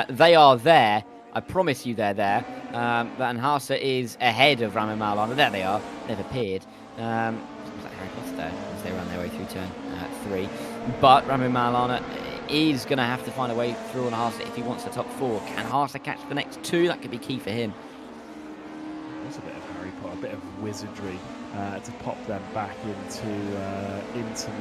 They are there. I promise you they're there. And Haase is ahead of Ramo Maulana. There they are. They've appeared. Was that Harry Potter there as they ran their way through turn 3. But Ramo Maulana is going to have to find a way through on Haase if he wants the top 4. Can Haase catch the next 2? That could be key for him. That's a bit of Harry Potter, a bit of wizardry to pop them back into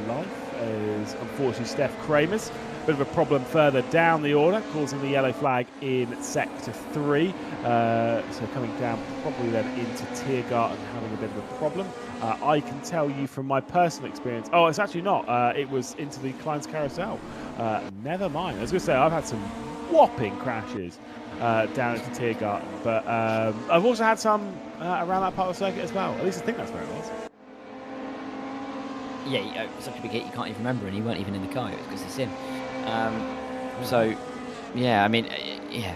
life. As unfortunately Steph Kramer's a bit of a problem further down the order, causing the yellow flag in sector 3. So coming down probably then into Tiergarten, having a bit of a problem. I can tell you from my personal experience. Oh, it's actually not. It was into the Klein's Carousel. Never mind. I was going to say, I've had some whopping crashes down into Tiergarten, but I've also had some around that part of the circuit as well. At least I think that's where it was. Yeah, such a big hit you can't even remember, and you weren't even in the car. It was because it's him. So, yeah, I mean, yeah,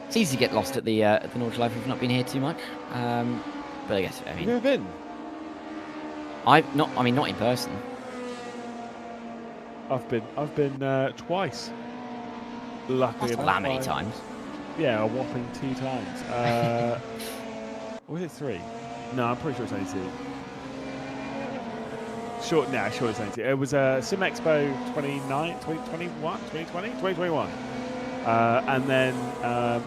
it's easy to get lost at the Nordschleife if you've not been here too much. But I guess, I mean, have you ever been? I've not. I mean, not in person. I've been twice. Luckily enough. Not that many times. Yeah, a whopping 2 times. Or was it 3? No, I'm pretty sure it's only 2. Sure it's only 2. It was Sim Expo 2021, and then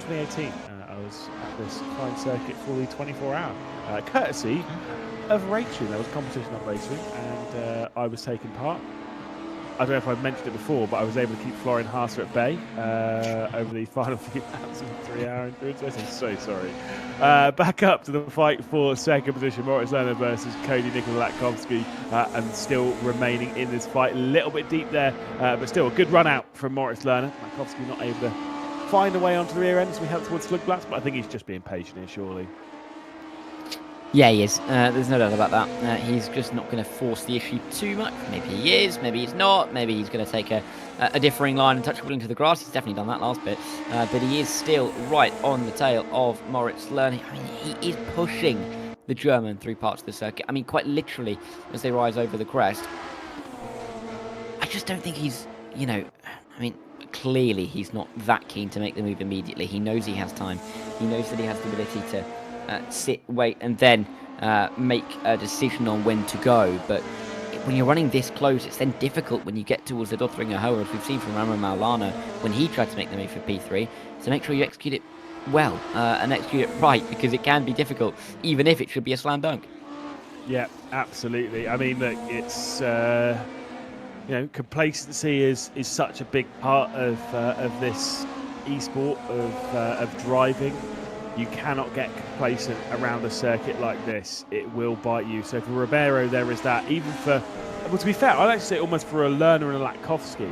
2018. I hours at this fine circuit for the 24-hour, courtesy of RaceRoom. There was a competition on RaceRoom, and I was taking part. I don't know if I've mentioned it before, but I was able to keep Florian Haase at bay over the final few laps of the 3-hour endurance race. I'm so sorry. Back up to the fight for second position, Moritz Lerner versus Cody Latkovsky, and still remaining in this fight. A little bit deep there, but still a good run out from Moritz Lerner. Latkovsky not able to find a way onto the rear end as we head towards Slugblats, but I think he's just being patient here, surely. Yeah, he is. There's no doubt about that. He's just not going to force the issue too much. Maybe he is, maybe he's not. Maybe he's going to take a differing line and touch it into the grass. He's definitely done that last bit. But he is still right on the tail of Moritz Lerner. I mean, he is pushing the German through parts of the circuit. I mean, quite literally, as they rise over the crest. I just don't think he's, I mean, clearly he's not that keen to make the move immediately. He knows he has time. He knows that he has the ability to sit, wait, and then make a decision on when to go. But when you're running this close, it's then difficult when you get towards the Dothringer Hoa, as we've seen from Ramo Maulana when he tried to make the move for P3. So make sure you execute it well and execute it right, because it can be difficult, even if it should be a slam dunk. Yeah, absolutely. I mean, look, it's complacency is such a big part of this esport of driving. You cannot get complacent around a circuit like this. It will bite you. So for Ribeiro, there is that. Even for, well, to be fair, I'd actually say almost for a Lerner and a Latkovsky,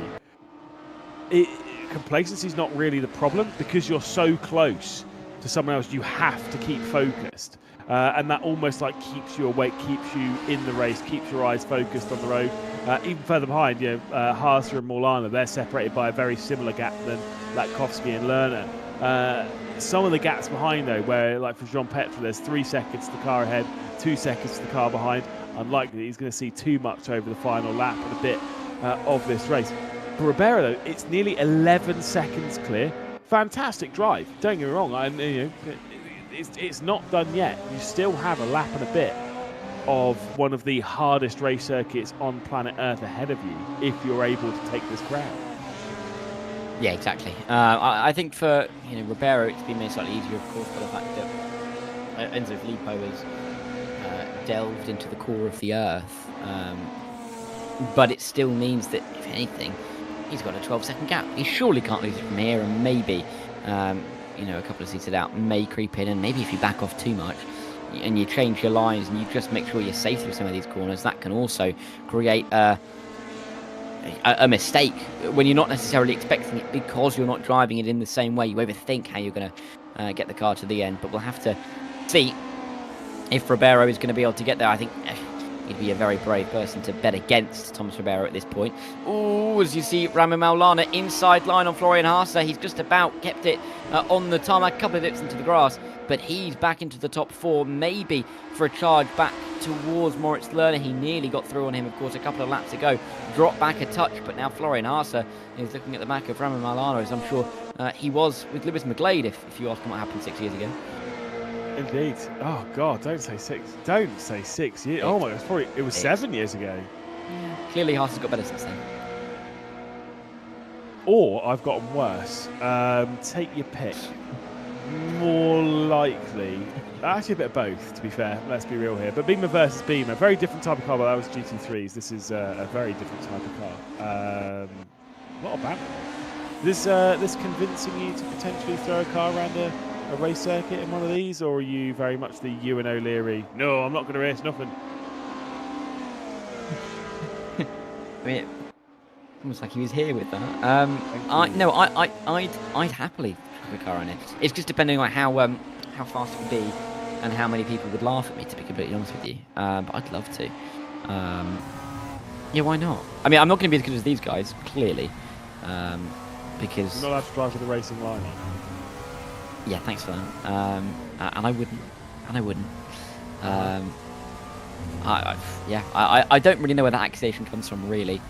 complacency is not really the problem, because you're so close to someone else. You have to keep focused, and that almost like keeps you awake, keeps you in the race, keeps your eyes focused on the road. Even further behind, Haase and Maulana, they're separated by a very similar gap than Latkovsky and Lerner. Some of the gaps behind, though, where, like for Jean Petre, there's 3 seconds to the car ahead, 2 seconds to the car behind. Unlikely that he's going to see too much over the final lap and a bit of this race. For Ribeiro, though, it's nearly 11 seconds clear. Fantastic drive. Don't get me wrong. It's not done yet. You still have a lap and a bit of one of the hardest race circuits on planet Earth ahead of you, if you're able to take this ground. Yeah, exactly. I think for Ribeiro, it's been made slightly easier, of course, by the fact that Enzo Filippo has delved into the core of the Earth. But it still means that, if anything, he's got a 12-second gap. He surely can't lose it from here, and maybe, a couple of seats out may creep in, and maybe if you back off too much and you change your lines and you just make sure you're safe through some of these corners, that can also create a mistake when you're not necessarily expecting it, because you're not driving it in the same way. You overthink how you're going to get the car to the end. But we'll have to see if Ribeiro is going to be able to get there. I think he'd be a very brave person to bet against Thomas Ribeiro at this point. Oh, as you see, Ramo Maulana inside line on Florian Haase. He's just about kept it on the tarmac, a couple of dips into the grass, but he's back into the top 4, maybe for a charge back towards Moritz Lerner. He nearly got through on him, of course, a couple of laps ago. Dropped back a touch, but now Florian Haase is looking at the back of Ramo Maulana, as I'm sure he was with Lewis McGlade, if you ask him what happened 6 years ago. Indeed. Oh God, don't say 6. Don't say 6 years. Oh my God, it was 7 years ago. Yeah. Clearly, Haas has got better since then. Or I've gotten worse. Take your pick. More likely, actually a bit of both, to be fair. Let's be real here. But Beamer versus Beamer, very different type of car. But that was GT3s. This is a very different type of car. What about this convincing you to potentially throw a car around a race circuit in one of these, or are you very much the Ewan O'Leary? No, I'm not going to race nothing. I mean, almost like he was here with that. I'd happily drive a car on it. It's just depending on how fast it would be and how many people would laugh at me, to be completely honest with you. But I'd love to. Yeah, why not? I mean, I'm not going to be as good as these guys, clearly, because you're not allowed to drive with a racing line. Yeah, thanks for that. And I wouldn't. I don't really know where that accusation comes from, really,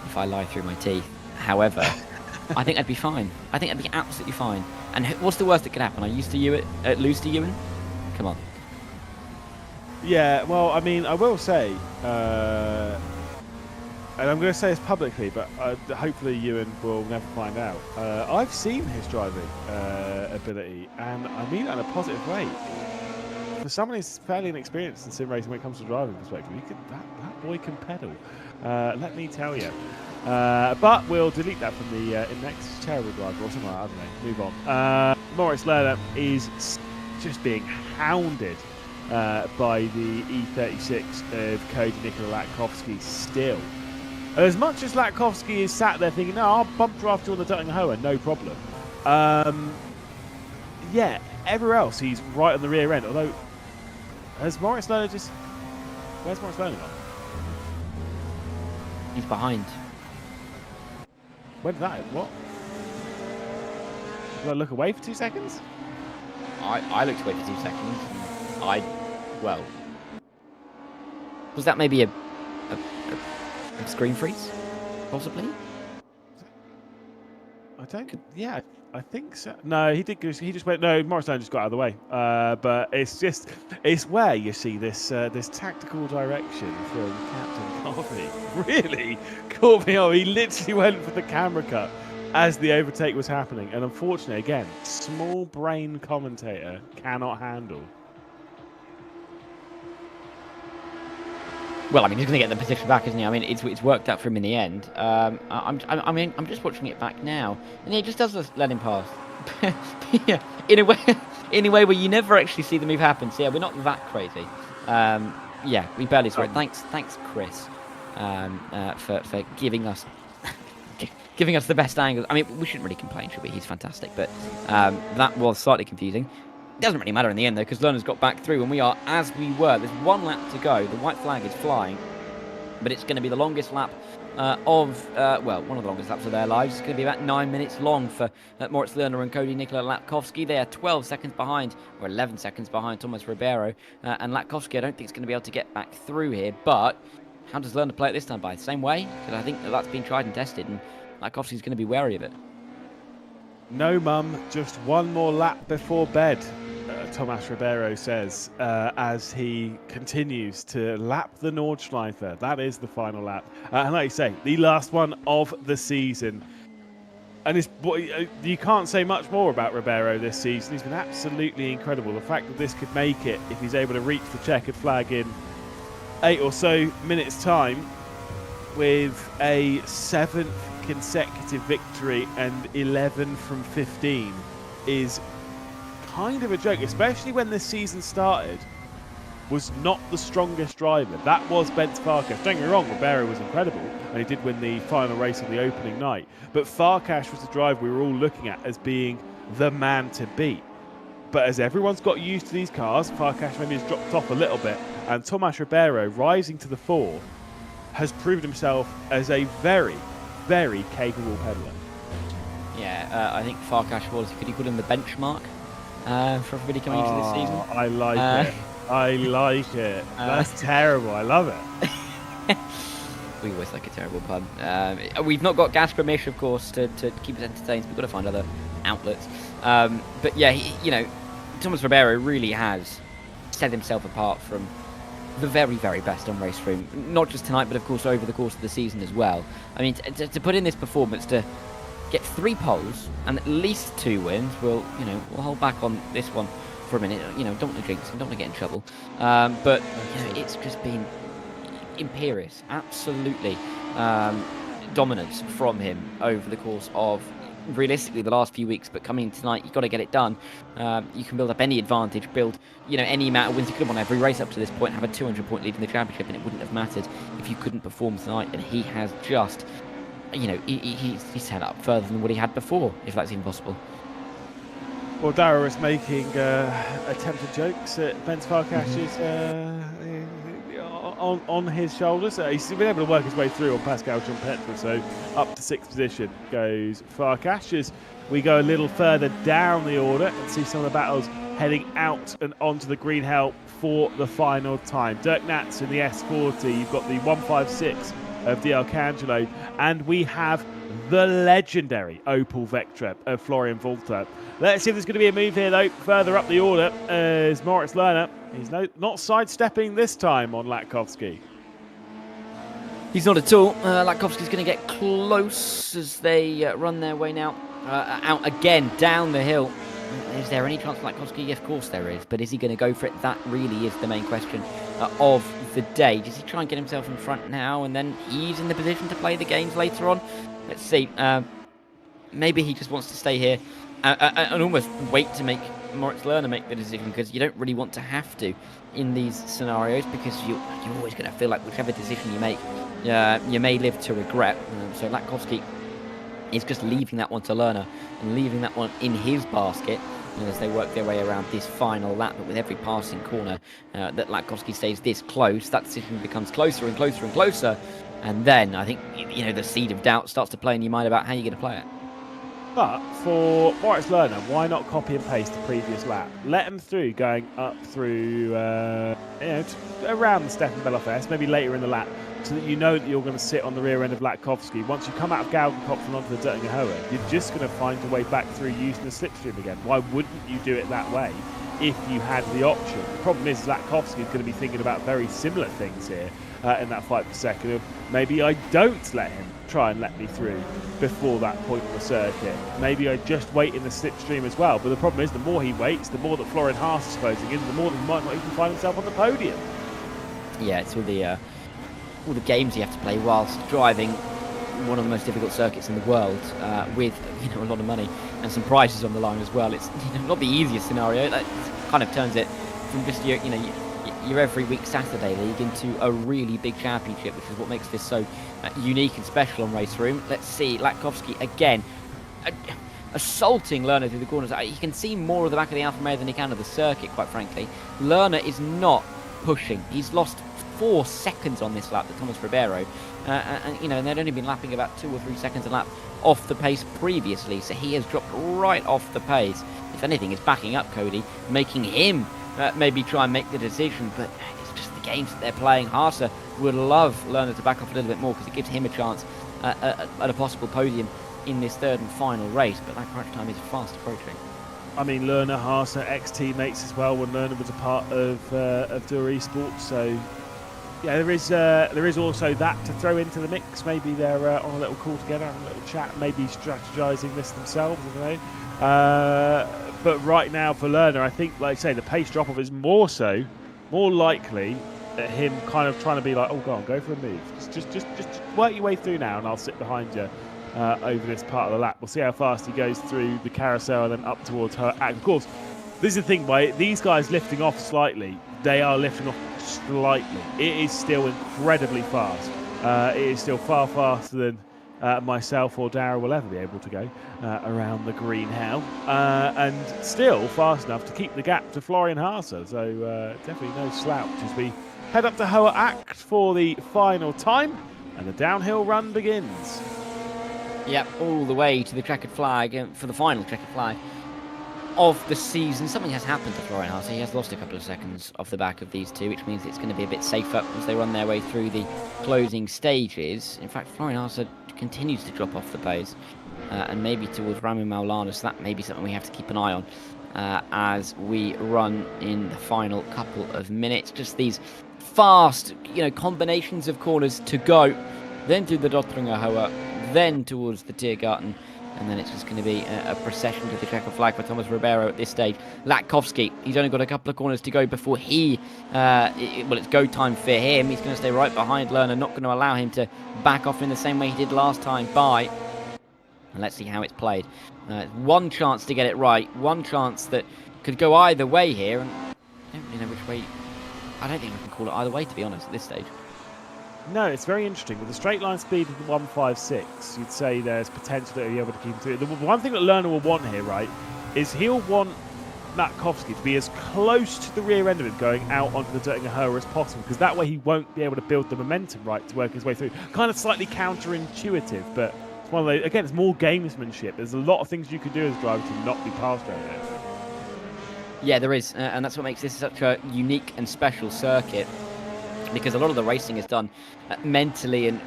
if I lie through my teeth. However, I think I'd be fine. I think I'd be absolutely fine. And what's the worst that could happen? I used to lose to Ewan? Come on. Yeah, well, I mean, I will say, and I'm going to say this publicly, but hopefully Ewan will never find out. I've seen his driving ability, and I mean that in a positive way. For someone who's fairly inexperienced in sim racing when it comes to driving perspective, that boy can pedal. Let me tell you. But we'll delete that from the next terrible driver or something like that. I don't know. Move on. Moritz Lerner is just being hounded by the E36 of Cody Nikola Latkovsky still. As much as Latkovsky is sat there thinking, no, I'll bump draft you on the Dutton-Hoa, no problem. Yeah, everywhere else he's right on the rear end. Although, has Moritz Lerner just... Where's Moritz Lerner gone? He's behind. When did that... What? Did I look away for 2 seconds? I looked away for 2 seconds. Well... Was that maybe a screen freeze? Possibly? I don't... Yeah, I think so. No, he did. He just went... No, Moritz Lerner just got out of the way. But it's just... It's where you see this this tactical direction from Captain Coffey. Really caught me off. He literally went for the camera cut as the overtake was happening. And unfortunately, again, small brain commentator cannot handle. Well, I mean, he's going to get the position back, isn't he? I mean, it's worked out for him in the end. I'm just watching it back now, and he just does let him pass. Yeah, in a way where you never actually see the move happen. So yeah, we're not that crazy. Yeah, we barely saw it. Thanks, Chris, for giving us the best angle. I mean, we shouldn't really complain, should we? He's fantastic, but that was slightly confusing. It doesn't really matter in the end, though, because Lerner's got back through, and we are as we were. There's 1 lap to go. The white flag is flying, but it's going to be the longest lap well, one of the longest laps of their lives. It's going to be about 9 minutes long for Moritz Lerner and Cody Nikola Latkovsky. They are 12 seconds behind, or 11 seconds behind Thomas Ribeiro, and Latkovsky, I don't think is going to be able to get back through here, but how does Lerner play it this time? By the same way? Because I think that's been tried and tested, and Latkovsky's going to be wary of it. No, mum, just 1 more lap before bed, Thomas Ribeiro says, as he continues to lap the Nordschleife. That is the final lap. And like you say, the last one of the season. And you can't say much more about Ribeiro this season. He's been absolutely incredible. The fact that this could make it, if he's able to reach the checkered flag in 8 or so minutes' time, with a 7th consecutive victory and 11 from 15, is kind of a joke, especially when this season started. Was not the strongest driver. That was Bence Farkas. Don't get me wrong, Ribeiro was incredible, and he did win the final race of the opening night. But Farkas was the driver we were all looking at as being the man to beat. But as everyone's got used to these cars, Farkas maybe has dropped off a little bit, and Thomas Ribeiro, rising to the fore, has proved himself as a very, very capable peddler. Yeah, I think Farkas was, could you call him the benchmark for everybody coming into this season? I like it. I like it. That's terrible. I love it. We always like a terrible pun. We've not got Gazpromish, of course, to keep us entertained. So we've got to find other outlets. But yeah, Thomas Ribeiro really has set himself apart from the very, very best on RaceRoom. Not just tonight, but of course over the course of the season as well. I mean, to put in this performance, to get 3 poles and at least 2 wins, we'll hold back on this one for a minute. Don't want to jinx him, don't want to get in trouble. But it's just been imperious, absolutely dominance from him over the course of realistically the last few weeks. But coming in tonight, you've got to get it done. You can build up any advantage, build any amount of wins. You could have won every race up to this point, have a 200-point lead in the championship, and it wouldn't have mattered if you couldn't perform tonight. And he has just, he's set up further than what he had before, if that's even possible. Well, Darragh is making attempted jokes at Bence Farkas's on his shoulders. He's been able to work his way through on Pascal Champetre, so up to 6th position goes Farkas. As we go a little further down the order and see some of the battles heading out and onto the green help for the final time. Dirk Natz in the S40, you've got the 156 of DL Cangelo, and we have the legendary Opel Vectra of Florian Walter. Let's see if there's going to be a move here, though, further up the order, as Moritz Lerner, he's not sidestepping this time on Latkovsky. He's not at all. Latkovski's going to get close as they run their way now out again down the hill. Is there any chance for Latkovski? Of course there is. But is he going to go for it? That really is the main question of the day. Does he try and get himself in front now and then he's in the position to play the games later on? Let's see. Maybe he just wants to stay here and almost wait to make Moritz Lerner make the decision, because you don't really want to have to in these scenarios, because you're always going to feel like whichever decision you make, you may live to regret. So Latkovski is just leaving that one to Lerner and leaving that one in his basket as they work their way around this final lap. But with every passing corner that Latkovski stays this close, that decision becomes closer and closer and closer. And then I think, the seed of doubt starts to play in your mind about how you're going to play it. But for Moritz Lerner, why not copy and paste the previous lap? Let him through, going up through, around the Stefan Belafest, maybe later in the lap, so that you know that you're going to sit on the rear end of Latkovski. Once you come out of Galgenkopf and onto the Dirtinger Hohe, you're just going to find your way back through using the slipstream again. Why wouldn't you do it that way if you had the option? The problem is Latkovski is going to be thinking about very similar things here in that fight per second of maybe I don't let him try and let me through before that point on the circuit. Maybe I just wait in the slipstream as well. But the problem is the more he waits, the more that Florian Haas is closing in, the more that he might not even find himself on the podium. Yeah, it's all the games you have to play whilst driving one of the most difficult circuits in the world with a lot of money and some prizes on the line as well. It's not the easiest scenario. That kind of turns it from just your every week Saturday league into a really big championship, which is what makes this so unique and special on RaceRoom. Let's see, Latkovski again assaulting Lerner through the corners. You can see more of the back of the Alfa Romeo than he can of the circuit, quite frankly. Lerner is not pushing. He's lost 4 seconds on this lap to Thomas Ribeiro, and they'd only been lapping about 2 or 3 seconds a lap off the pace previously, so he has dropped right off the pace. If anything, it's backing up Cody, making him maybe try and make the decision, but it's just the games that they're playing. Haase would love Lerner to back off a little bit more, because it gives him a chance at a possible podium in this third and final race, but that crunch time is fast approaching. I mean, Lerner, Haase, ex-teammates as well when Lerner was a part of Dura Esports, so yeah, there is also that to throw into the mix. Maybe they're on a little call together, having a little chat, maybe strategizing this themselves, I don't know. But right now for Lerner, I think, like I say, the pace drop-off is more likely at him kind of trying to be like, oh, go for a move. Just work your way through now, and I'll sit behind you over this part of the lap. We'll see how fast he goes through the carousel and then up towards her. And of course, this is the thing, by these guys lifting off slightly, they are lifting off slightly. It is still incredibly fast. It is still far faster than myself or Dara will ever be able to go around the green hell, and still fast enough to keep the gap to Florian Haase. So definitely no slouch as we head up to Hohe Acht for the final time, and the downhill run begins. Yep, all the way to the checkered flag for the final checkered flag of the season. Something has happened to Florian Haase. He has lost a couple of seconds off the back of these two, which means it's going to be a bit safer as they run their way through the closing stages. In fact, Florian Haase continues to drop off the pace, and maybe towards Rami Maulana, so that may be something we have to keep an eye on as we run in the final couple of minutes. Just these fast, combinations of corners to go, then to the Dottringer Hohe, then towards the Tiergarten, and then it's just going to be a procession to the checkered flag for Thomas Ribeiro at this stage. Latkovski, he's only got a couple of corners to go before it's go time for him. He's going to stay right behind Lerner, not going to allow him to back off in the same way he did last time by. And let's see how it's played. One chance to get it right, one chance that could go either way here, and I don't really know which way. I don't think we can call it either way, to be honest, at this stage. No, it's very interesting. With the straight line speed of the 156, you'd say there's potential that he'll be able to keep him through. The one thing that Lerner will want here, right, is he'll want Latkovski to be as close to the rear end of him going out onto the Dirtinger Hohe as possible, because that way he won't be able to build the momentum right to work his way through. Kind of slightly counterintuitive, but it's one of those, again, it's more gamesmanship. There's a lot of things you can do as a driver to not be passed right now. Yeah, there is, and that's what makes this such a unique and special circuit, because a lot of the racing is done mentally and,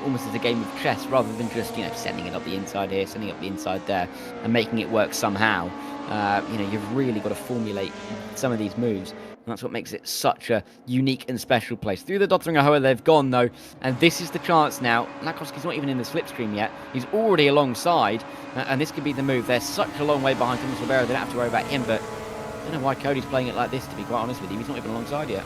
almost as a game of chess, rather than just, sending it up the inside here, sending it up the inside there, and making it work somehow. You've really got to formulate some of these moves And that's what makes it such a unique and special place. Through the Dottering Ahoa they've gone, though, and this is the chance now. Lakowski's not even in the slipstream yet. He's already alongside, and this could be the move. They're such a long way behind Thomas Ribeiro, they don't have to worry about him, but I don't know why Cody's playing it like this, to be quite honest with you. He's not even alongside yet.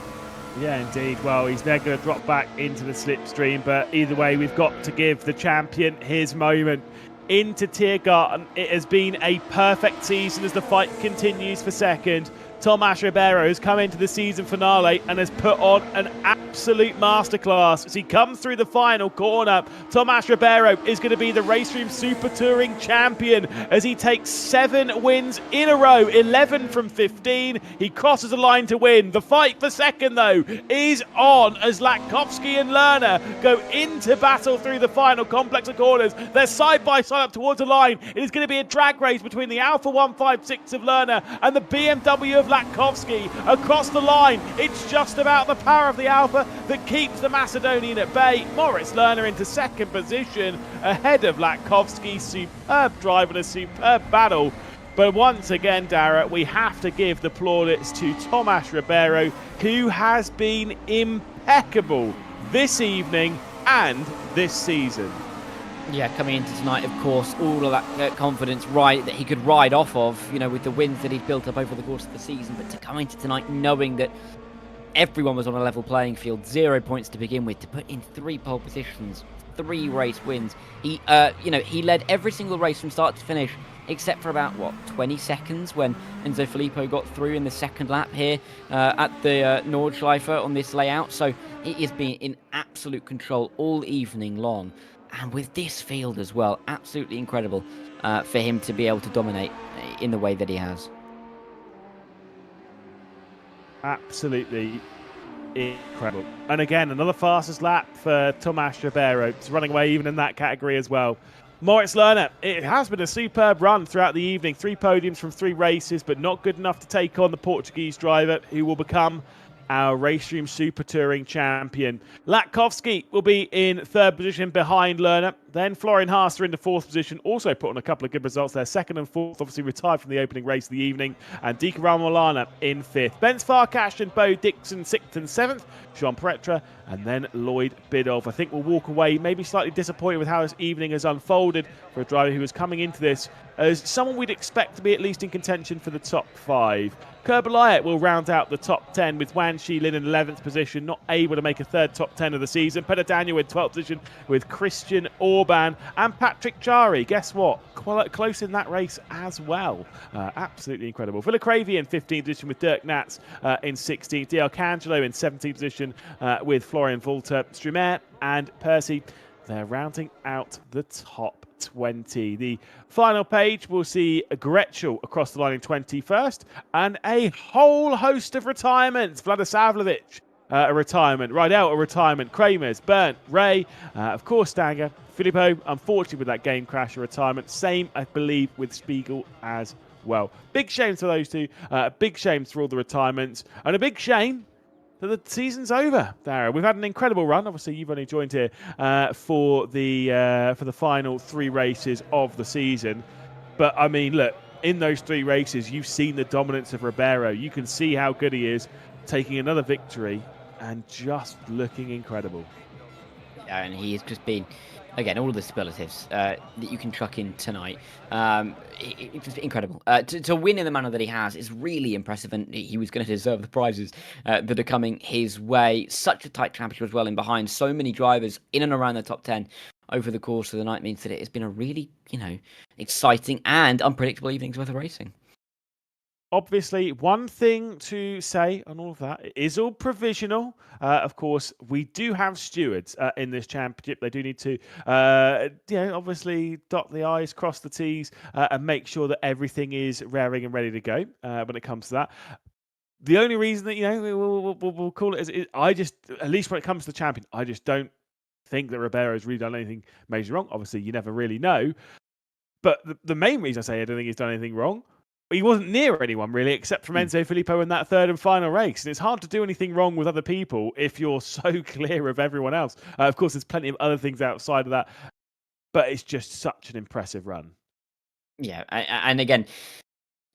Yeah, indeed. Well, he's then going to drop back into the slipstream, but either way, we've got to give the champion his moment. Into Tiergarten, it has been a perfect season as the fight continues for second. Tomas Ribeiro has come into the season finale and has put on an absolute masterclass as he comes through the final corner. Tomas Ribeiro is going to be the RaceRoom Super Touring champion as he takes 7 wins in a row, 11 from 15. He crosses the line to win. The fight for second, though, is on as Latkowski and Lerner go into battle through the final complex of corners. They're side by side up towards the line. It is going to be a drag race between the Alpha 156 of Lerner and the BMW of Latkowski across the line. It's just about the power of the Alpha that keeps the Macedonian at bay. Moritz Lerner into second position ahead of Latkowski. Superb drive and a superb battle. But once again, Dara, we have to give the plaudits to Tomas Ribeiro, who has been impeccable this evening and this season. Yeah, coming into tonight, of course, all of that confidence that he could ride off of, with the wins that he'd built up over the course of the season. But to come into tonight knowing that everyone was on a level playing field, 0 points to begin with, to put in 3 pole positions, 3 race wins. He led every single race from start to finish, except for about, 20 seconds when Enzo Filippo got through in the second lap here at the Nordschleife on this layout. So he has been in absolute control all evening long. And with this field as well, absolutely incredible for him to be able to dominate in the way that he has. Absolutely incredible. And again, another fastest lap for Tomas Ribeiro. He's running away even in that category as well. Moritz Lerner, it has been a superb run throughout the evening. 3 podiums from 3 races, but not good enough to take on the Portuguese driver who will become our RaceRoom Super Touring champion. Latkowski will be in 3rd position behind Lerner. Then Florian Haas in the 4th position, also put on a couple of good results there. 2nd and 4th, obviously retired from the opening race of the evening. And Dika Ramolana in 5th. Benz Farkash and Bo Dixon 6th and 7th. Jean Pretre and then Lloyd Biddulph. I think we'll walk away maybe slightly disappointed with how this evening has unfolded for a driver who was coming into this as someone we'd expect to be at least in contention for the top 5. Kerbalaya will round out the top 10 with Wan Shilin in 11th position, not able to make a 3rd top 10 of the season. Peter Daniel in 12th position with Christian Orban and Patrick Jari. Guess what? Close in that race as well. Absolutely incredible. Villacravia in 15th position with Dirk Natz in 16th. Di Arcangelo in 17th position with Florian Volter. Strumer and Percy, they're rounding out the top 20. The final page will see Gretschel across the line in 21st and a whole host of retirements. Vladisavljevic, a retirement. Rydell, a retirement. Kramers, Bernd, Ray, of course Stanger. Filippo, unfortunately with that game crash, a retirement. Same, I believe, with Spiegel as well. Big shames for those two. Big shames for all the retirements. And a big shame that the season's over, Dara. We've had an incredible run. Obviously, you've only joined here for the final 3 races of the season. But, I mean, look, in those 3 races, you've seen the dominance of Ribeiro. You can see how good he is, taking another victory and just looking incredible. Yeah, and he has just been, again, all of the superlatives that you can chuck in tonight. It's just incredible. To win in the manner that he has is really impressive, and he was going to deserve the prizes that are coming his way. Such a tight championship as well in behind. So many drivers in and around the top 10 over the course of the night means that it has been a really, exciting and unpredictable evening's worth of racing. Obviously, one thing to say on all of that, it is all provisional. Of course, we do have stewards in this championship. They do need to, obviously dot the I's, cross the T's, and make sure that everything is raring and ready to go when it comes to that. The only reason that, we'll call it is I just, at least when it comes to the champion, I just don't think that Ribeiro's really done anything major wrong. Obviously, you never really know. But the main reason I say I don't think he's done anything wrong, he wasn't near anyone really, except from Enzo Filippo in that 3rd and final race. And it's hard to do anything wrong with other people if you're so clear of everyone else. Of course, there's plenty of other things outside of that, but it's just such an impressive run. Yeah, and again,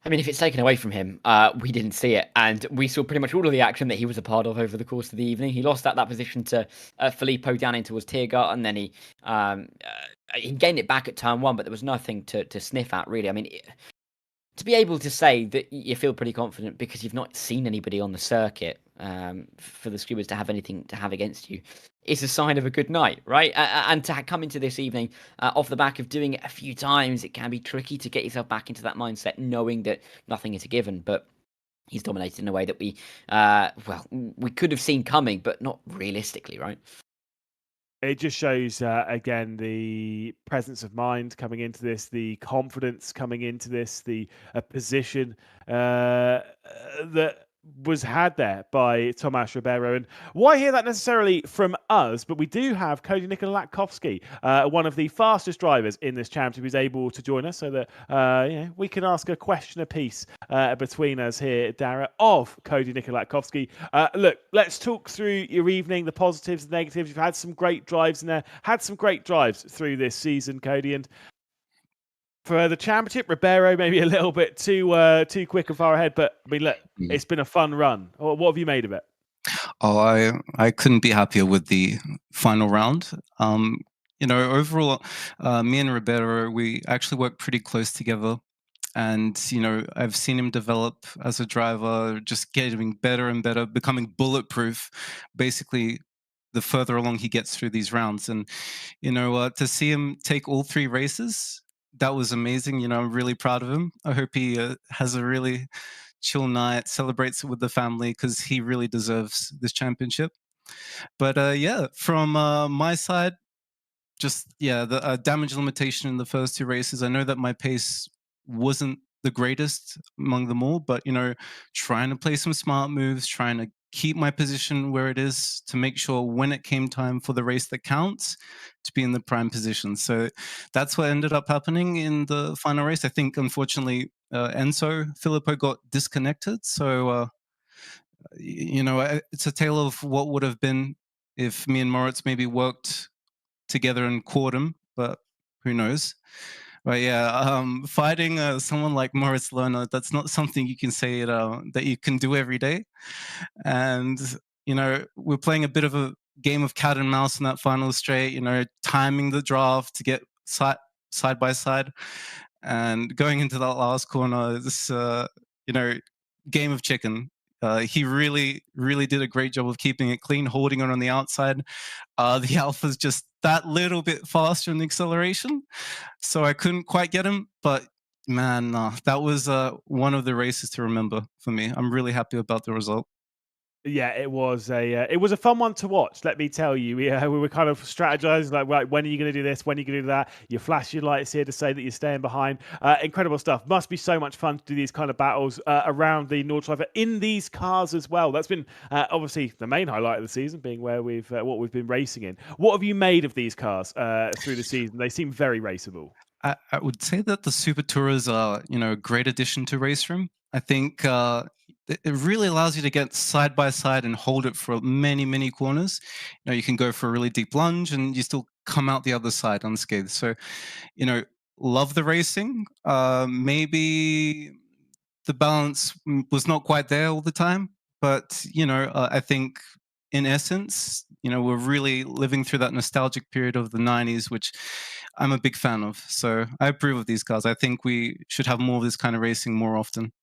I mean, if it's taken away from him, we didn't see it, and we saw pretty much all of the action that he was a part of over the course of the evening. He lost that position to Filippo down in towards Tiergarten, and then he gained it back at turn 1, but there was nothing to sniff at, really. I mean, to be able to say that you feel pretty confident because you've not seen anybody on the circuit, for the Scubas to have anything to have against you, is a sign of a good night, right? And to come into this evening off the back of doing it a few times, it can be tricky to get yourself back into that mindset, knowing that nothing is a given. But he's dominated in a way that we could have seen coming, but not realistically, right? It just shows, again, the presence of mind coming into this, the confidence coming into this, the position that was had there by Tomasz Ribeiro. And why hear that necessarily from us, but we do have Cody Nikolakowski, one of the fastest drivers in this championship, who's able to join us so that we can ask a question apiece between us here, Dara, of Cody Nikolakowski. Look, let's talk through your evening, the positives, the negatives. You've had some great drives in there, had some great drives through this season, Cody, and for the championship, Ribeiro maybe a little bit too quick and far ahead, but I mean, look, it's been a fun run. What have you made of it? Oh, I couldn't be happier with the final round. Overall, me and Ribeiro, we actually work pretty close together. And, I've seen him develop as a driver, just getting better and better, becoming bulletproof, basically, the further along he gets through these rounds. And, to see him take all 3 races, that was amazing. I'm really proud of him. I hope he has a really chill night, celebrates it with the family, because he really deserves this championship. But from my side, just the damage limitation in the first 2 races. I know that my pace wasn't the greatest among them all, but trying to play some smart moves, trying to keep my position where it is to make sure when it came time for the race that counts to be in the prime position. So that's what ended up happening in the final race. I think, unfortunately, Enzo Filippo got disconnected. So, it's a tale of what would have been if me and Moritz maybe worked together and caught him, but who knows? But fighting someone like Moritz Lerner, that's not something you can say that you can do every day. And, we're playing a bit of a game of cat and mouse in that final straight, timing the draft to get side by side. And going into that last corner, this, game of chicken. He really, really did a great job of keeping it clean, holding it on the outside. The Alpha's just that little bit faster in the acceleration, so I couldn't quite get him. But man, that was one of the races to remember for me. I'm really happy about the result. Yeah, it was a fun one to watch. Let me tell you, we were kind of strategizing, like, right, when are you going to do this? When are you going to do that? You flash your lights here to say that you're staying behind. Incredible stuff. Must be so much fun to do these kind of battles around the Nordschleife in these cars as well. That's been obviously the main highlight of the season, being where what we've been racing in. What have you made of these cars through the season? They seem very raceable. I would say that the Super Tourers are, a great addition to RaceRoom. I think it really allows you to get side by side and hold it for many, many corners. You can go for a really deep lunge and you still come out the other side unscathed. So, love the racing. Maybe the balance was not quite there all the time, but I think in essence, we're really living through that nostalgic period of the 90s, which I'm a big fan of. So I approve of these cars. I think we should have more of this kind of racing more often.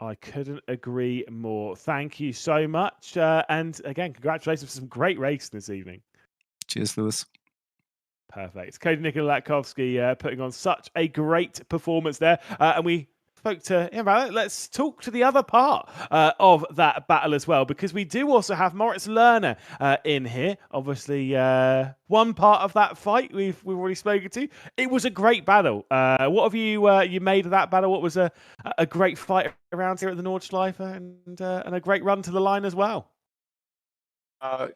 I couldn't agree more. Thank you so much. And again, congratulations for some great racing this evening. Cheers, Lewis. Perfect. Cody Nikolakowski putting on such a great performance there. And we spoke to him about it. Let's talk to the other part of that battle as well, because we do also have Moritz Lerner in here. Obviously, one part of that fight we've already spoken to. It was a great battle. What have you made of that battle? What was a great fight around here at the Nordschleife, and a great run to the line as well?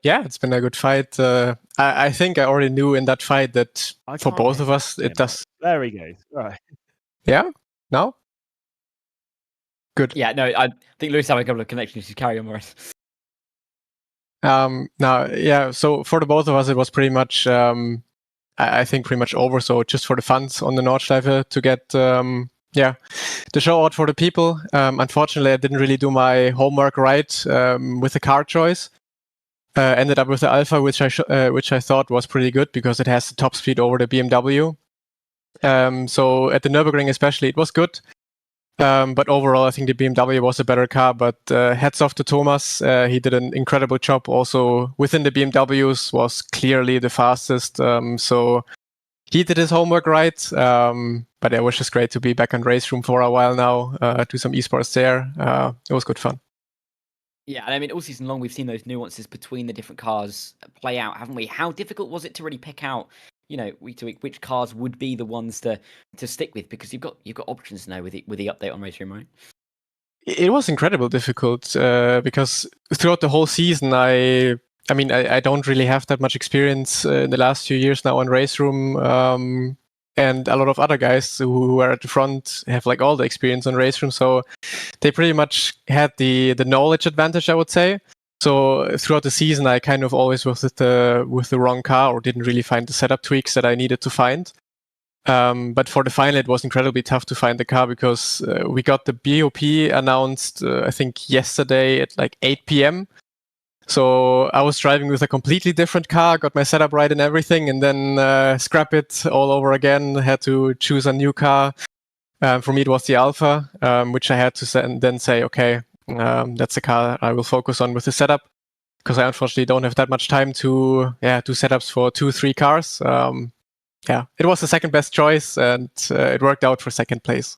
It's been a good fight. I think I already knew in that fight that for both of us, it does. There he goes. Right. Yeah? No? Good. Yeah, no, I think Lewis had a couple of connections to carry on, Morris. So for the both of us, it was pretty much, I think, pretty much over. So just for the fans on the Nordschleife to get the show out for the people. Unfortunately, I didn't really do my homework right with the car choice. Ended up with the Alpha, which I thought was pretty good because it has the top speed over the BMW. So at the Nurburgring especially, it was good. But overall, I think the BMW was a better car. But hats off to Thomas. He did an incredible job. Also within the BMWs, was clearly the fastest. So he did his homework right. But it was just great to be back on RaceRoom for a while now, do some esports there. It was good fun. Yeah, and I mean, all season long, we've seen those nuances between the different cars play out, haven't we? How difficult was it to really pick out, week to week, which cars would be the ones to stick with? Because you've got options now with the update on RaceRoom, right? It was incredibly difficult because throughout the whole season, I don't really have that much experience in the last few years now on RaceRoom. And a lot of other guys who are at the front have like all the experience on RaceRoom, so they pretty much had the knowledge advantage, I would say. So throughout the season, I kind of always was with the wrong car or didn't really find the setup tweaks that I needed to find. But for the final, it was incredibly tough to find the car because we got the BOP announced, I think yesterday at like 8 p.m. So I was driving with a completely different car, got my setup right and everything, and then scrap it all over again. Had to choose a new car. For me, it was the Alpha, which I had to then say, okay, that's the car I will focus on with the setup, because I unfortunately don't have that much time to do setups for 2-3 cars. It was the second best choice, and it worked out for second place.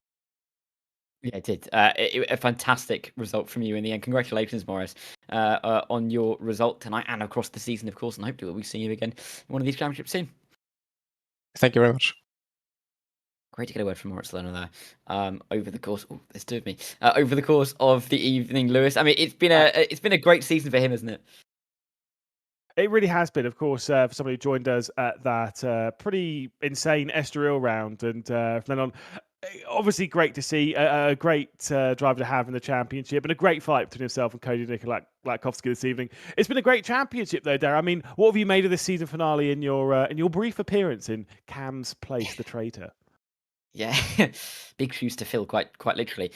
Yeah, it did. A fantastic result from you in the end. Congratulations, Morris, on your result tonight and across the season, of course. And hopefully we'll see you again in one of these championships soon. Thank you very much. Great to get a word from Morris Lerner there. Over the course, there's two of me. Over the course of the evening, Lewis. I mean, it's been a great season for him, isn't it? It really has been, of course, for somebody who joined us at that pretty insane Estoril round, and from then on. Obviously, great to see a great driver to have in the championship, and a great fight between himself and Cody Nikolakowski this evening. It's been a great championship, though, Darren. I mean, what have you made of this season finale in your brief appearance in Cam's place, the traitor? Yeah, big shoes to fill, quite literally.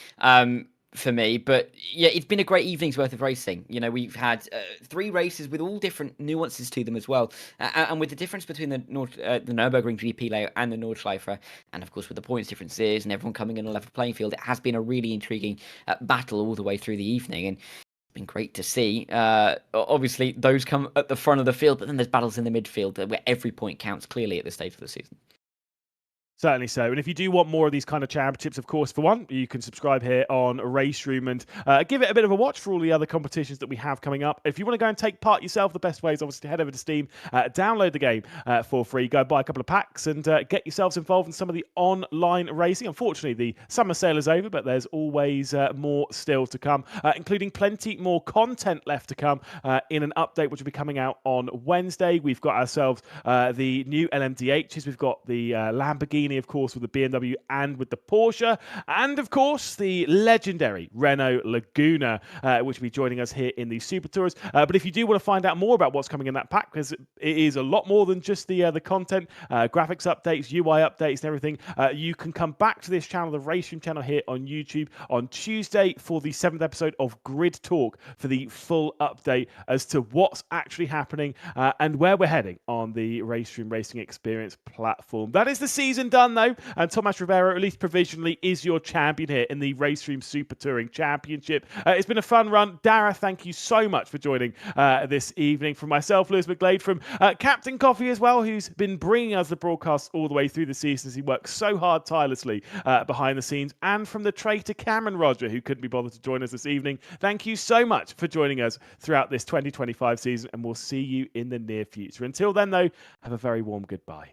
For me, but yeah, it's been a great evening's worth of racing. We've had 3 races with all different nuances to them as well, and with the difference between the Nurburgring GP layout and the Nordschleife, and of course with the points differences and everyone coming in a level playing field, it has been a really intriguing battle all the way through the evening, and it's been great to see. Obviously, those come at the front of the field, but then there's battles in the midfield where every point counts clearly at this stage of the season. Certainly so. And if you do want more of these kind of championships, of course, for one, you can subscribe here on RaceRoom and give it a bit of a watch for all the other competitions that we have coming up. If you want to go and take part yourself, the best way is obviously to head over to Steam, download the game for free, go buy a couple of packs and get yourselves involved in some of the online racing. Unfortunately, the summer sale is over, but there's always more still to come, including plenty more content left to come in an update which will be coming out on Wednesday. We've got ourselves the new LMDHs. We've got the Lamborghini, of course, with the BMW and with the Porsche, and of course the legendary Renault Laguna, which will be joining us here in the Super Tours. But if you do want to find out more about what's coming in that pack, because it is a lot more than just the content, graphics updates, UI updates, and everything, you can come back to this channel, the RaceRoom channel here on YouTube, on Tuesday for the 7th episode of Grid Talk for the full update as to what's actually happening and where we're heading on the RaceRoom Racing Experience platform. That is the season done, though, and Tomas Rivera, at least provisionally, is your champion here in the RaceRoom Super Touring Championship. It's been a fun run. Dara, thank you so much for joining this evening. From myself, Lewis McGlade, from Captain Coffee as well, who's been bringing us the broadcast all the way through the season as he works so hard tirelessly behind the scenes, and from the traitor Cameron Roger, who couldn't be bothered to join us this evening. Thank you so much for joining us throughout this 2025 season, and we'll see you in the near future. Until then, though, have a very warm goodbye.